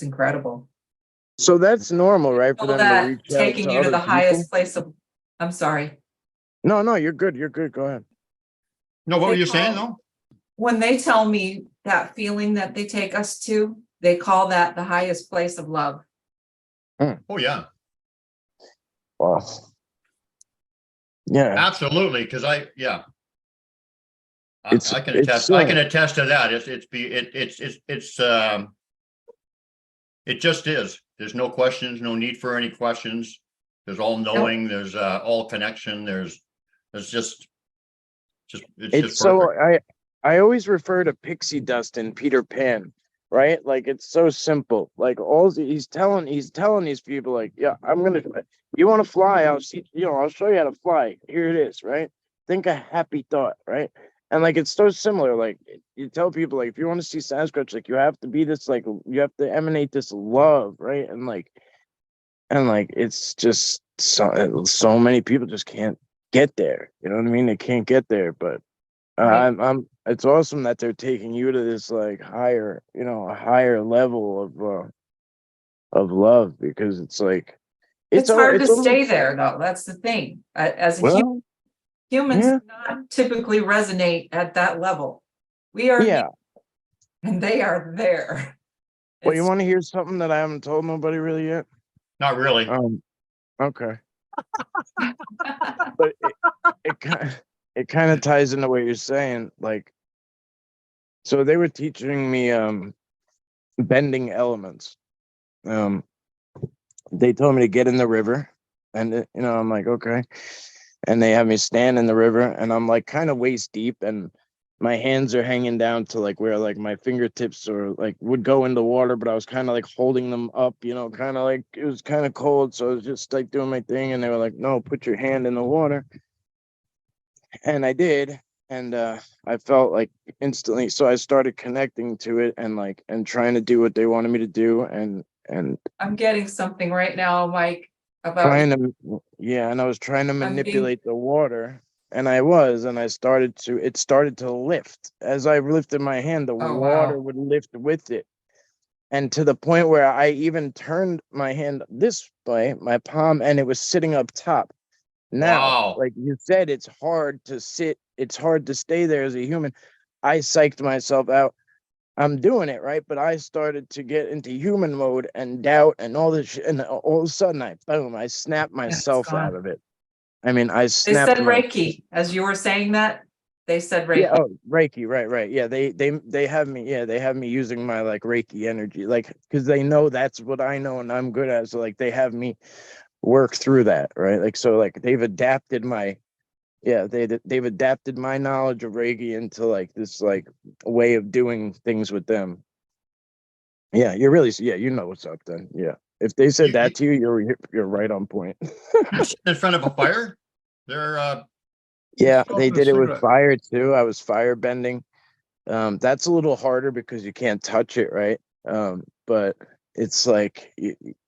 incredible. so that's normal, right? For All them to that reach out taking to you to other the people. highest place of, I'm sorry. No, you're good. You're good. Go ahead. No, what were They you saying call- though? When they tell me that feeling that they take us to, they call that the highest place of love. Oh yeah, Well, yeah, absolutely. Because I it's can it's attest. I can attest to that. It just is. There's no questions, no need for any questions. There's all knowing. There's all connection. There's just it's it's just so perfect. I always refer to pixie dust in Peter Pan, right? Like it's so simple. Like all he's telling these people, like, yeah, you want to fly, I'll show you how to fly. Here it is, right? Think a happy thought, right? And like it's so similar. Like you tell people, like, if you want to see Sasquatch, like you have to be this, like you have to emanate this love, right? And like it's just so many people just can't get there. You know what I mean? They can't get there, but Right. it's awesome that they're taking you to this like higher, a higher level of love, because it's like It's hard to it's almost, stay there though. That's the thing. As a well, humans yeah, do not typically resonate at that level. We are yeah. here and they are there. Well, you It's want to hear something that I haven't told nobody really yet? Not really. Okay, but it kind of ties into what you're saying. Like, so they were teaching me bending elements. Um, they told me to get in the river, and I'm like, okay. And they have me stand in the river, and I'm like kind of waist deep, and my hands are hanging down to like where like my fingertips or like would go in the water, but I was kind of like holding them up, kind of like it was kind of cold, so I was just like doing my thing, and they were like, no, put your hand in the water. And I did, and I felt like instantly, so I started connecting to it, and trying to do what they wanted me to do, and I'm getting something right now, Mike, about trying to, yeah, and I was trying to being- manipulate the water, and I started to, it started to lift. As I lifted my hand, the Oh, water wow. would lift with it. And to the point where I even turned my hand this way, my palm, and it was sitting up top. Now, Wow. like you said, it's hard to sit, it's hard to stay there as a human. I psyched myself out. I'm doing it right, but I started to get into human mode and doubt and all this shit, and all of a sudden I snapped Yeah, it's myself out gone. of it. I mean, I They snapped said my, Reiki, as you were saying that, they said yeah, Reiki. oh, Reiki, right. Yeah, they have me, yeah, they have me using my like Reiki energy, like, because they know that's what I know and I'm good at. So like they have me work through that, right? Like, so like they've adapted my, yeah, they've adapted my knowledge of Reiki into like this like way of doing things with them. Yeah, you're really, yeah, you know what's up then. Yeah. If they said You, that to you, you're right on point. you're sitting in front of a fire. They're Yeah, they Smoking a did it with cigarette. fire too. I was fire bending. That's a little harder because you can't touch it, right? But it's like,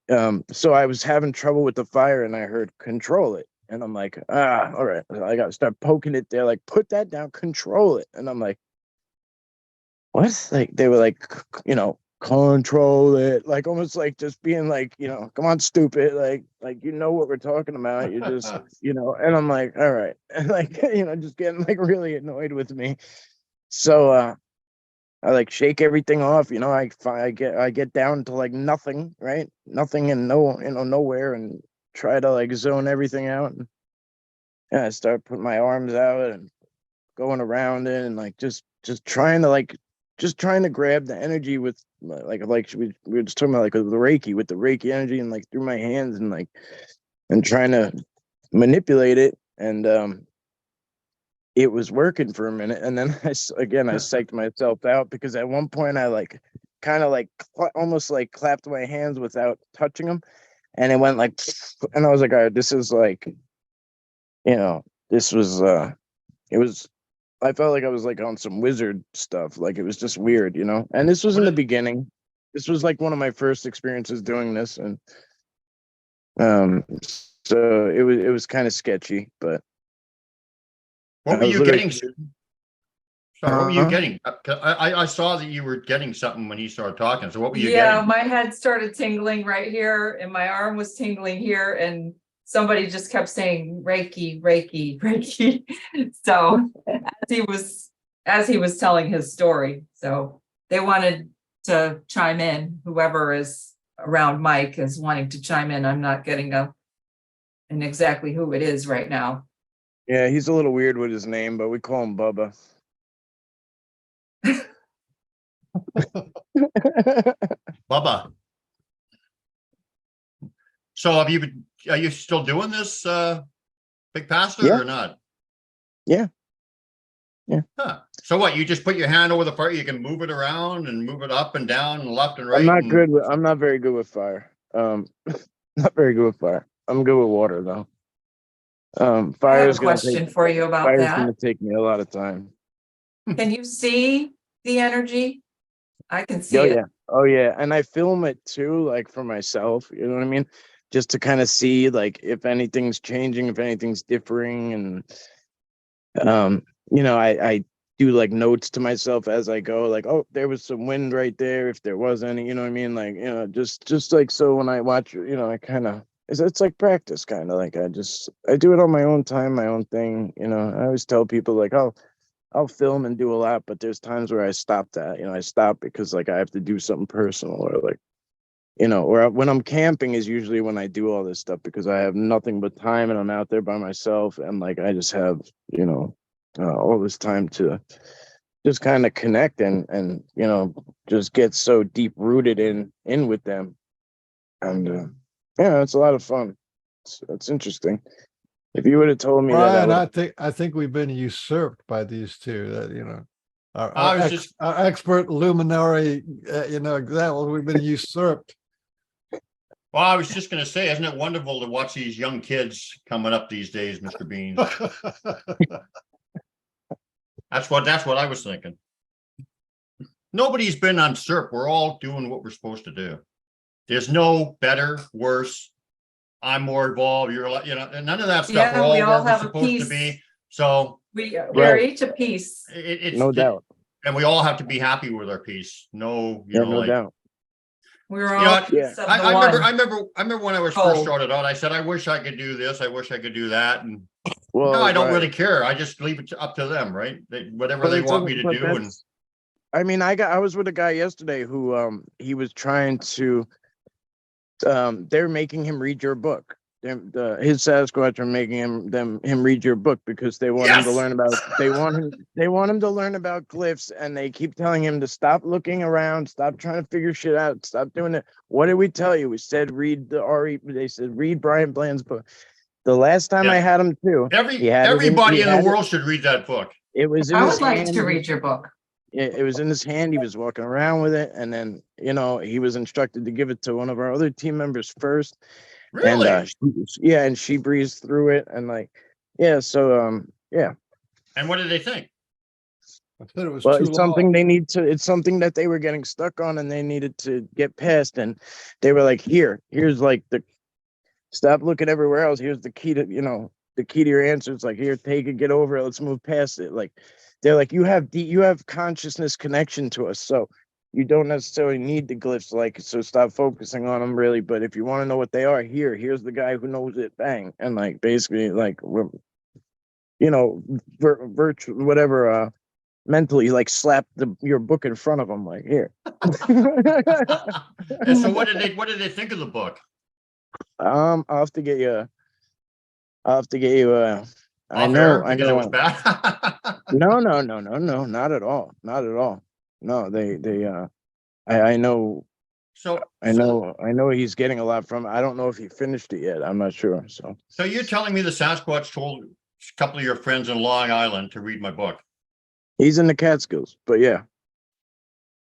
so I was having trouble with the fire and I heard control it. And I'm like, all right, I got to start poking it there, like, put that down, control it. And I'm like, what? Like, they were like, control it, like almost like just being like, come on, stupid, like you know what we're talking about. You just, and I'm like, all right, and like, just getting like really annoyed with me. So I like shake everything off, I get down to like nothing, right? Nothing and nowhere, and try to like zone everything out. And yeah, I start putting my arms out and going around it and like just trying to grab the energy with we were just talking about like with the Reiki energy and like through my hands and like and trying to manipulate it. And it was working for a minute, and then I psyched myself out because at one point I like kind of like almost like clapped my hands without touching them, and it went like, and I was like, all right, this is like, this was it was. I felt like I was like on some wizard stuff, like it was just weird, And this was in what the did, beginning. This was like one of my first experiences doing this, and um, so it was kind of sketchy, but what I were was you literally. getting? Sorry, what were you getting? I saw that you were getting something when you started talking. So what were you Yeah, getting? my head started tingling right here and my arm was tingling here and somebody just kept saying Reiki, Reiki, Reiki. So as he was telling his story, so they wanted to chime in, whoever is around Mike is wanting to chime in. I'm not getting and exactly who it is right now. Yeah, he's a little weird with his name, but we call him Bubba. Bubba. So are you still doing this, Big Pastor, Yeah. or not? Yeah. Huh. So what, you just put your hand over the fire, you can move it around and move it up and down and left and right? I'm not very good with fire. Not very good with fire. I'm good with water though. I Fire have a is gonna take question for you about fire is that. gonna take me a lot of time. Can you see the energy? I can see Oh it. yeah. Oh yeah. And I film it too, like for myself, you know what I mean? Just to kind of see like if anything's changing, if anything's differing. And I do like notes to myself as I go, like, oh, there was some wind right there, if there was any, you know what I mean? Like, just like, so when I watch, I kind of, it's like practice, kind of like I do it on my own time, my own thing. I always tell people like, oh, I'll film and do a lot, but there's times where I stop that. I stop because like I have to do something personal, or like, or when I'm camping is usually when I do all this stuff because I have nothing but time and I'm out there by myself and like I just have, all this time to just kind of connect and just get so deep rooted in with them. And yeah, it's a lot of fun. It's interesting. If you would have told me that, Brian, I think we've been usurped by these two. That I was just, our expert luminary, example. We've been usurped. well, I was just going to say, isn't it wonderful to watch these young kids coming up these days, Mr. Beans? That's what I was thinking. Nobody's been usurped. We're all doing what we're supposed to do. There's no better, worse. I'm more involved. You're like, and none of that stuff. Yeah, We're we all all where we're have a supposed to piece. be. So We are Right. each a piece. it's No doubt. and we all have to be happy with our piece. No, Yeah, no like, doubt. We're You know all what? piece of the I one. remember when I was Oh. first started out, I said, I wish I could do this. I wish I could do that. And Well, no, I don't right. really care. I just leave it up to them, right? Whatever But they it want me doesn't- to but do. And that's- I mean, I was with a guy yesterday who he was trying to they're making him read your book. His Sasquatch are making him read your book because they want him to Yes! learn about they want him to learn about glyphs, and they keep telling him to stop looking around, stop trying to figure shit out, stop doing it. What did we tell you? We said read the RE. They said read Brian Bland's book. The last time I Yeah. had him too, everybody in the world should read that book. it was in I his would like hand. to read your book. It was in his hand. He was walking around with it, and then he was instructed to give it to one of our other team members first. Really? And and she breezed through it, and yeah. And what did they think? I said it was Well, too it's something long. they need to. It's something that they were getting stuck on, and they needed to get past. And they were like, here's like the stop looking everywhere else. Here's the key to the key to your answer. It's like, here, take it, get over it. Let's move past it. Like they're like, you have consciousness connection to us, so you don't necessarily need the glyphs. Like, so stop focusing on them really. But if you want to know what they are, here's the guy who knows it. Bang, and like basically like virtual whatever. Mentally, like slap your book in front of them, like here. And so what did they think of the book? I'll have to get you. I'll have to get you. I Off know. air I because it was know. bad. No, not at all. Not at all. No, I know. So I know he's getting a lot from it. I don't know if he finished it yet. I'm not sure. So you're telling me the Sasquatch told a couple of your friends in Long Island to read my book? He's in the Catskills, but yeah.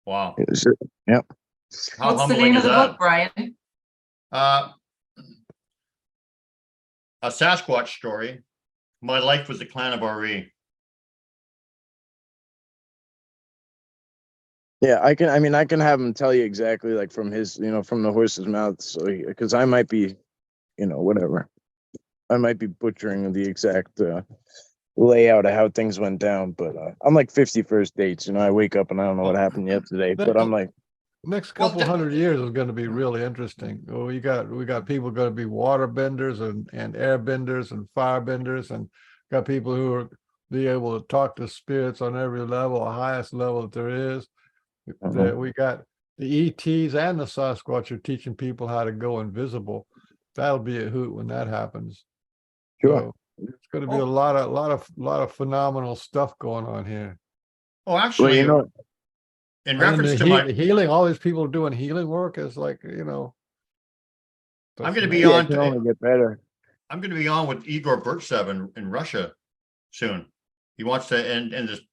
Wow. Yeah. How What's the humbling name is of the that? book, Brian? A Sasquatch story. My life was a clan of RE. Yeah, I can have him tell you exactly like from his, from the horse's mouth. So, because I might be, whatever. I might be butchering the exact layout of how things went down, but I'm like 51st dates. I wake up and I don't know what happened yesterday, but I'm like, Next Well, couple hundred years is going to be really interesting. Oh, we got people going to be water benders and air benders and fire benders, and got people who are be able to talk to spirits on every level, the highest level that there is. That we got the ETs and the Sasquatch are teaching people how to go invisible. That'll be a hoot when that happens. sure. So it's going to be a lot of phenomenal stuff going on here. Oh, actually, in And reference to the healing, all these people doing healing work is like, I'm going to that's be Yeah, on. it can only get better. I'm going to be on with Igor Burtsev in Russia soon. He wants to,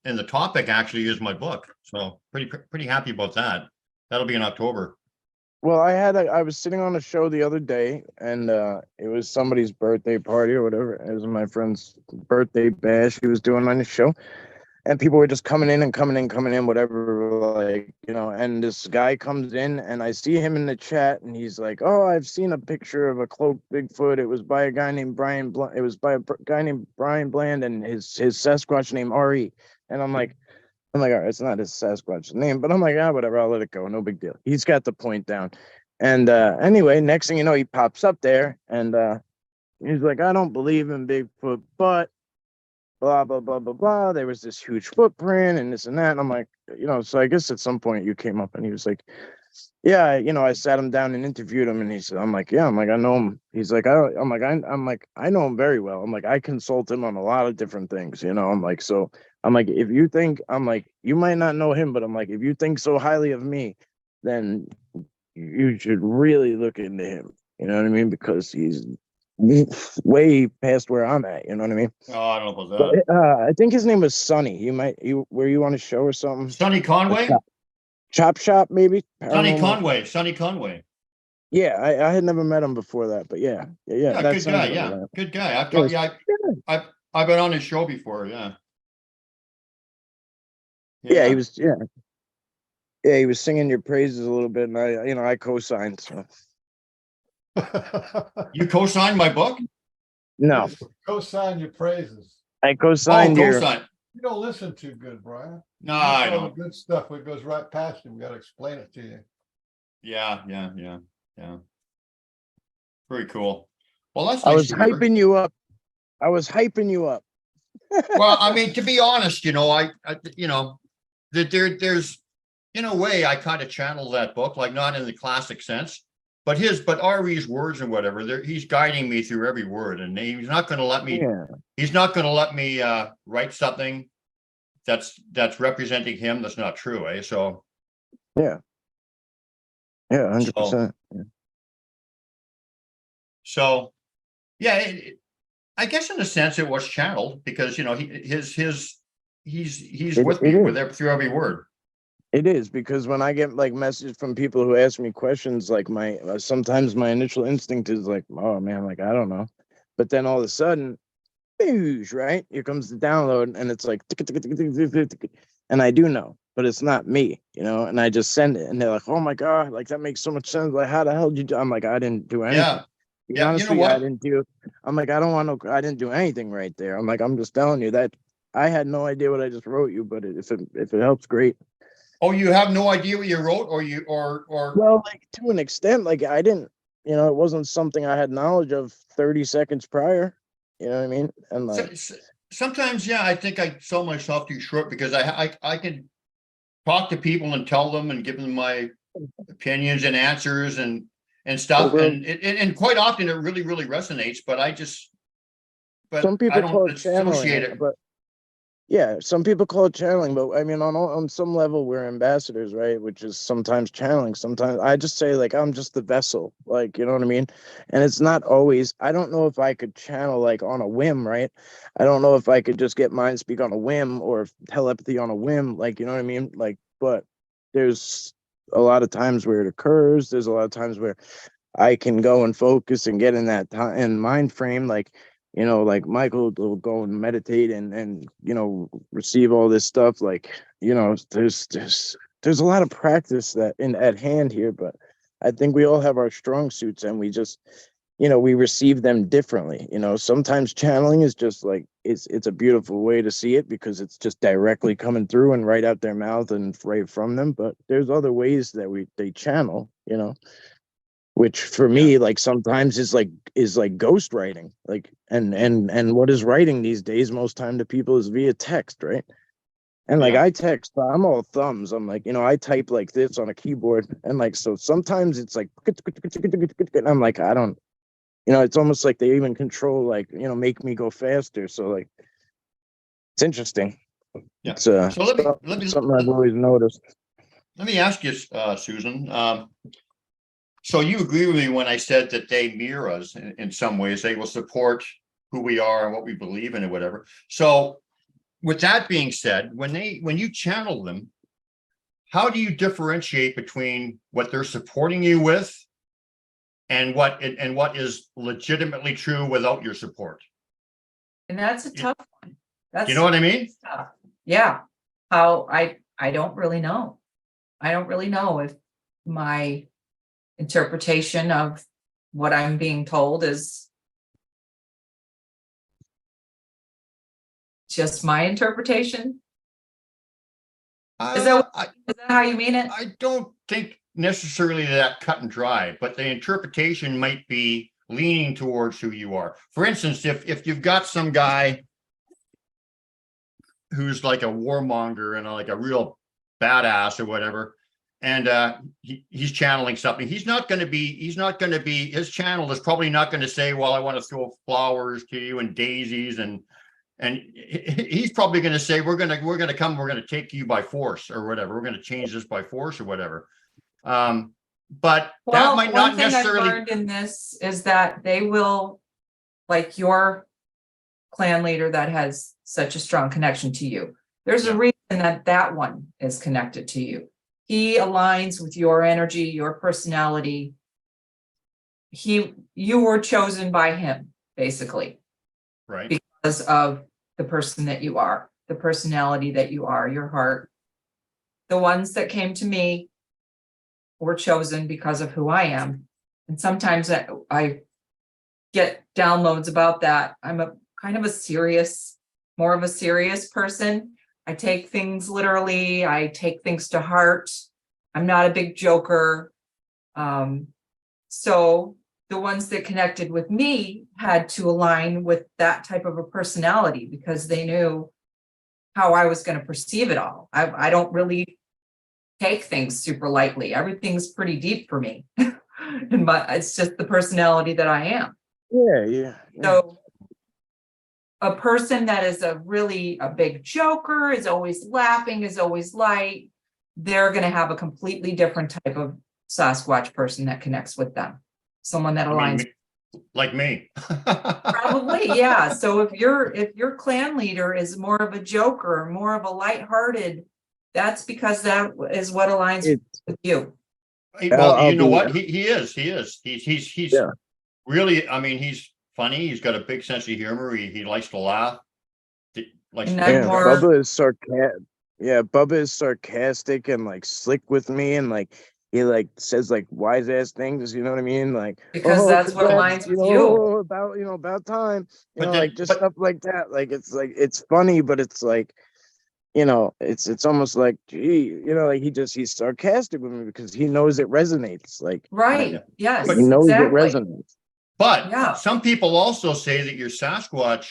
and the topic actually is my book. So pretty happy about that. That'll be in October. Well, I was sitting on a show the other day, and it was somebody's birthday party or whatever. It was my friend's birthday bash he was doing on the show. And people were just coming in, whatever, like, and this guy comes in and I see him in the chat and he's like, oh, I've seen a picture of a cloaked Bigfoot. It was by a guy named Brian Bland. It was by a guy named Brian Bland and his Sasquatch named RE. And I'm like, all right, it's not his Sasquatch name, but I'm like, whatever, I'll let it go. No big deal. He's got the point down. And anyway, next thing you know, he pops up there and he's like, I don't believe in Bigfoot, but blah, blah, blah, blah, blah. There was this huge footprint and this and that. And I'm like, so I guess at some point you came up and he was like, yeah, I sat him down and interviewed him. And he said, I'm like, I know him. He's like, I know him very well. I'm like, I consult him on a lot of different things, I'm like, so I'm like, if you think, I'm like, you might not know him, but I'm like, if you think so highly of me, then you should really look into him. You know what I mean? Because he's way past where I'm at. You know what I mean? Oh, I don't know about that. But, I think his name was Sonny. Were you on a show or something? Sonny Conway? Chop Shop, maybe? Sonny Paranormal? Conway. Yeah, I had never met him before that, but yeah. Yeah, that good sounds guy. about Yeah, right. good guy. Yes. I've been on his show before. Yeah. Yeah, he was. Yeah, he was singing your praises a little bit, and I co-signed. So You co-signed my book? No, Co-sign your praises. I Oh, co-signed your. co-sign. You don't listen too good, Brian. No, You miss I all the don't. good stuff that goes right past you. We gotta explain it to you. Yeah. Very cool. Well, that's I nice was to hear. hyping you up. I was hyping you up. Well, I mean, to be honest, I that there's, in a way, I kind of channel that book, like not in the classic sense, but Ari's words and whatever, he's guiding me through every word, and he's not going to let me, Yeah. he's not going to let me write something that's representing him that's not true, eh? So Yeah. Yeah, 100%. so yeah, I guess in a sense it was channeled because he's with me through every word. It is, because when I get like messages from people who ask me questions, like sometimes my initial instinct is like, oh man, like I don't know, but then all of a sudden, boosh, right? Here comes the download, and it's like, tick, tick, tick, tick, tick, tick, tick, and I do know, but it's not me, and I just send it, and they're like, oh my god, like that makes so much sense. Like, how the hell did you do? I'm like, I didn't do anything. Yeah. Yeah, honestly, you know what? I didn't do. I'm like, I didn't do anything right there. I'm like, I'm just telling you that I had no idea what I just wrote you, but if it helps, great. Oh, you have no idea what you wrote, or Well, like to an extent, like I didn't, it wasn't something I had knowledge of 30 seconds prior. You know what I mean? And like sometimes, yeah, I think I sell myself too short because I can talk to people and tell them and give them my opinions and answers and stuff, and quite often it really resonates. But some people I don't call it associate channeling, it. but yeah, some people call it channeling, but I mean, on some level, we're ambassadors, right? Which is sometimes channeling. Sometimes I just say like I'm just the vessel, like you know what I mean. And it's not always. I don't know if I could channel like on a whim, right? I don't know if I could just get mind speak on a whim or telepathy on a whim, like you know what I mean. Like, but there's a lot of times where it occurs. There's a lot of times where I can go and focus and get in that time and mind frame, like like Michael will go and meditate and receive all this stuff. Like there's a lot of practice that at hand here, but I think we all have our strong suits, and we just we receive them differently. Sometimes channeling is just like it's a beautiful way to see it because it's just directly coming through and right out their mouth and right from them. But there's other ways that they channel, which for me, like sometimes is like ghost writing, like and what is writing these days most time to people is via text, right? And like I text, but I'm all thumbs. I'm like, I type like this on a keyboard, and like so sometimes it's like and I'm like, I don't, it's almost like they even control like make me go faster. So like it's interesting. Yeah. It's So something I've always noticed. Let me ask you, Susan. So you agree with me when I said that they mirror us in some ways. They will support who we are and what we believe in and whatever. So with that being said, when you channel them, how do you differentiate between what they're supporting you with and what is legitimately true without your support? And that's a tough one. That's You know what I mean? tough. Yeah. How I don't really know. I don't really know if my interpretation of what I'm being told is just my interpretation. Is that how you mean it? I don't think necessarily that cut and dry, but the interpretation might be leaning towards who you are. For instance, if you've got some guy who's like a warmonger and like a real badass or whatever, and he's channeling something, his channel is probably not going to say, well, I want to throw flowers to you and daisies, and he's probably going to say, we're going to take you by force or whatever. We're going to change this by force or whatever. But that might not necessarily. I've learned in this is that they will, like your clan leader that has such a strong connection to you. There's a reason that one is connected to you. He aligns with your energy, your personality. You were chosen by him, basically. Right. Because of the person that you are, the personality that you are, your heart. The ones that came to me were chosen because of who I am. And sometimes I get downloads about that. I'm a kind of more of a serious person. I take things literally. I take things to heart. I'm not a big joker. So the ones that connected with me had to align with that type of a personality because they knew how I was going to perceive it all. I don't really take things super lightly. Everything's pretty deep for me. But it's just the personality that I am. Yeah. So a person that is a big joker, is always laughing, is always light, they're going to have a completely different type of Sasquatch person that connects with them. Someone that aligns. Like me. Probably, yeah. So if your clan leader is more of a joker, more of a lighthearted, that's because that is what aligns with you. Well, you know what? He is. He's Yeah. really, I mean, he's funny. He's got a big sense of humor. He likes to laugh. Likes And to I'm more- Bubba is sarcastic. Yeah, Bubba is sarcastic and like slick with me, and like he like says like wise ass things. You know what I mean? Like Because that's what congrats, aligns with you. about time. But Like just stuff like that. Like it's funny, but it's like, it's almost like, gee, like he's sarcastic with me because he knows it resonates. Like Right. Yes. he knows exactly. it resonates. But Yeah. some people also say that your Sasquatch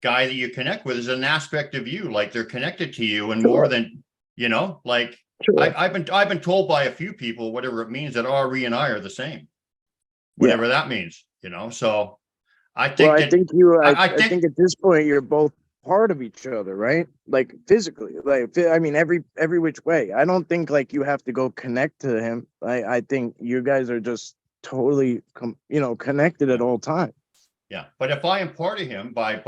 guy that you connect with is an aspect of you, like they're connected to you and more than, like Sure. I've been told by a few people, whatever it means, that Ari and I are the same, whatever that means, so I think I think think at this point you're both part of each other, right? Like physically, like I mean every which way. I don't think like you have to go connect to him. I think you guys are just totally connected at all times. yeah, but if I am part of him by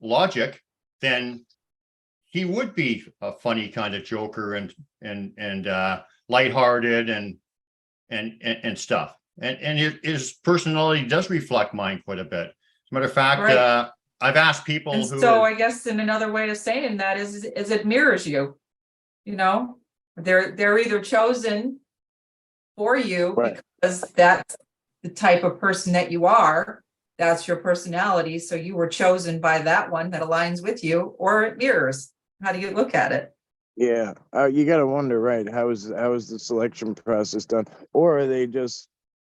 logic, then he would be a funny kind of joker and lighthearted and stuff. And his personality does reflect mine quite a bit. As a matter of fact, Right. I've asked people And so I guess in another way of saying that is it mirrors you. They're either chosen for you Right. because that's the type of person that you are. That's your personality. So you were chosen by that one that aligns with you, or it mirrors. How do you look at it? Yeah, you gotta wonder, right? How is the selection process done, or are they just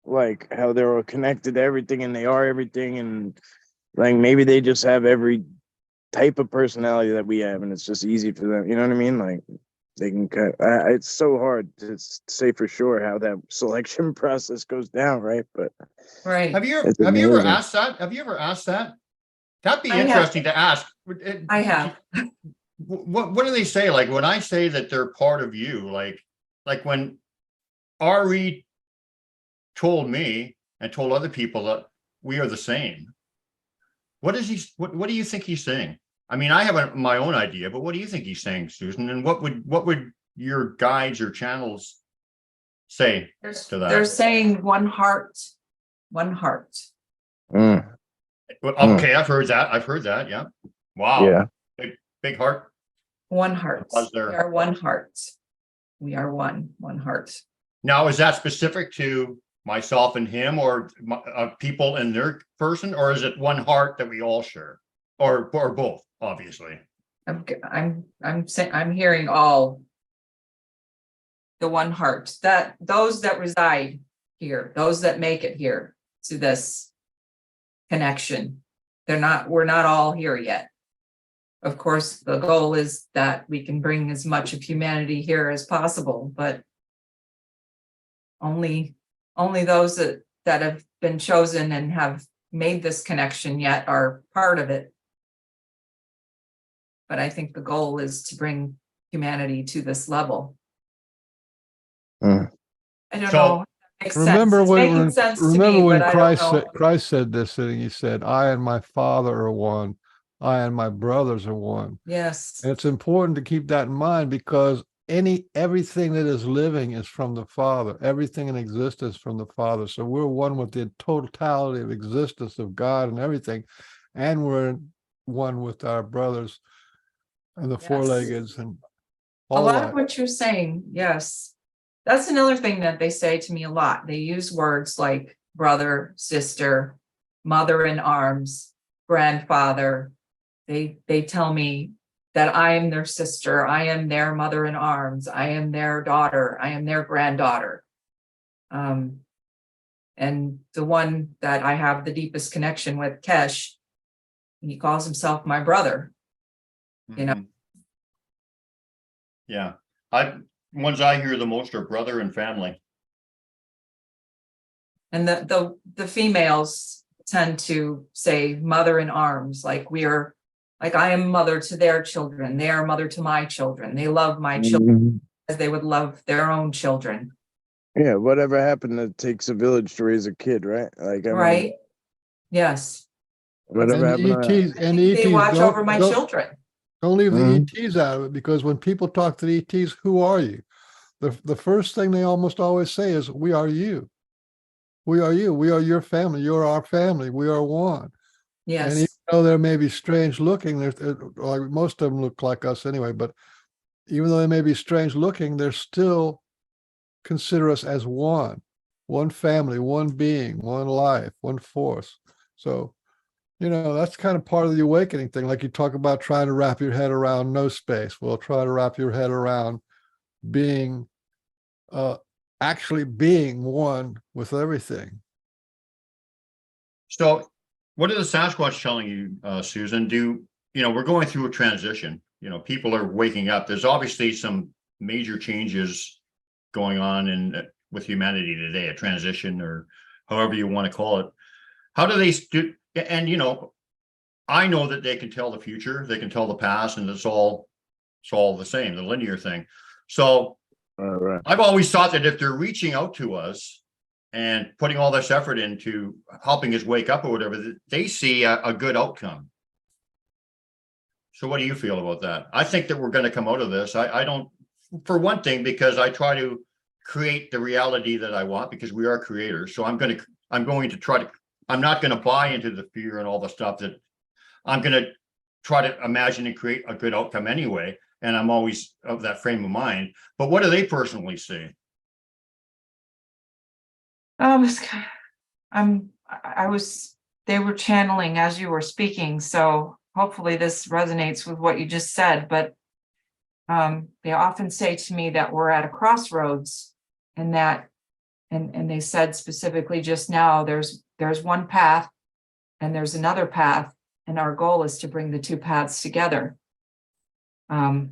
like how they're all connected to everything and they are everything, and like maybe they just have every type of personality that we have, and it's just easy for them. You know what I mean? Like they can cut. It's so hard to say for sure how that selection process goes down, right? But Right. have you it's ever amazing. asked that? Have you ever asked that? That'd be I have. interesting to ask. I have. What do they say? Like when I say that they're part of you, like when Ari told me and told other people that we are the same. What is he? What do you think he's saying? I mean, I have my own idea, but what do you think he's saying, Susan? And what would your guides or channels say to that? They're saying one heart, one heart. Mm, Okay, I've heard that. Yeah. Wow. yeah. Big heart. One heart. Was We there? are one heart. We are one heart. Now, is that specific to myself and him, or people in their person, or is it one heart that we all share, or both? Obviously, I'm hearing all the one heart, that those that reside here, those that make it here to this connection. We're not all here yet. Of course, the goal is that we can bring as much of humanity here as possible, but only those that have been chosen and have made this connection yet are part of it. But I think the goal is to bring humanity to this level. Mm. I don't So, know. Makes Remember sense. It's making when sense to me, when but I Christ don't know. Christ said this, and he said, "I and my Father are one. I and my brothers are one." Yes. And it's important to keep that in mind because everything that is living is from the Father. Everything in existence from the Father. So we're one with the totality of existence of God and everything, and we're one with our brothers and the Yes. four-leggeds and A all lot that. of what you're saying, yes. That's another thing that they say to me a lot. They use words like brother, sister, mother in arms, grandfather. They tell me that I am their sister, I am their mother in arms, I am their daughter, I am their granddaughter. And the one that I have the deepest connection with, Kesh, he calls himself my brother. You know. Mhm. Yeah, ones I hear the most are brother and family. And the females tend to say mother in arms, like I am mother to their children, they are mother to my children, they love my children Mhm. as they would love their own children. Yeah, whatever happened, it takes a village to raise a kid, right? Like, I mean, Right? Yes. whatever And happened the to that. ETs, and They the ETs watch over my children. don't leave the Mhm. ETs out of it, because when people talk to the ETs, who are you? The first thing they almost always say is, we are you. We are you. We are your family. You're our family. We are one. And even Yes. though they may be strange looking, like most of them look like us anyway, but even though they may be strange looking, they're still consider us as one family, one being, one life, one force. So, that's kind of part of the awakening thing. Like you talk about trying to wrap your head around no space. Well, try to wrap your head around being, actually being one with everything. So what are the Sasquatch telling you, Susan? We're going through a transition, people are waking up. There's obviously some major changes going on with humanity today, a transition or however you want to call it. How do they do? And, I know that they can tell the future, they can tell the past, and it's all the same, the linear thing. So All right. I've always thought that if they're reaching out to us and putting all this effort into helping us wake up or whatever, they see a good outcome. So what do you feel about that? I think that we're going to come out of this. I don't, for one thing, because I try to create the reality that I want, because we are creators. So I'm going to try to, I'm not going to buy into the fear and all the stuff that I'm going to try to imagine and create a good outcome anyway. And I'm always of that frame of mind. But what do they personally see? They were channeling as you were speaking, so hopefully this resonates with what you just said, but they often say to me that we're at a crossroads, and they said specifically just now, there's one path and there's another path, and our goal is to bring the two paths together. The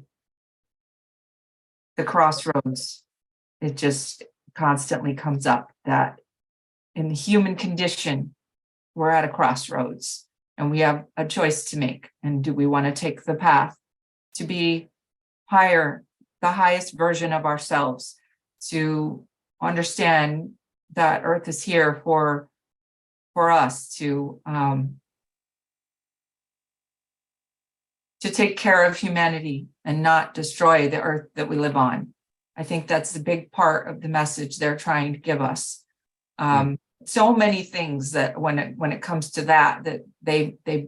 crossroads, it just constantly comes up that in the human condition, we're at a crossroads and we have a choice to make. And do we want to take the path to be higher, the highest version of ourselves, to understand that Earth is here for us to take care of humanity and not destroy the Earth that we live on. I think that's the big part of the message they're trying to give us. So many things that when it comes to that they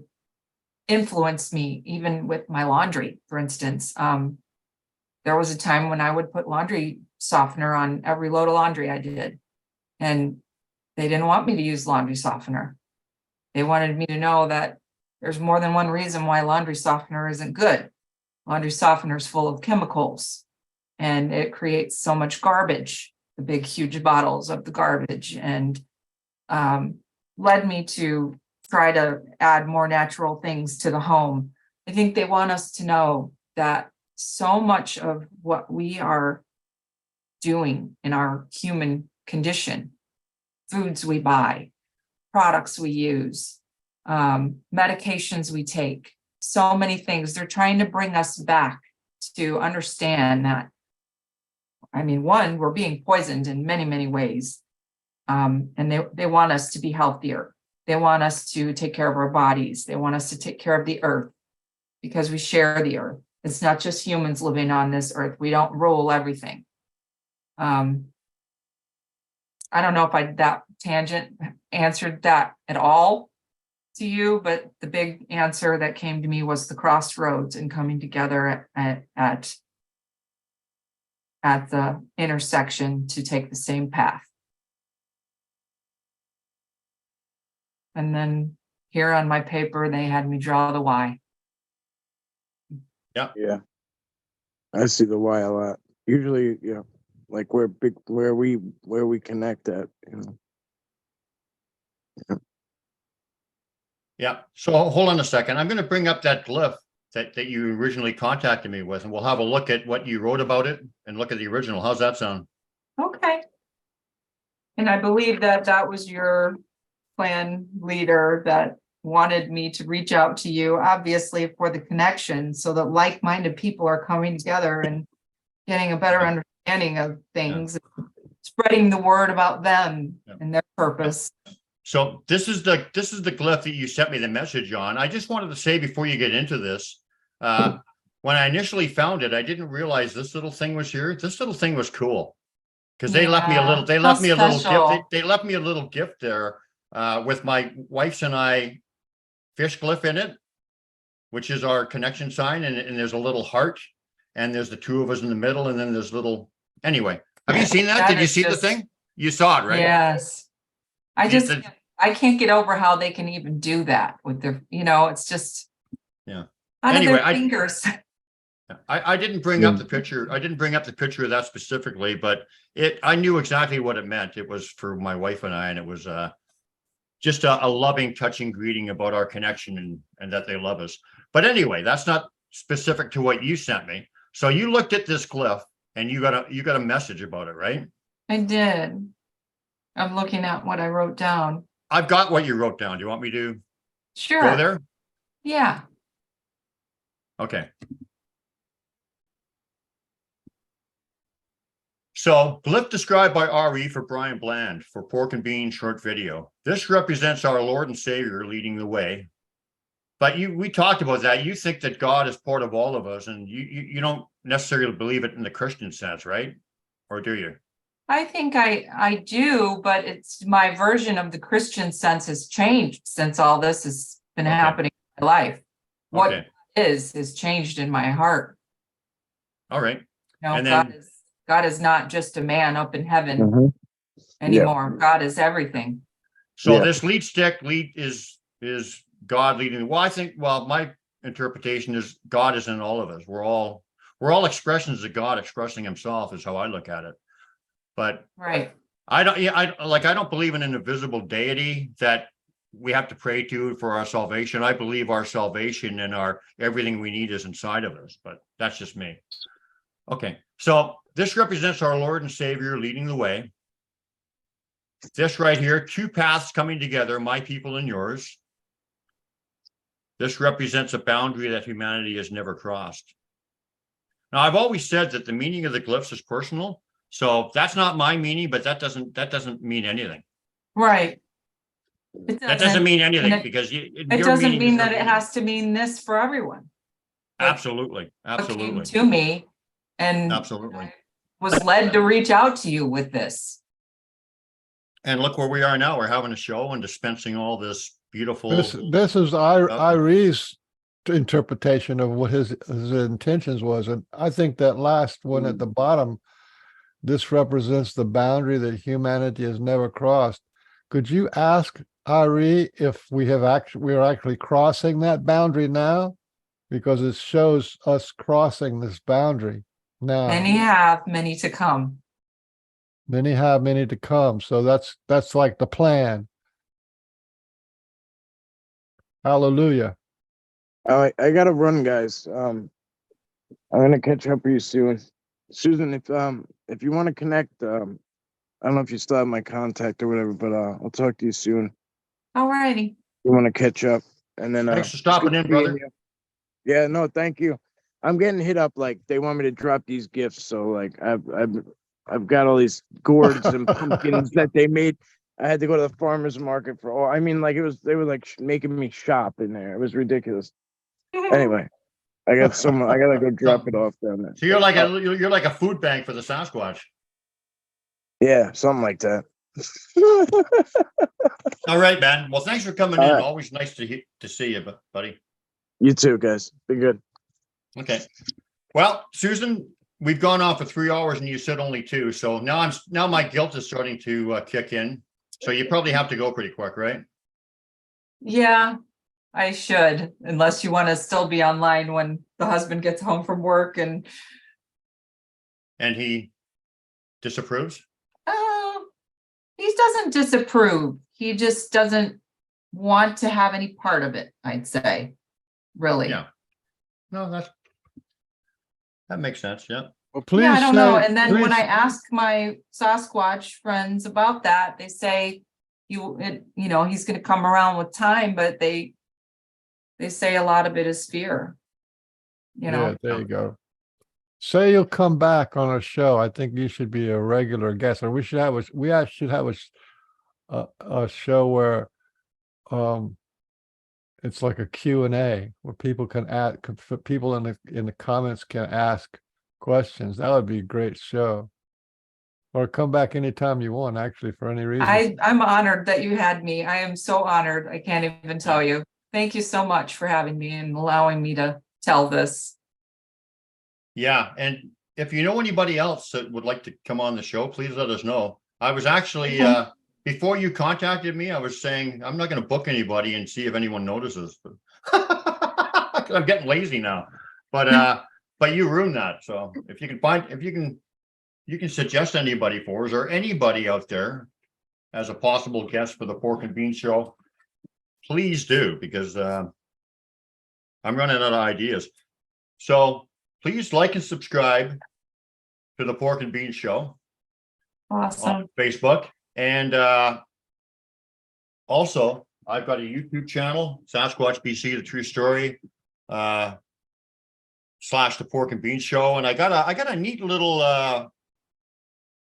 influence me, even with my laundry, for instance. There was a time when I would put laundry softener on every load of laundry I did, and they didn't want me to use laundry softener. They wanted me to know that there's more than one reason why laundry softener isn't good. Laundry softener is full of chemicals, and it creates so much garbage, the big, huge bottles of the garbage, and led me to try to add more natural things to the home. I think they want us to know that so much of what we are doing in our human condition, foods we buy, products we use, medications we take, so many things, they're trying to bring us back to understand that, one, we're being poisoned in many, many ways. And they want us to be healthier. They want us to take care of our bodies. They want us to take care of the earth, because we share the earth. It's not just humans living on this earth. We don't rule everything. I don't know if that tangent answered that at all to you, but the big answer that came to me was the crossroads and coming together at at the intersection to take the same path. And then here on my paper, they had me draw the Y. Yeah. I see the Y a lot. Usually, yeah, like where we connect at, you know. Yeah. So hold on a second. I'm going to bring up that glyph that you originally contacted me with, and we'll have a look at what you wrote about it and look at the original. How's that sound? Okay. And I believe that was your clan leader that wanted me to reach out to you, obviously for the connection, so that like-minded people are coming together and getting a better understanding of things, spreading the word about them and their purpose. So this is the glyph that you sent me the message on. I just wanted to say before you get into this, when I initially found it, I didn't realize this little thing was here. This little thing was cool because they left me a little. They left me a little gift. They left me a little gift there with my wife's and I fish glyph in it, which is our connection sign, and there's a little heart, and there's the two of us in the middle, and then there's little. Anyway, have you seen that? Did you see the thing? You saw it, right? Yes. I can't get over how they can even do that with their, it's just out of Anyway, their fingers. I didn't bring up the picture. I didn't bring up the picture of that specifically, but I knew exactly what it meant. It was for my wife and I, and it was just a loving, touching greeting about our connection and that they love us. But anyway, that's not specific to what you sent me. So you looked at this glyph and you got a message about it, right? I did. I'm looking at what I wrote down. I've got what you wrote down. Do you want me to Sure. go there? Yeah. Okay. So, glyph described by RE for Brian Bland for Pork and Bean short video. This represents our Lord and Savior leading the way. But we talked about that. You think that God is part of all of us, and you don't necessarily believe it in the Christian sense, right? Or do you? I think I do, but it's my version of the Christian sense has changed since all this has been happening in my life. What is changed in my heart. All right. And then God is not just a man up in heaven anymore. Yeah. God is everything. So this lead is God leading. Well, my interpretation is God is in all of us. We're all expressions of God expressing himself is how I look at it. But I don't believe in an invisible deity that we have to pray to for our salvation. I believe our salvation and everything we need is inside of us, but that's just me. Okay. So this represents our Lord and Savior leading the way. This right here, two paths coming together, my people and yours. This represents a boundary that humanity has never crossed. Now, I've always said that the meaning of the glyphs is personal. So that's not my meaning, but that doesn't mean anything. Right. That doesn't mean anything because it doesn't mean that it has to mean this for everyone. Absolutely. Absolutely. Came to me and absolutely was led to reach out to you with this. And look where we are now. We're having a show and dispensing all this beautiful. This is Irie's interpretation of what his intentions was, and I think that last one at the bottom. This represents the boundary that humanity has never crossed. Could you ask Irie if we're actually crossing that boundary now? Because it shows us crossing this boundary now. Many have, many to come. Many have, many to come. So that's like the plan. Hallelujah. I gotta run, guys. I'm gonna catch up with you soon. Susan, if you want to connect, I don't know if you still have my contact or whatever, but I'll talk to you soon. All righty. You want to catch up, and then thanks for stopping in, brother. Yeah, no, thank you. I'm getting hit up like they want me to drop these gifts, so like I've got all these gourds and pumpkins that they made. I had to go to the farmer's market for all. I mean, like they were like making me shop in there. It was ridiculous. Anyway. I gotta go drop it off down there. So you're like a food bank for the Sasquatch. Yeah, something like that. All right, man. Well, thanks for coming in. Always nice to see you, buddy. You too, guys. Be good. Okay. Well, Susan, we've gone on for 3 hours and you said only 2. So now my guilt is starting to kick in. So you probably have to go pretty quick, right? Yeah, I should, unless you want to still be online when the husband gets home from work and And he disapproves. he doesn't disapprove. He just doesn't want to have any part of it, I'd say. Really. Yeah. No, that makes sense. Yeah. Well, please. Yeah, I don't know. say- And then when please- I ask my Sasquatch friends about that, they say he's gonna come around with time, but they say a lot of it is fear. Yeah, there you go. Say you'll come back on our show. I think you should be a regular guest, or we should have a show where it's like a Q&A where people can ask, people in the comments can ask questions. That would be a great show. Or come back anytime you want, actually, for any reason. I'm honored that you had me. I am so honored. I can't even tell you. Thank you so much for having me and allowing me to tell this. Yeah. And if you know anybody else that would like to come on the show, please let us know. I was actually, before you contacted me, I was saying, I'm not going to book anybody and see if anyone notices. I'm getting lazy now, but you ruined that. So if you can suggest anybody for us, or anybody out there as a possible guest for the Pork and Bean Show, please do, because I'm running out of ideas. So please like and subscribe to the Pork and Bean Show Awesome. on Facebook. And also, I've got a YouTube channel, Sasquatch BC, The True Story, / the Pork and Bean Show. And I got a neat little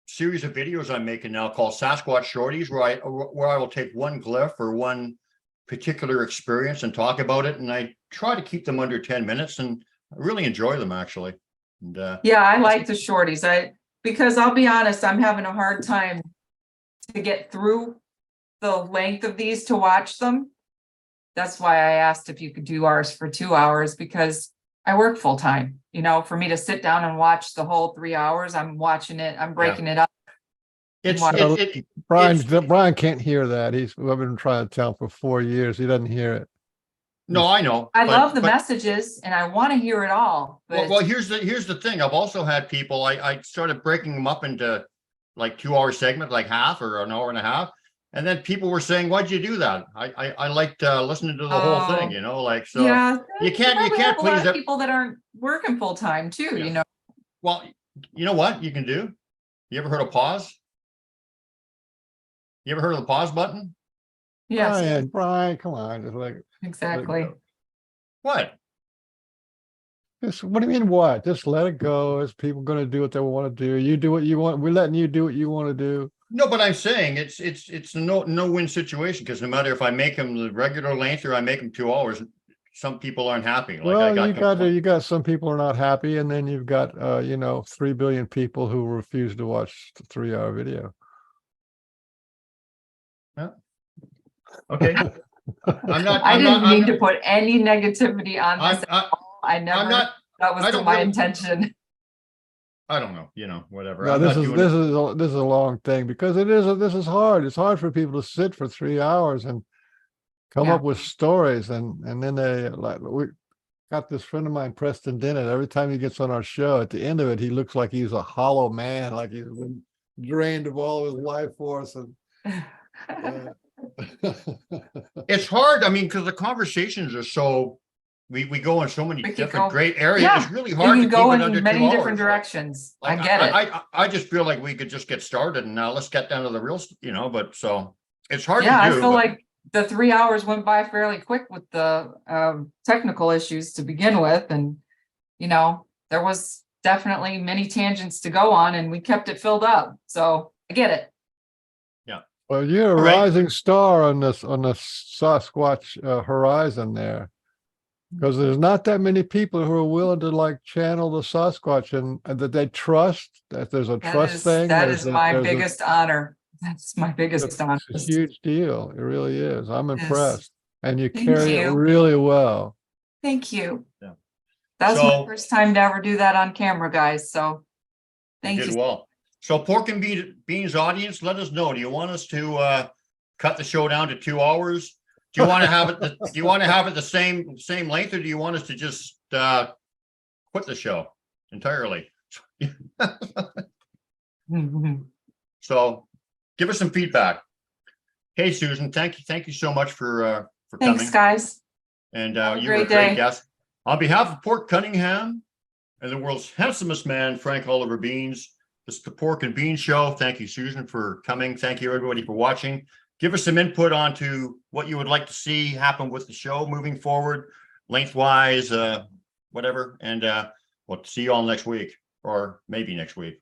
series of videos I'm making now called Sasquatch Shorties, where I will take one glyph or one particular experience and talk about it. And I try to keep them under 10 minutes, and I really enjoy them, actually. And Yeah, I like the shorties. Because I'll be honest, I'm having a hard time to get through the length of these to watch them. That's why I asked if you could do ours for 2 hours, because I work full time. For me to sit down and watch the whole 3 hours, I'm watching it, I'm breaking it up. Brian can't hear that. I've been trying to tell him for 4 years. He doesn't hear it. No, I know. I love the messages and I want to hear it all. But well, here's the thing. I've also had people, I started breaking them up into like 2 hour segments, like half or an hour and a half. And then people were saying, why'd you do that? I liked listening to the whole thing, so yeah, you can't a lot please of people that aren't working full time too, Well, you know what you can do? You ever heard of pause? You ever heard of the pause button? Yes, Brian, come on. Just exactly. What? what do you mean what? Just let it go. Is people going to do what they want to do? You do what you want. We're letting you do what you want to do. No, but I'm saying it's a no-win situation, because no matter if I make them the regular length or I make them 2 hours, some people aren't happy. Like Well, you got some people are not happy, and then you've got 3 billion people who refuse to watch the 3 hour video. Okay. I didn't mean to put any negativity on this. I never. That was my intention. I don't know. Whatever. No, this is a long thing, because this is hard. It's hard for people to sit for 3 hours and come up with stories, and then we got this friend of mine, Preston Dennett. Every time he gets on our show, at the end of it, he looks like he's a hollow man, like he's been drained of all his life force. And it's hard. I mean, because the conversations are so. We go in so many different great areas. Yeah, it's really hard to keep go it in under many 2 hours. different directions. Like, I get it. I just feel like we could just get started, and now let's get down to the real, but so it's hard Yeah, to do. I feel like the 3 hours went by fairly quick with the technical issues to begin with. And, there was definitely many tangents to go on, and we kept it filled up. So I get it. Well, you're a rising star on the Sasquatch horizon there, because there's not that many people who are willing to channel the Sasquatch and that they trust. That there's a trust thing. That is my biggest honor. That's my biggest honor. It's a huge deal. It really is. I'm Yes. impressed, and you Thank carry it you. really well. Thank you. Yeah. That's my So- first time to ever do that on camera, guys, so. You Thank did you. well. So pork and beans audience, let us know. Do you want us to cut the show down to 2 hours? Do you want to have it, do you want to have it the same length, or do you want us to just quit the show entirely? So give us some feedback. Hey, Susan, thank you so much for coming. Thanks, guys. And Have a you were a great great day. guest. On behalf of Port Cunningham and the world's handsomest man, Frank Oliver Beans, this is the Pork and Beans Show. Thank you, Susan, for coming. Thank you, everybody, for watching. Give us some input onto what you would like to see happen with the show moving forward, lengthwise, whatever. And we'll see you all next week, or maybe next week.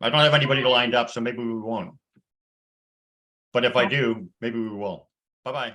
I don't have anybody lined up, so maybe we won't. But if I do, maybe we will. Bye-bye.